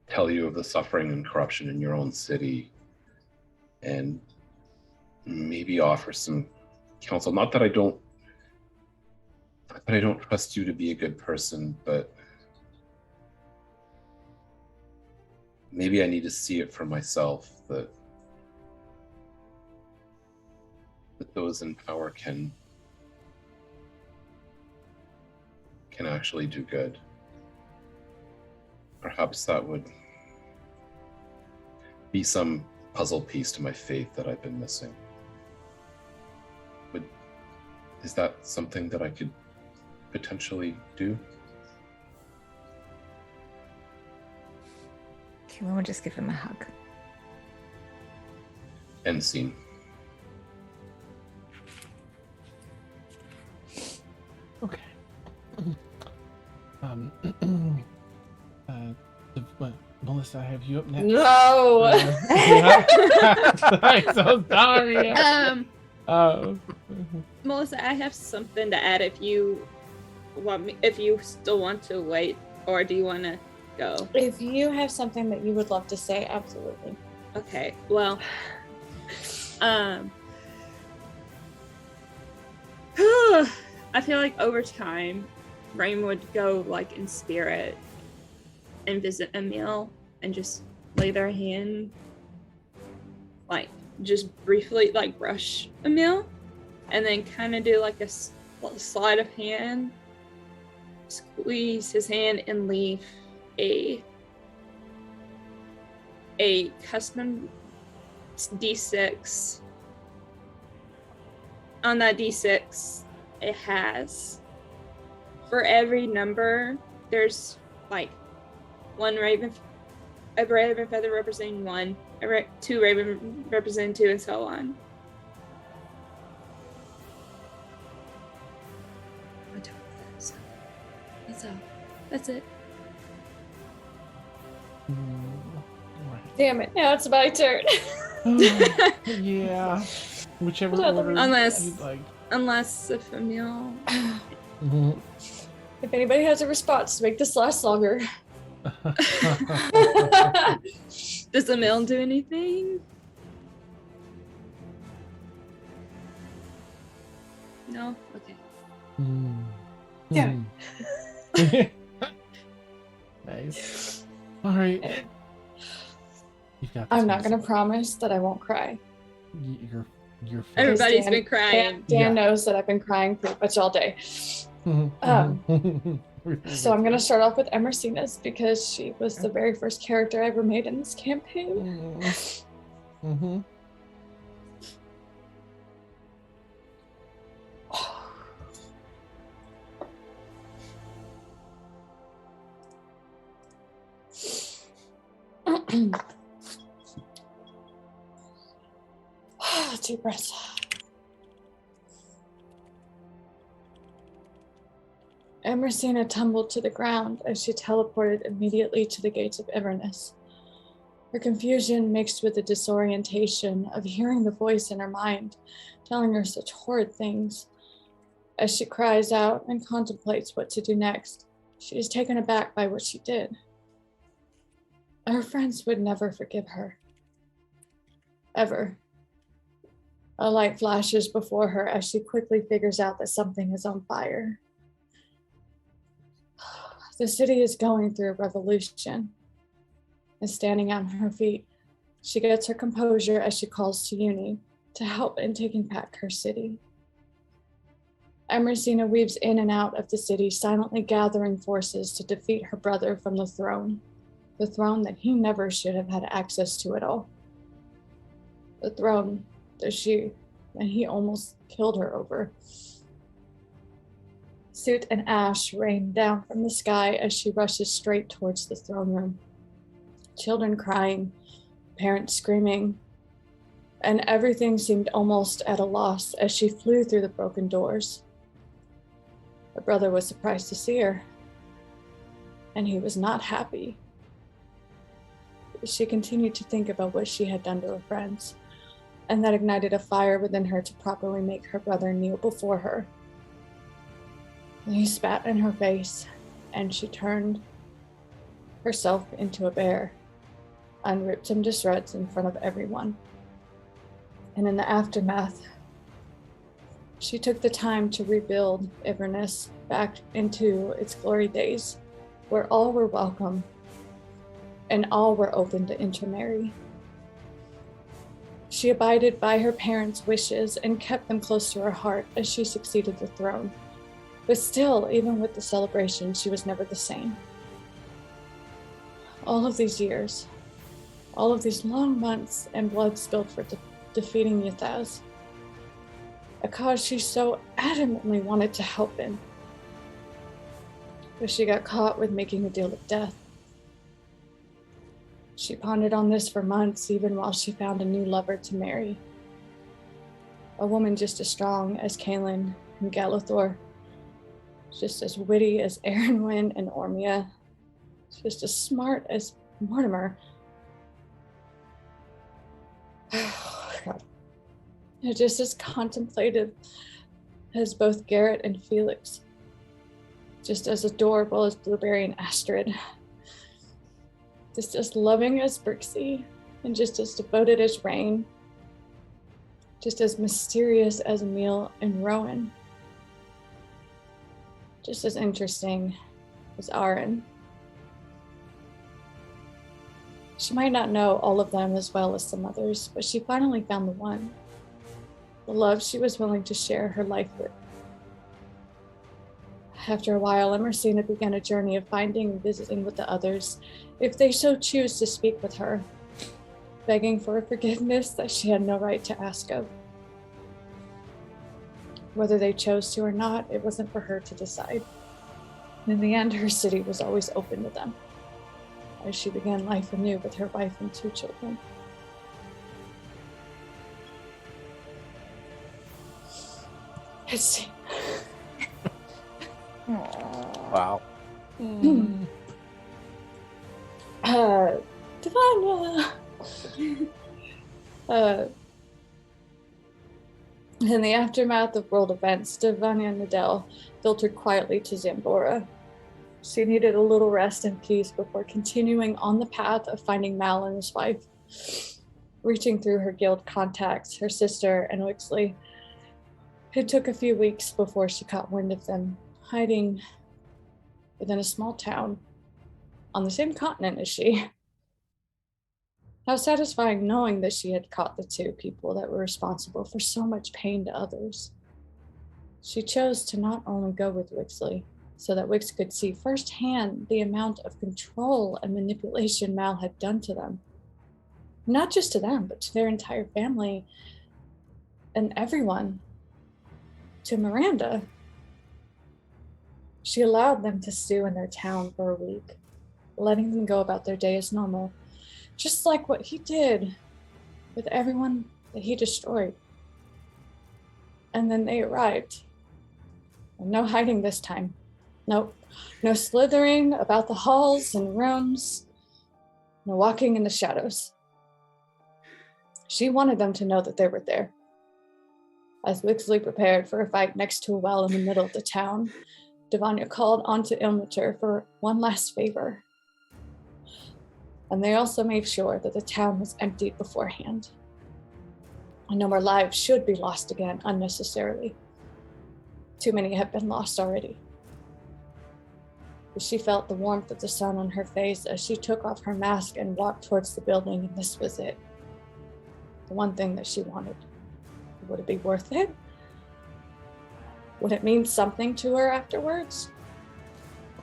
tell you of the suffering and corruption in your own city and maybe offer some counsel. Not that I don't trust you to be a good person, but maybe I need to see it for myself that those in power can actually do good. Perhaps that would be some puzzle piece to my faith that I've been missing. Is that something that I could potentially do? Kaelin would just give him a hug. End scene. Okay. Melissa, I have you up next. No. I'm so sorry. Melissa, I have something to add if you still want to wait, or do you want to go. If you have something that you would love to say, absolutely. Okay, well, I feel like over time, Rain would go like in spirit and visit Emil and just lay their hand, like just briefly like brush Emil, and then kind of do like a sleight of hand, squeeze his hand and leave a custom D6. On that D6, it has, for every number, there's like a raven feather representing 1, two raven representing 2, and so on. So that's all. That's it. Damn it! Now it's my turn. Yeah. Whichever What other- order Unless- you'd like. Unless if Emil. If anybody has a response to make this last longer. Does Emil do anything? No? Okay. Yeah. Nice. All right. You've got this, I'm not Mason. gonna promise that I won't cry. You're fine. Everybody's Dan- been crying. Dan knows that I've been crying pretty much all day. So I'm gonna start off with Emersina's because she was the very first character I ever made in this campaign. Mm-hmm. Deep breaths. Emersina tumbled to the ground as she teleported immediately to the gates of Inverness. Her confusion mixed with the disorientation of hearing the voice in her mind, telling her such horrid things. As she cries out and contemplates what to do next, she is taken aback by what she did. Her friends would never forgive her. Ever. A light flashes before her as she quickly figures out that something is on fire. The city is going through a revolution. And standing on her feet, she gets her composure as she calls to Uni to help in taking back her city. Emersina weaves in and out of the city, silently gathering forces to defeat her brother from the throne that he never should have had access to at all. The throne that he almost killed her over. Soot and ash rain down from the sky as she rushes straight towards the throne room. Children crying, parents screaming, and everything seemed almost at a loss as she flew through the broken doors. Her brother was surprised to see her, and he was not happy. She continued to think about what she had done to her friends, and that ignited a fire within her to properly make her brother kneel before her. And he spat in her face, and she turned herself into a bear and ripped him to shreds in front of everyone. And in the aftermath, she took the time to rebuild Inverness back into its glory days, where all were welcome and all were open to intermarry. She abided by her parents' wishes and kept them close to her heart as she succeeded the throne. But still, even with the celebration, she was never the same. All of these years, all of these long months and blood spilled for defeating Ythaz, a cause she so adamantly wanted to help in. But she got caught with making a deal with death. She pondered on this for months, even while she found a new lover to marry. A woman just as strong as Kaelin and Galathor, just as witty as Erenwyn and Ormia, just as smart as Mortimer. God. And just as contemplative as both Garrett and Felix, just as adorable as Blueberry and Astrid. just as loving as Brixie, and just as devoted as Rain, just as mysterious as Emil and Rowan, just as interesting as Aaron. She might not know all of them as well as some others, but she finally found the one, the love she was willing to share her life with. After a while, Emersina began a journey of finding and visiting with the others, if they so choose to speak with her, begging for a forgiveness that she had no right to ask of. Whether they chose to or not, it wasn't for her to decide. In the end, her city was always open to them, as she began life anew with her wife and 2 children. It's... Wow. Devanya! In the aftermath of world events, Devanya Nadell filtered quietly to Zambora. She needed a little rest and peace before continuing on the path of finding Mal and his wife. Reaching through her guild contacts, her sister and Wixley, it took a few weeks before she caught wind of them hiding within a small town on the same continent as she. How satisfying knowing that she had caught the 2 people that were responsible for so much pain to others. She chose to not only go with Wixley, so that Wix could see firsthand the amount of control and manipulation Mal had done to them. Not just to them, but to their entire family and everyone. To Miranda. She allowed them to stew in their town for a week, letting them go about their day as normal, just like what he did with everyone that he destroyed. And then they arrived. And no hiding this time. Nope. No slithering about the halls and rooms. No walking in the shadows. She wanted them to know that they were there. As Wixley prepared for a fight next to a well in the middle of the town, Devanya called onto Ilmater for one last favor. And they also made sure that the town was emptied beforehand. And no more lives should be lost again unnecessarily. Too many have been lost already. But she felt the warmth of the sun on her face as she took off her mask and walked towards the building, and this was it. The one thing that she wanted. Would it be worth it? Would it mean something to her afterwards?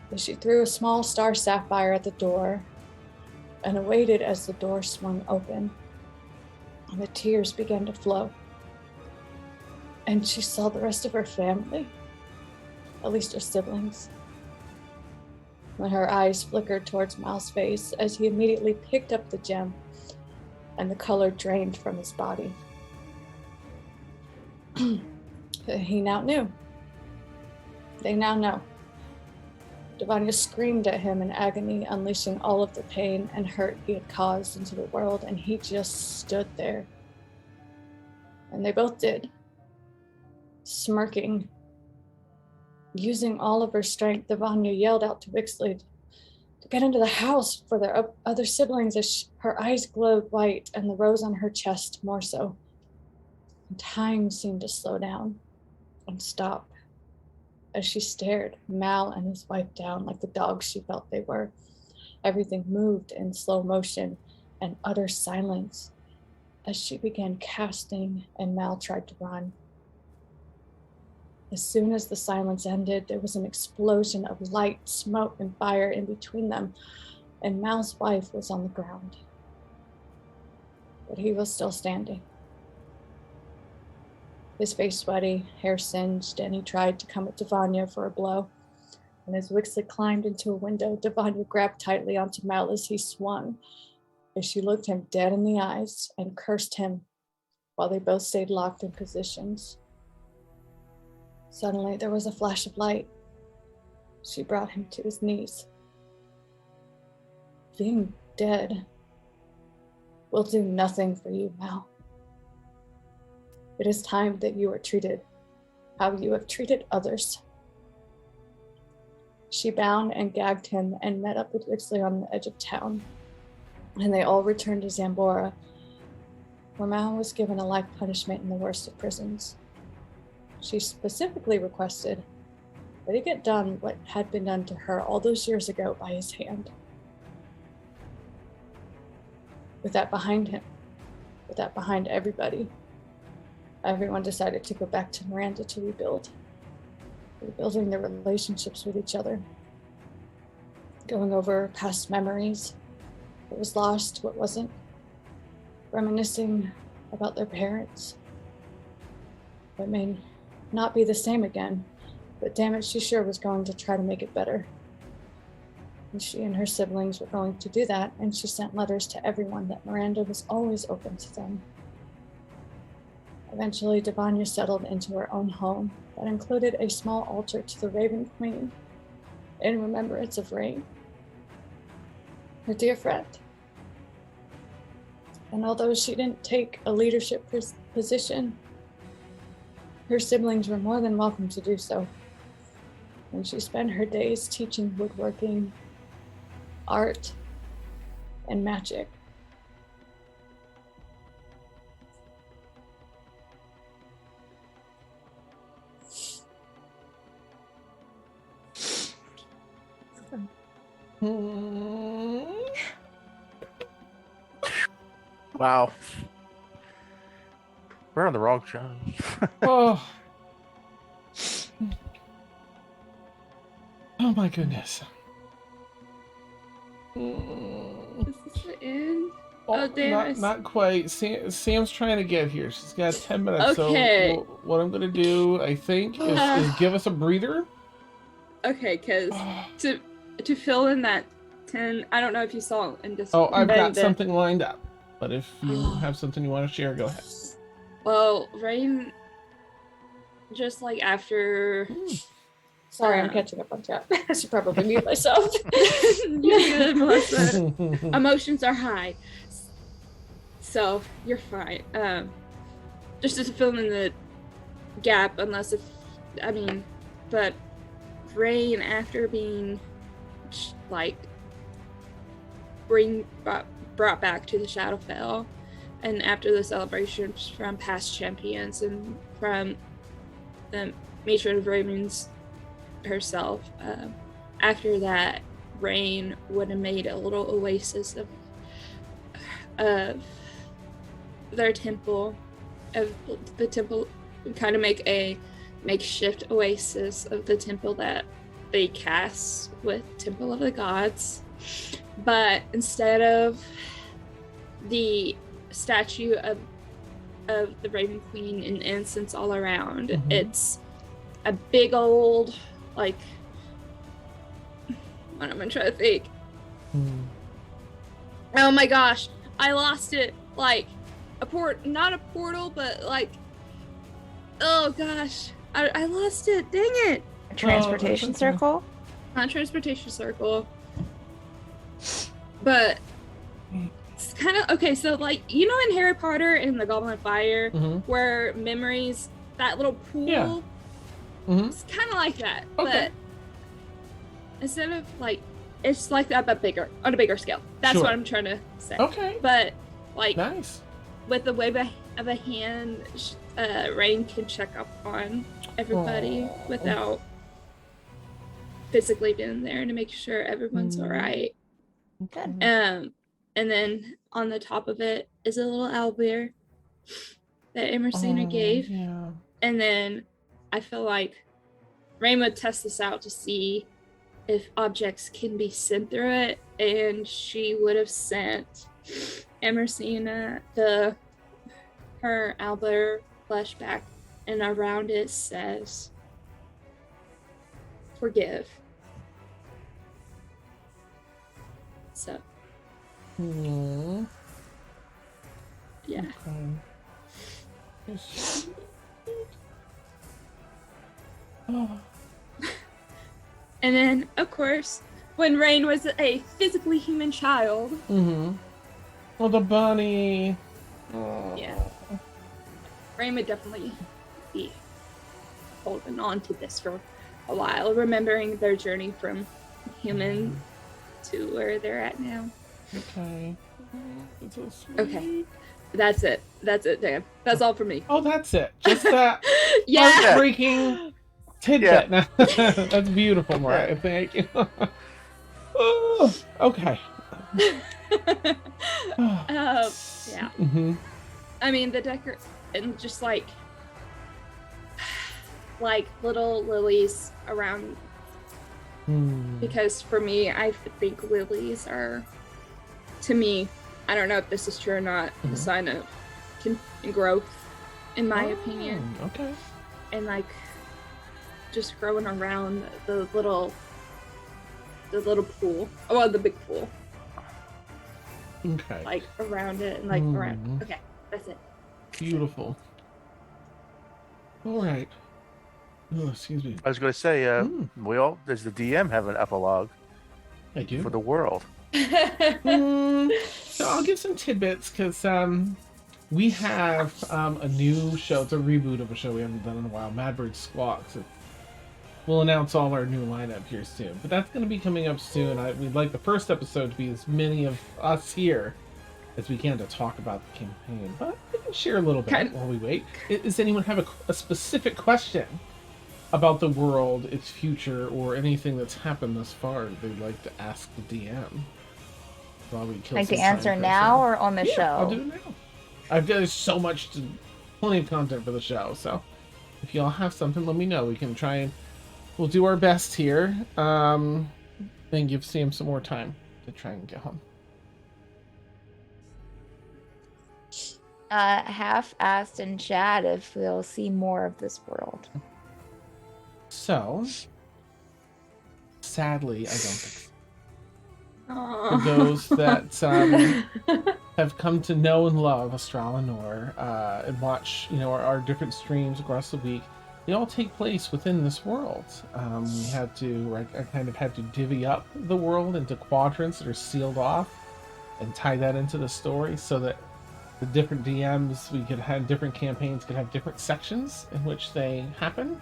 But she threw a small star sapphire at the door and awaited as the door swung open and the tears began to flow. And she saw the rest of her family, at least her siblings. When her eyes flickered towards Mal's face as he immediately picked up the gem and the color drained from his body. He now knew. They now know. Devanya screamed at him in agony, unleashing all of the pain and hurt he had caused into the world, and he just stood there. And they both did. Smirking. Using all of her strength, Devanya yelled out to Wixley to get into the house for their other siblings as her eyes glowed white and the rose on her chest more so. And time seemed to slow down and stop as she stared Mal and his wife down like the dogs she felt they were. Everything moved in slow motion and utter silence as she began casting and Mal tried to run. As soon as the silence ended, there was an explosion of light, smoke, and fire in between them, and Mal's wife was on the ground. But he was still standing. His face sweaty, hair singed, and he tried to come at Devanya for a blow. And as Wixley climbed into a window, Devanya grabbed tightly onto Mal as he swung, as she looked him dead in the eyes and cursed him while they both stayed locked in positions. Suddenly, there was a flash of light. She brought him to his knees. Being dead will do nothing for you, Mal. It is time that you are treated how you have treated others. She bound and gagged him and met up with Wixley on the edge of town, and they all returned to Zambora, where Mal was given a life punishment in the worst of prisons. She specifically requested that he get done what had been done to her all those years ago by his hand. With that behind him, with that behind everybody, everyone decided to go back to Miranda to rebuilding their relationships with each other, going over past memories, what was lost, what wasn't, reminiscing about their parents. It may not be the same again, but damn it, she sure was going to try to make it better. And she and her siblings were going to do that, and she sent letters to everyone that Miranda was always open to them. Eventually, Devanya settled into her own home that included a small altar to the Raven Queen in remembrance of Rain, her dear friend. And although she didn't take a leadership position, her siblings were more than welcome to do so. And she spent her days teaching woodworking, art, and magic. Wow. We're on the wrong show. Oh. Oh my goodness. Is this the end? Oh, damn. Not quite. Sam's trying to get here. She's got 10 minutes. Okay. So what I'm going to do, I think, is give us a breather. Okay, because to fill in that 10, I don't know if you saw in this. Oh, I've got something lined up. But if you have something you want to share, go ahead. Well, Rain, just like after... Sorry, I'm catching up on chat. I should probably mute myself. You're good, Melissa. Emotions are high. So, you're fine. Just to fill in the gap, but Rain, after being, like, brought back to the Shadowfell, and after the celebrations from past champions and from the Matron of Ravens herself, after that, Rain would have made a little oasis of their temple, of the temple, kind of make a makeshift oasis of the temple that they cast with Temple of the Gods. But instead of the statue of the Raven Queen and incense all around, it's a big old, like, what am I trying to think? Oh my gosh, I lost it. Like not a portal, but like, oh gosh, I lost it. Dang it. A transportation circle? Not transportation circle. But it's kind of okay. So, like, you know, in Harry Potter and the Goblet of Fire, where memories, that little pool, it's kind of like that. But instead of like, it's like that, but bigger, on a bigger scale. That's what I'm trying to say. Okay. But like, nice. With the wave of a hand, Rain can check up on everybody without physically being there to make sure everyone's all right. Good. And then on the top of it is a little owlbear that Emersina gave. Yeah. And then I feel like Rain would test this out to see if objects can be sent through it, and she would have sent Emersina her owlbear flashback, and around it says, "Forgive." So. Yeah. Okay. And then, of course, when Rain was a physically human child. Oh, the bunny. Yeah. Rain would definitely be holding on to this for a while, remembering their journey from human to where they're at now. Okay. It's so sweet. Okay. That's it, Dan. That's all for me. Oh, that's it. Just that Yeah. heartbreaking tidbit. That's beautiful, Mariah. Thank you. Oh, okay. Yeah. Mm-hmm. I mean, the decor and just like little lilies around. Because for me, I think lilies are, to me, I don't know if this is true or not, the sign of growth, in my opinion. Okay. And like, just growing around the little pool. Oh, well, the big pool. Okay. Like around it and like around. Okay, that's it. Beautiful. All right. Oh, excuse me. I was going to say, does the DM have an epilogue? I do. For the world. So I'll give some tidbits because we have a new show. It's a reboot of a show we haven't done in a while, Madbird Squawks. We'll announce all our new lineup here soon, but that's going to be coming up soon. We'd like the first episode to be as many of us here as we can to talk about the campaign, but we can share a little bit while we wait. Does anyone have a specific question about the world, its future, or anything that's happened thus far they'd like to ask the DM? Like to answer now or on the show? I'll do it now. There's so much, plenty of content for the show, so if y'all have something, let me know. We can try and we'll do our best here, and give Sam some more time to try and get home. Half asked in chat if we'll see more of this world. So, sadly, I don't think so. Aww. For those that have come to know and love Astra'Lannor and watch, our different streams across the week, they all take place within this world. I kind of had to divvy up the world into quadrants that are sealed off and tie that into the story so that the different DMs, we could have different campaigns, could have different sections in which they happen.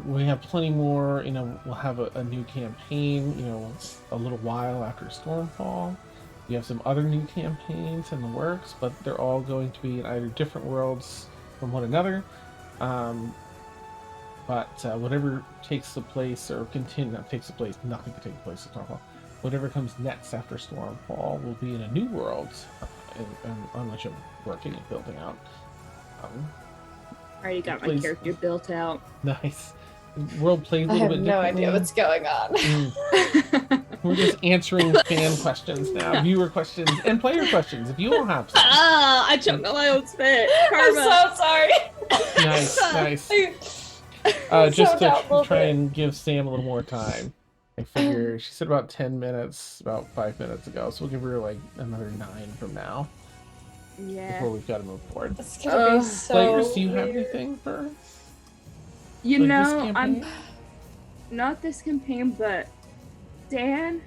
We have plenty more, we'll have a new campaign, a little while after Stormfall. We have some other new campaigns in the works, but they're all going to be in either different worlds from one another. Whatever takes the place, or nothing can take place at Stormfall. Whatever comes next after Stormfall will be in a new world, on which I'm working and building out. I already got my character built out. Nice. World plays a little bit differently. I have no idea what's going on. We're just answering fan questions now, viewer questions, and player questions. If you all have some. I choked on my own spit. I'm so sorry. Nice. Just to try and give Sam a little more time. I figure she said about 10 minutes, about 5 minutes ago, so we'll give her like another 9 from now. Yeah. Before we've got to move forward. It's gonna be so Players, do you have weird. anything for? I'm not this campaign, but Dan.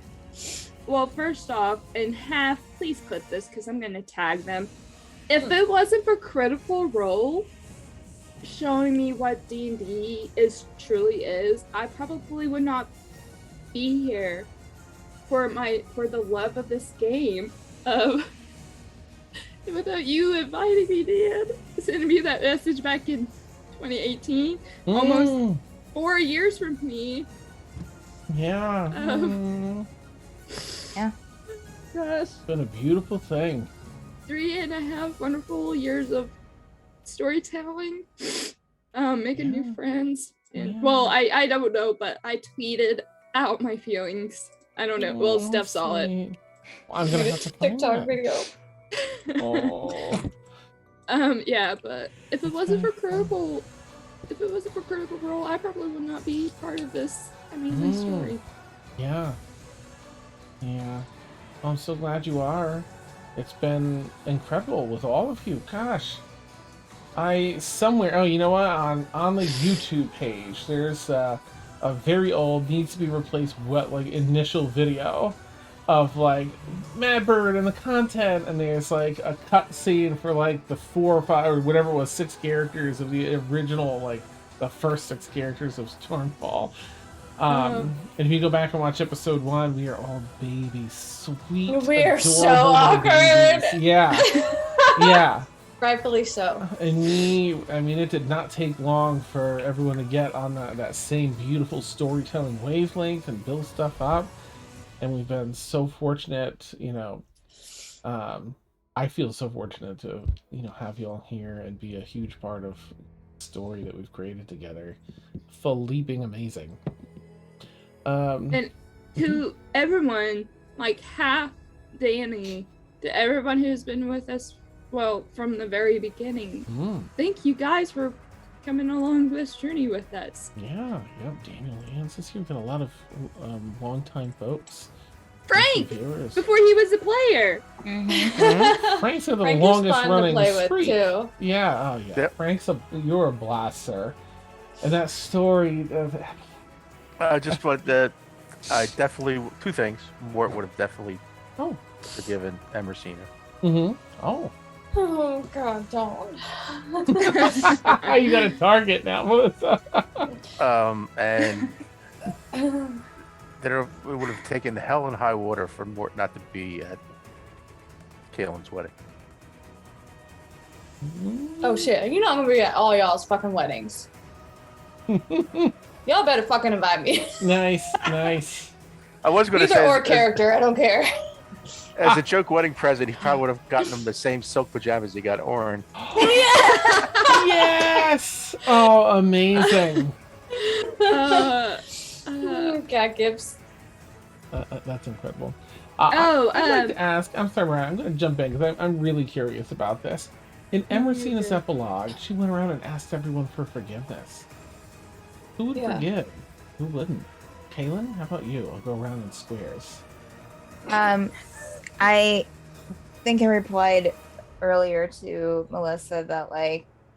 Well, first off, in half, please clip this because I'm gonna tag them. If it wasn't for Critical Role showing me what D&D truly is, I probably would not be here for the love of this game. Without you inviting me, Dan, sending me that message back in 2018, almost 4 years from me. Yeah. Yeah. Gosh. It's been a beautiful thing. 3.5 wonderful years of storytelling, making new friends. And, well, I don't know, but I tweeted out my feelings. I don't know. Well, Steph saw it. Well, I'm gonna have to find TikTok that. video. Yeah, but if it wasn't for Critical Role, I probably would not be part of this amazing story. Yeah. Well, I'm so glad you are. It's been incredible with all of you. Gosh. You know what? On the YouTube page, there's a very old, needs to be replaced, initial video of Madbird and the content, and there's a cut scene for the 4 or 5 or whatever it was, 6 characters of the original, the first 6 characters of Stormfall. And if you go back and watch episode 1, we are all babies, sweet, We're so adorable little awkward. babies. Yeah, yeah. Rightfully so. And it did not take long for everyone to get on that same beautiful storytelling wavelength and build stuff up. And we've been so fortunate, I feel so fortunate to, have you all here and be a huge part of the story that we've created together. Felipping amazing. And to everyone, like half Danny, to everyone who's been with us, well, from the very beginning, thank you guys for coming along this journey with us. Yeah, Daniel Lance is here. We've got a lot of long-time folks. Frank, viewers. before he was a player. Frank's the Frank is longest fun running to play with, streak. too. Yeah, oh yeah. Yep. You're a blast, sir. And that story of Just what that I definitely two things. Mort would have definitely forgiven Emersina. Oh. Oh God, don't. You got a target now, Melissa. And that it would have taken hell and high water for Mort not to be at Kaylin's wedding. Oh shit, you're not gonna be at all y'all's fucking weddings. Y'all better fucking invite me. Nice. I was going to Either say, or character, I don't care. as a joke wedding present, he probably would have gotten him the same silk pajamas he got Orin. Yes! Oh, amazing. Cat Gibbs. That's incredible. I'd I'd like to ask, I'm sorry, Mariah, I'm going to jump in because I'm really curious about this. In Emersina's epilogue, she went around and asked everyone for forgiveness. Who would forgive? Who wouldn't? Kaylin, how about you? I'll go around in squares. I think I replied earlier to Melissa that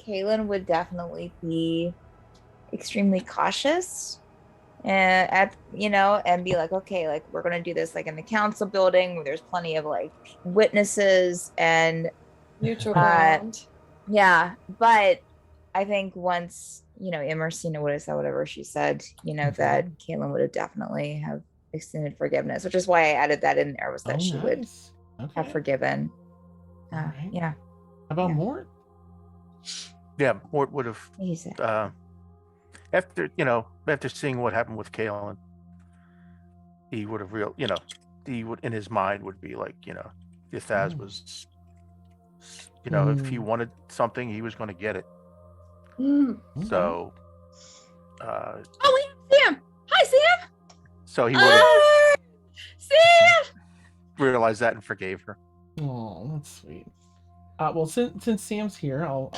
Kaylin would definitely be extremely cautious and be okay, we're gonna do this in the council building where there's plenty of witnesses and neutral ground. Yeah, but I think once Emersina would have said whatever she said, that Kaylin would have definitely have extended forgiveness, which is why I added that in there, was that she would have forgiven. Yeah. How about Mort? Yeah, Mort would have. After seeing what happened with Kaylin, he would have he would in his mind would be if Thaz was, if he wanted something, he was going to get it. So, we have Sam. Hi, Sam. So he would have Sam realized that and forgave her. Oh, that's sweet. Well, since Sam's here, I'll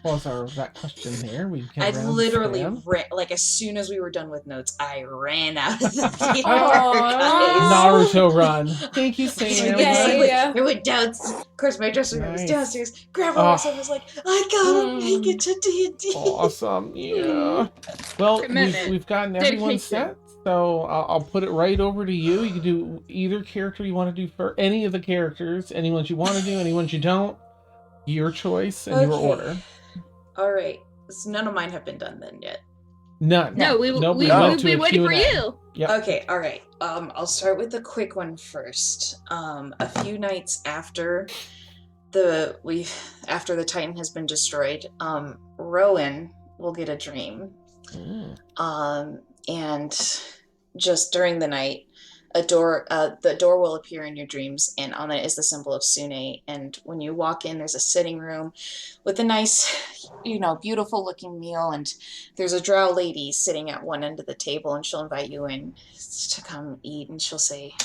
pause that question there. I literally ran, as soon as we were done with notes, I ran out of the theater. Naruto run. Thank you, Sam. I went down. Of course, my dressing room was downstairs. Grandma was like, I gotta make it to D&D. Awesome. Yeah. Well, we've gotten everyone set. So I'll put it right over to you. You can do either character you want to do for any of the characters. Any ones you want to do, any ones you don't. Your choice and your order. All right. So none of mine have been done then yet. None. No, we waited for you. Yep. Okay. All right. I'll start with the quick one first. A few nights after the Titan has been destroyed, Rowan will get a dream. And just during the night, the door will appear in your dreams, and on it is the symbol of Sune. And when you walk in, there's a sitting room with a nice, beautiful looking meal, and there's a drow lady sitting at one end of the table, and she'll invite you in to come eat, and she'll say,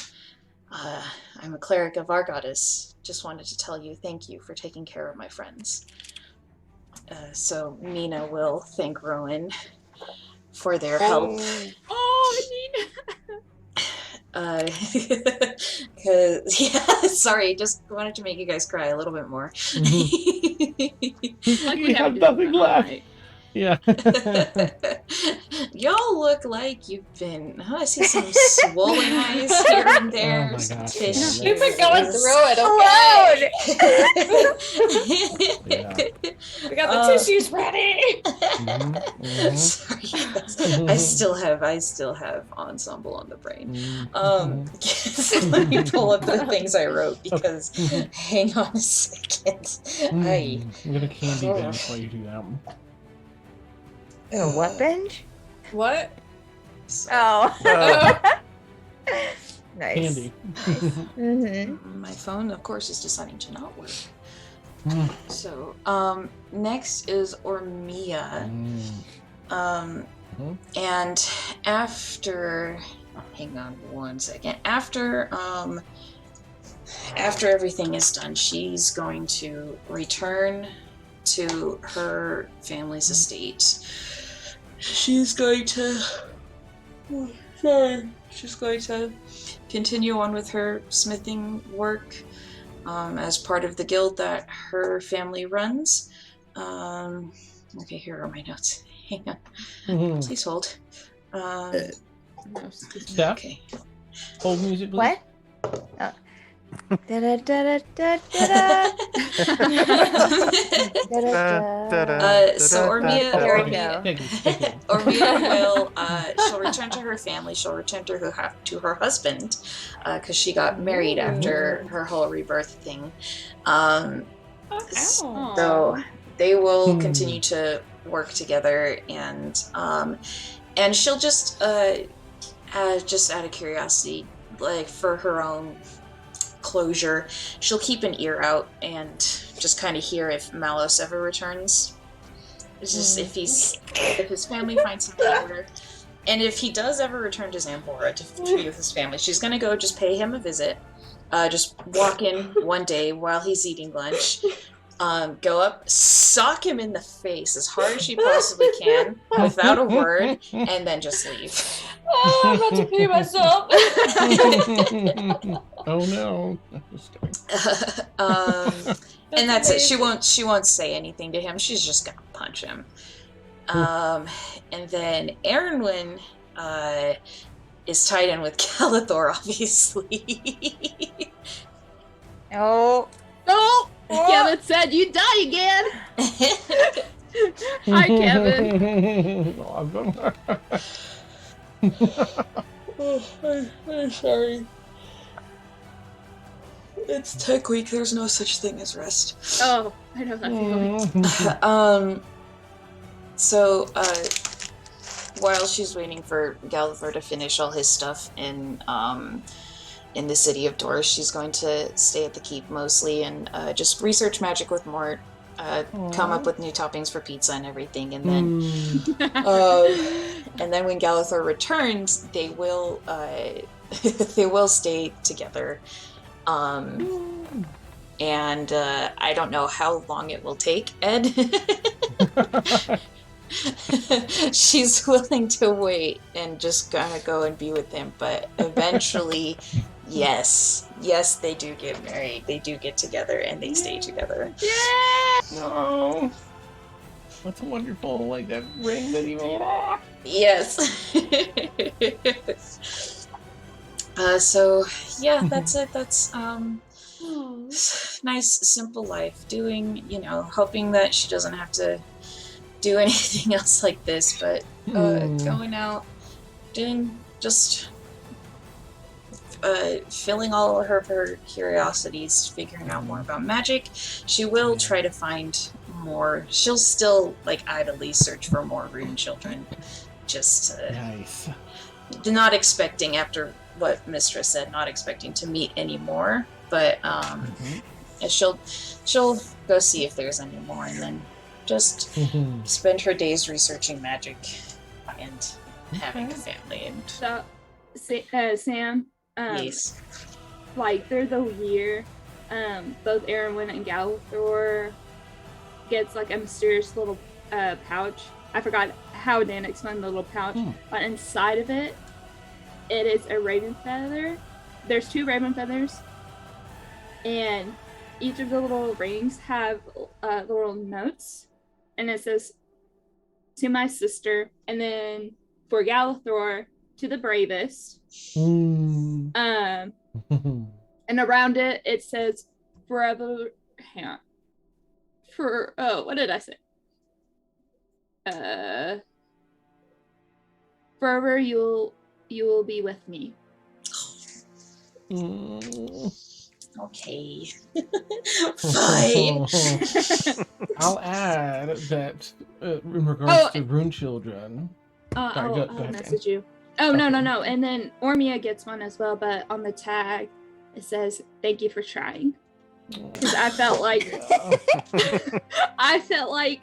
I'm a cleric of our goddess. Just wanted to tell you thank you for taking care of my friends. So Nina will thank Rowan for their help. Oh, Nina! Sorry, just wanted to make you guys cry a little bit more. We have nothing left. Yeah. Y'all look like you've been. I see some swollen eyes here and there. Oh my some gosh, tissues. man, We've been going through it, okay? Yeah. We got the tissues ready. Sorry, guys. I still have ensemble on the brain. Let me pull up the things I wrote because hang on a second. I'm gonna candy binge while you do that one. What binge? What? Oh. Oh. Nice. Candy. My phone, of course, is deciding to not work. So, next is Ormia. And after, hang on one second. After everything is done, she's going to return to her family's estate. She's going to continue on with her smithing work as part of the guild that her family runs. Okay, here are my notes. Hang on. Please hold. Yeah. Okay. Hold music, please. What? Oh. So Ormia, Here we go. Ormia will she'll return to her family. She'll return to her husband because she got married after her whole rebirth thing. So they will continue to work together, and she'll just out of curiosity, like for her own closure, she'll keep an ear out and just kind of hear if Malos ever returns. It's just if his family finds him later, and if he does ever return to Zambora to be with his family, she's gonna go just pay him a visit. Just walk in one day while he's eating lunch. Go up, sock him in the face as hard as she possibly can without a word, and then just leave. Oh, I'm about to pee myself. Oh no. I'm just kidding. And that's it. She won't say anything to him. She's just gonna punch him. And then Erinwin is tied in with Calathor, obviously. Oh. Oh! Kevin said you die again! Hi, Kevin. I'm sorry. It's Tech Week. There's no such thing as rest. Oh, I know that feeling. So, while she's waiting for Galliford to finish all his stuff in the city of Doris, she's going to stay at the keep mostly and just research magic with Mort, come up with new toppings for pizza and everything, and then when Galliford returns, they will stay together. And I don't know how long it will take, Ed. She's willing to wait and just kind of go and be with him, but eventually, yes, they do get married. They do get together and they stay together. Yeah! No. That's wonderful, like that ring that he made. Yes. So yeah, that's it. That's nice, simple life. Doing, hoping that she doesn't have to do anything else like this, but going out, doing just filling all of her curiosities, figuring out more about magic. She will try to find more. She'll still idly search for more rune children. Just nice. Not expecting, after what Mistress said, not expecting to meet any more, but she'll go see if there's any more, and then just spend her days researching magic and having a family. And Sam, yes, through the year, both Erinwin and Galliford gets a mysterious little pouch. I forgot how Dan explained the little pouch, but inside of it, it is a raven feather. There's 2 raven feathers, and each of the little rings have little notes, and it says to my sister, and then for Galathor to the bravest. Mm. And around it, it says forever. Hang on. What did I say? Forever you will be with me. Okay. Fine. I'll add that in regards to rune children. I'll message you. Oh, okay. No. And then Ormia gets one as well, but on the tag, it says, "Thank you for trying." Because I felt like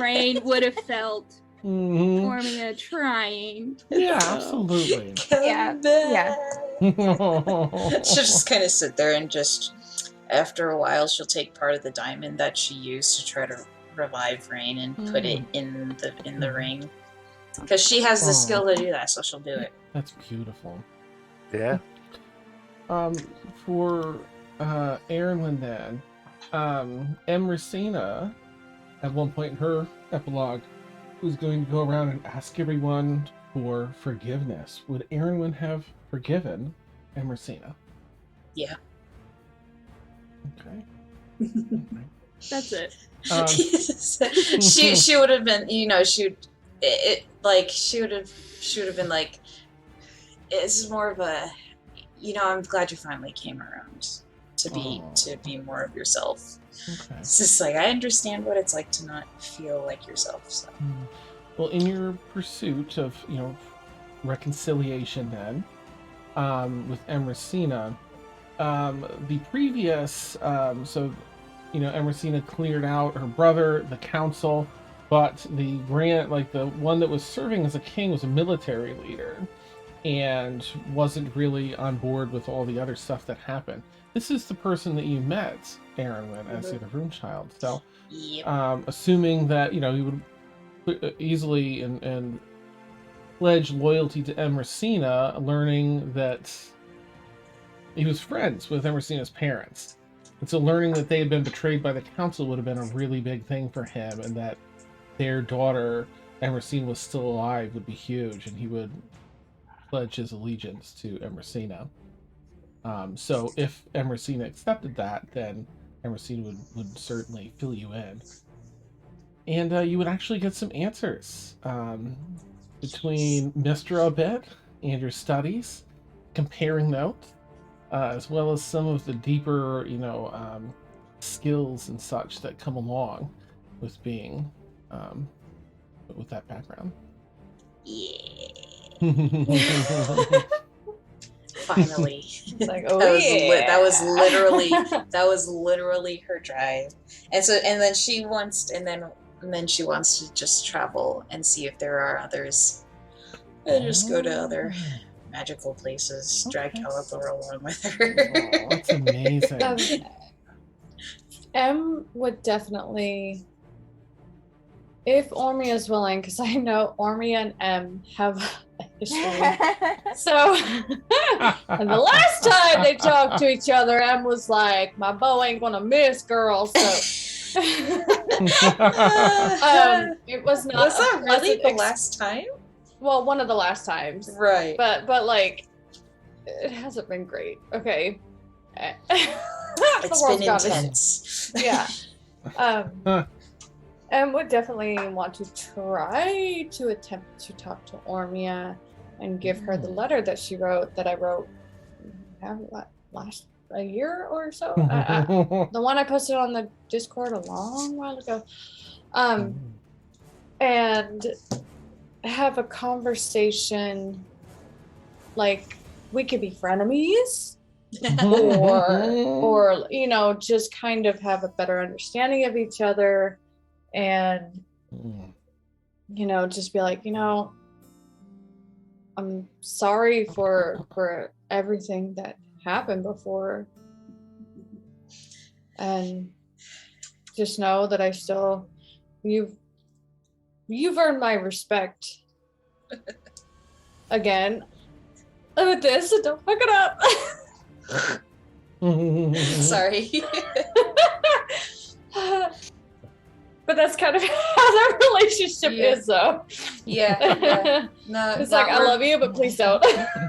Rain would have felt Ormia trying. Yeah, absolutely. Yeah. She'll just kind of sit there and just, after a while, she'll take part of the diamond that she used to try to revive Rain and put it in the ring. Because she has the skill to do that, so she'll do it. That's beautiful. Yeah. For Erin then, Emrysina, at one point in her epilogue, was going to go around and ask everyone for forgiveness. Would Erin have forgiven Emrysina? Yeah. Okay. That's it. She would have been, she would have been like, it's more of a, I'm glad you finally came around to be more of yourself. Okay. It's just like, I understand what it's like to not feel like yourself. So. Well, in your pursuit of, reconciliation then, with Emrysina, the previous, Emrysina cleared out her brother, the council, but the one that was serving as a king was a military leader and wasn't really on board with all the other stuff that happened. This is the person that you met, Erin, as the Rune Child. So, assuming that, you would easily and pledge loyalty to Emrysina, learning that he was friends with Emrysina's parents. And so learning that they had been betrayed by the council would have been a really big thing for him, and that their daughter, Emrysina, was still alive would be huge, and he would pledge his allegiance to Emrysina. So if Emrysina accepted that, then Emrysina would certainly fill you in. And you would actually get some answers between Mistra a bit and your studies, comparing notes, as well as some of the deeper, skills and such that come along with being, with that background. Yeah. Finally. It's like, that was literally her drive. And then she wants to just travel and see if there are others. And just go to other magical places, drag Galathor along with her. Oh, that's amazing. M would definitely, if Ormia is willing, because I know Ormia and M have a history. So, and the last time they talked to each other, M was like, "My bow ain't gonna miss, girl." So, it was not. Was that really the last time? Well, one of the last times, right? But like, it hasn't been great. Okay. It's been intense. Yeah. And would definitely want to try to attempt to talk to Ormia and give her the letter that she wrote, that I wrote last a year or so. The one I posted on the Discord a long while ago. And have a conversation, like, we could be frenemies. or just kind of have a better understanding of each other, and just be like, I'm sorry for everything that happened before, and just know that I still, you've earned my respect. Again with this, so don't fuck it up. Sorry. But that's kind of how their relationship Yeah. is, though. Yeah. No, It's like, I love you, but please don't.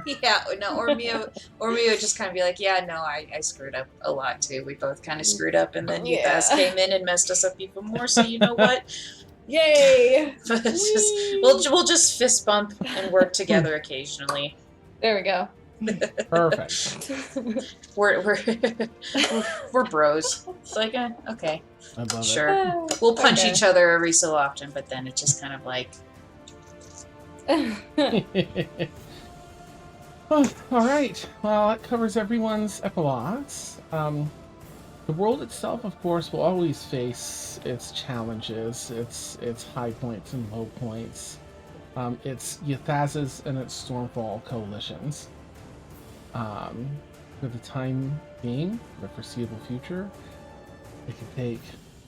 Yeah, no, or Mia would just kind of be like, yeah, no, I screwed up a lot too. We both kind of screwed up, and then you guys came in and messed us up even more. So you know what? Yay! It's just, we'll just fist bump and work together occasionally. There we go. Perfect. We're bros. It's like, okay, I love sure. We'll punch Okay. each other every so often, but then it just kind of like, it. Oh, all right. Well, that covers everyone's epilogues. The world itself, of course, will always face its challenges, its high points and low points. Its Yathaz's and its Stormfall coalitions. For the time being, the foreseeable future, it can take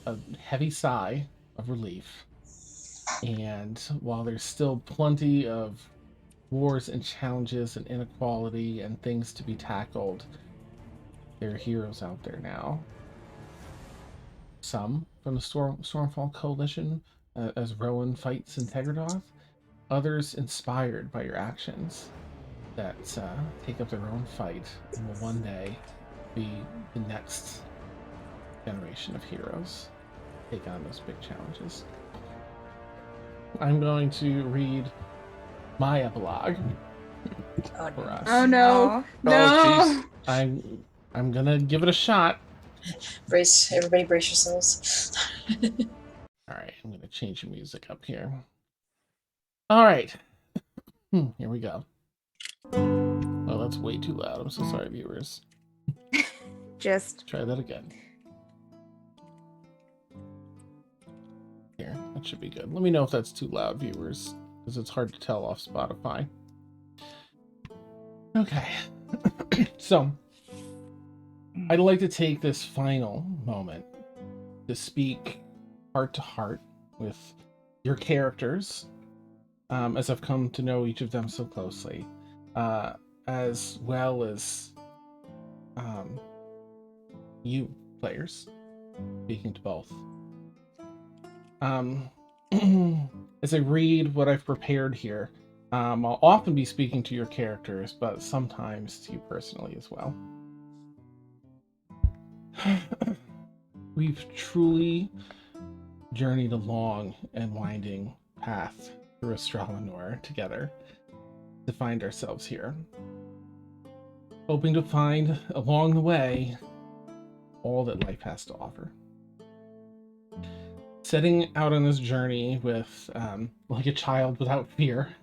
a heavy sigh of relief. And while there's still plenty of wars and challenges and inequality and things to be tackled, there are heroes out there now. Some from the Stormfall Coalition, as Rowan fights Integradoth. Others inspired by your actions that take up their own fight and will one day be the next generation of heroes take on those big challenges. I'm going to read my epilogue for us. Oh no. No. I'm gonna give it a shot. everybody brace yourselves. All right, I'm gonna change the music up here. All right, here we go. Oh, that's way too loud. I'm so sorry, viewers. Just Try that again. Here, that should be good. Let me know if that's too loud, viewers, because it's hard to tell off Spotify. Okay, so I'd like to take this final moment to speak heart to heart with your characters, as I've come to know each of them so closely, as well as you players, speaking to both. As I read what I've prepared here, I'll often be speaking to your characters, but sometimes to you personally as well. We've truly journeyed a long and winding path through Astra'Lannor together to find ourselves here. Hoping to find along the way all that life has to offer. Setting out on this journey with, like a child without fear,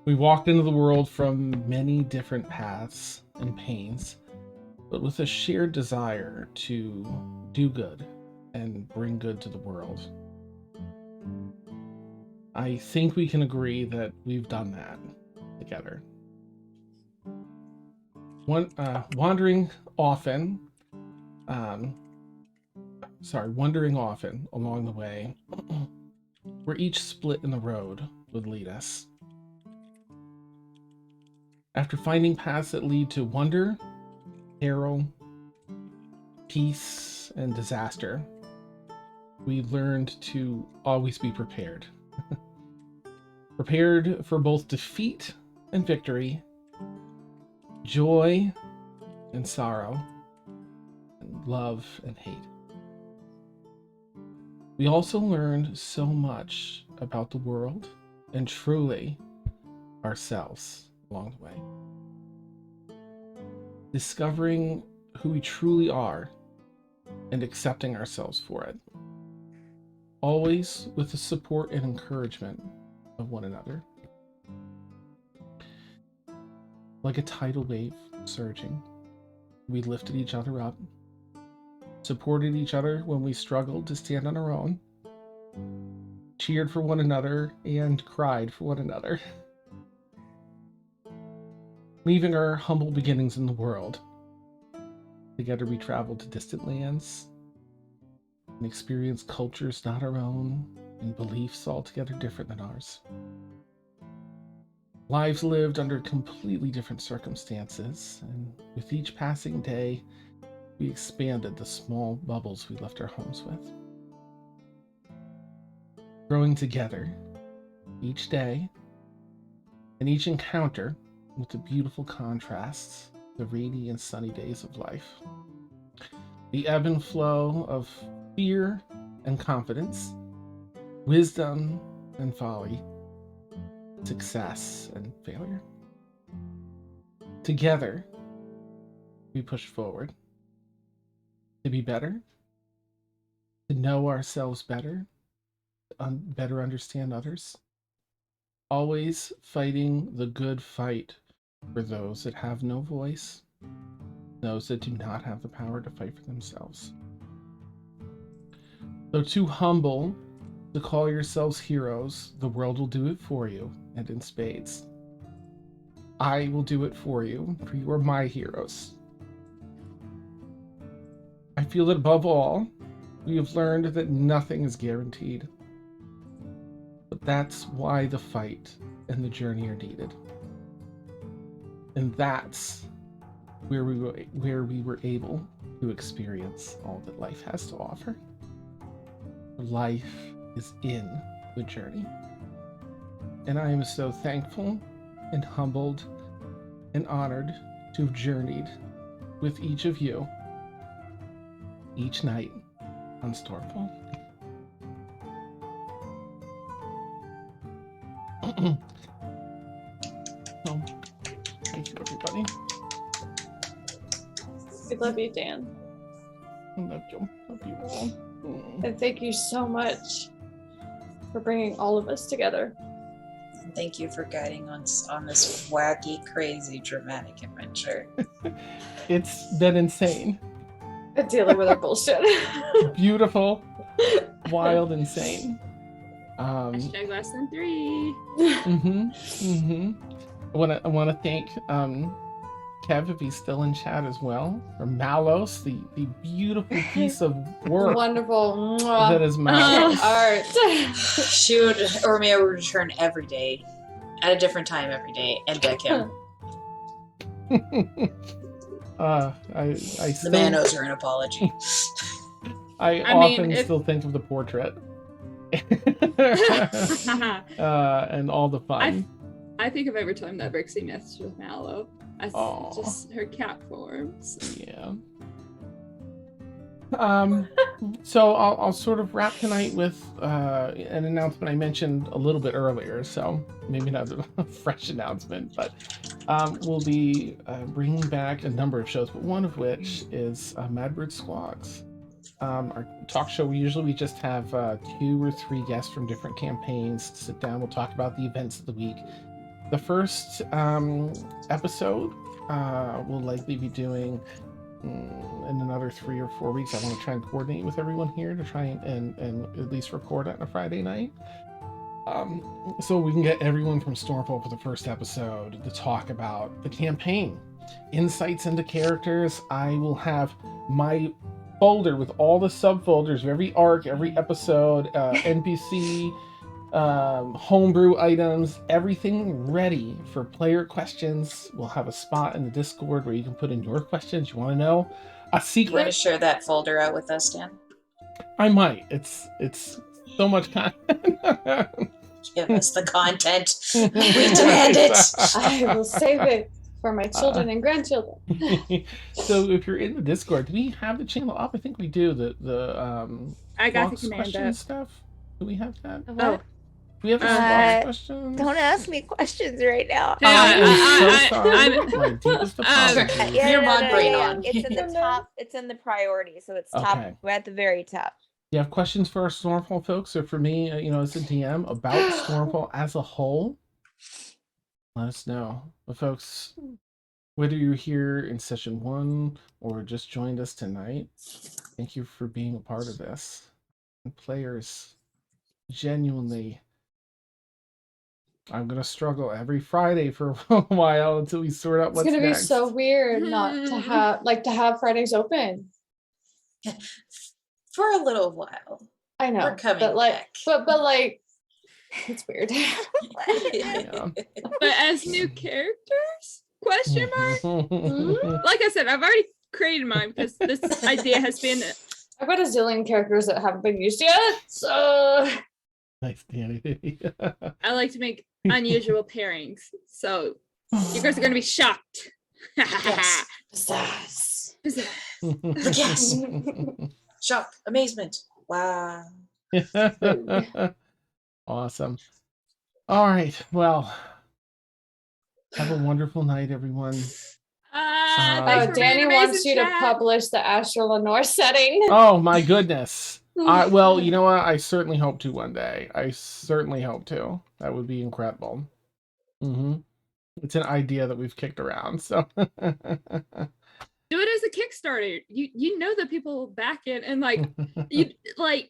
we walked into the world from many different paths and pains, but with a shared desire to do good and bring good to the world. I think we can agree that we've done that together. Wondering often along the way, where each split in the road would lead us. After finding paths that lead to wonder, peril, peace, and disaster, we learned to always be prepared. Prepared for both defeat and victory, joy and sorrow, and love and hate. We also learned so much about the world and truly ourselves along the way. Discovering who we truly are and accepting ourselves for it. Always with the support and encouragement of one another. Like a tidal wave surging, we lifted each other up, supported each other when we struggled to stand on our own, cheered for one another, and cried for one another. Leaving our humble beginnings in the world, together we traveled to distant lands and experienced cultures not our own and beliefs altogether different than ours. Lives lived under completely different circumstances, and with each passing day, we expanded the small bubbles we left our homes with. growing together each day and each encounter with the beautiful contrasts, the rainy and sunny days of life, the ebb and flow of fear and confidence, wisdom and folly, success and failure. Together, we push forward to be better, to know ourselves better, to better understand others, always fighting the good fight for those that have no voice, those that do not have the power to fight for themselves. Though too humble to call yourselves heroes, the world will do it for you, and in spades. I will do it for you are my heroes. I feel that above all, we have learned that nothing is guaranteed. But that's why the fight and the journey are needed. And that's where we were able to experience all that life has to offer. Life is in the journey. And I am so thankful and humbled and honored to have journeyed with each of you each night on Stormfall. So, thank you, everybody. We love you, Dan. I love you. Love you all. And thank you so much for bringing all of us together. And thank you for guiding us on this wacky, crazy, dramatic adventure. It's been insane. Dealing with our bullshit. Beautiful, wild, insane. Hashtag less than 3. I want to thank Kev, if he's still in chat as well, or Malos, the beautiful piece of work. Wonderful. That is Malos. Art. She would, or may I would return every day, at a different time every day, and deck him. The man owes her an apology. I often still think of the portrait. And all the fun. I think of every time that Brixie messes with Mallow. Just her cat forms. Yeah. So I'll sort of wrap tonight with an announcement I mentioned a little bit earlier. So maybe not a fresh announcement, but we'll be bringing back a number of shows, but one of which is Madbird Squawks. Our talk show, we just have 2 or 3 guests from different campaigns to sit down. We'll talk about the events of the week. The first episode we'll likely be doing in another 3 or 4 weeks. I want to try and coordinate with everyone here to try and at least record it on a Friday night. So we can get everyone from Stormfall for the first episode to talk about the campaign. Insights into characters. I will have my folder with all the subfolders of every arc, every episode, NPC, homebrew items, everything ready for player questions. We'll have a spot in the Discord where you can put in your questions you want to know. A secret. You want to share that folder out with us, Dan? I might. It's so much content. Give us the content. We demand it. I will save it for my children and grandchildren. So if you're in the Discord, do we have the channel up? I think we do. The I got the Squawks command question up. stuff. Do we have that? What? Do we have the Squawks questions? Don't ask me questions right now. I am so sorry. My deepest apologies. Your mod brain on. It's in the top. It's in the priority, so it's top. Okay. We're at the very top. You have questions for our Stormfall folks, or for me, as a DM about Stormfall as a whole? Let us know. But folks, whether you're here in session 1 or just joined us tonight, thank you for being a part of this. And players, genuinely, I'm gonna struggle every Friday for a while until we sort out what's It's gonna next. be so weird not to have Fridays open. For a little while. I know, We're coming but like, back. but like, it's weird. Yeah. But as new characters? Question mark? Like I said, I've already created mine because this idea has been I've got a zillion characters that haven't been used yet, so Nice, Danny. I like to make unusual pairings, so you guys are gonna be shocked. Yes. Pizzazz. Yes. Shock. Amazement. Wow. Awesome. All right. Well, have a wonderful night, everyone. Thanks for Danny being wants amazing, you to chat. publish the Astra'Lannor setting. Oh my goodness. Well, you know what? I certainly hope to one day. I certainly hope to. That would be incredible. It's an idea that we've kicked around. So Do it as a Kickstarter. You know that people will back it, and like you like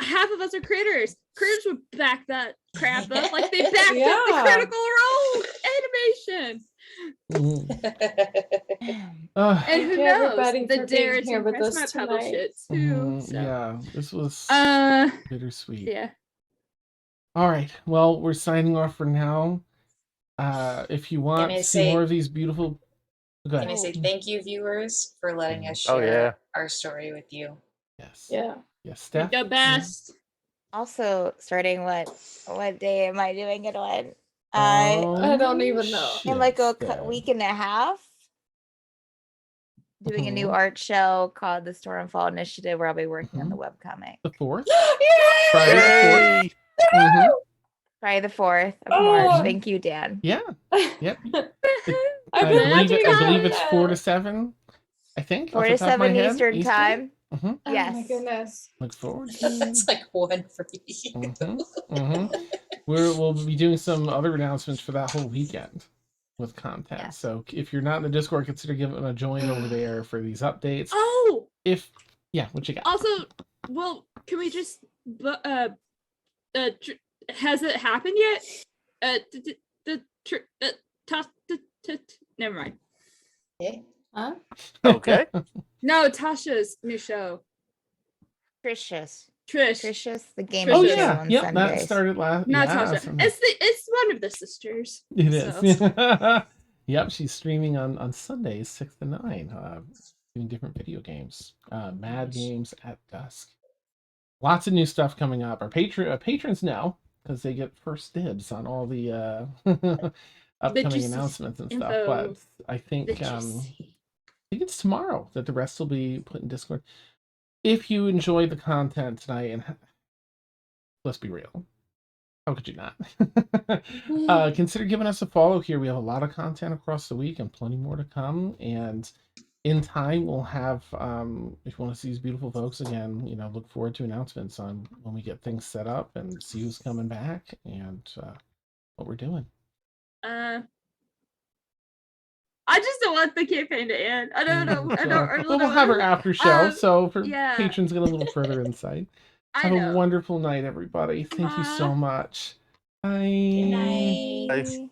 half of us are creators. Creators would back that crap up, like they backed up the Critical Role animation. And who knows? The Darris and Press might publish it too. So. Yeah, this was bittersweet. Yeah. All right. Well, we're signing off for now. If you want to see more of these beautiful, go ahead. Can I say thank you, viewers, for letting us share our story with you? Yes. Yeah. Yes, Steph. The best. Also, starting what day am I doing it on? I don't even know. In like a week and a half. Doing a new art show called the Stormfall Initiative, where I'll be working on the webcomic. The 4th? Friday the 4th? Friday the 4th of March. Thank you, Dan. Yeah. Yep. I believe it's 4 to 7. I think 4 to 7 Eastern time. Yes. Oh my goodness. Look forward. That's like one for you. We'll be doing some other announcements for that whole weekend with content. Yeah. So if you're not in the Discord, consider giving a join over there for these updates. Oh. What you got? Also, well, can we just has it happened yet? Never mind. Huh? Okay. No, Tasha's new show. Trish's, the game. Oh show yeah, on yep. Sundays. That started last. Not Tasha. It's one of the sisters. It is. Yep, she's streaming on Sundays 6 to 9, doing different video games, Mad Games at Dusk. Lots of new stuff coming up. Our patrons know because they get first dibs on all the upcoming announcements and stuff. But I think it's tomorrow that the rest will be put in Discord. If you enjoyed the content tonight, and let's be real, how could you not? Consider giving us a follow here. We have a lot of content across the week and plenty more to come. And in time, we'll have, if you want to see these beautiful folks again, look forward to announcements on when we get things set up and see who's coming back and what we're doing. I just don't want the campaign to end. I don't know. We'll have our after show, so for patrons get a little further insight. Have a wonderful night, everybody. Thank you so much. Bye. Good night. Bye.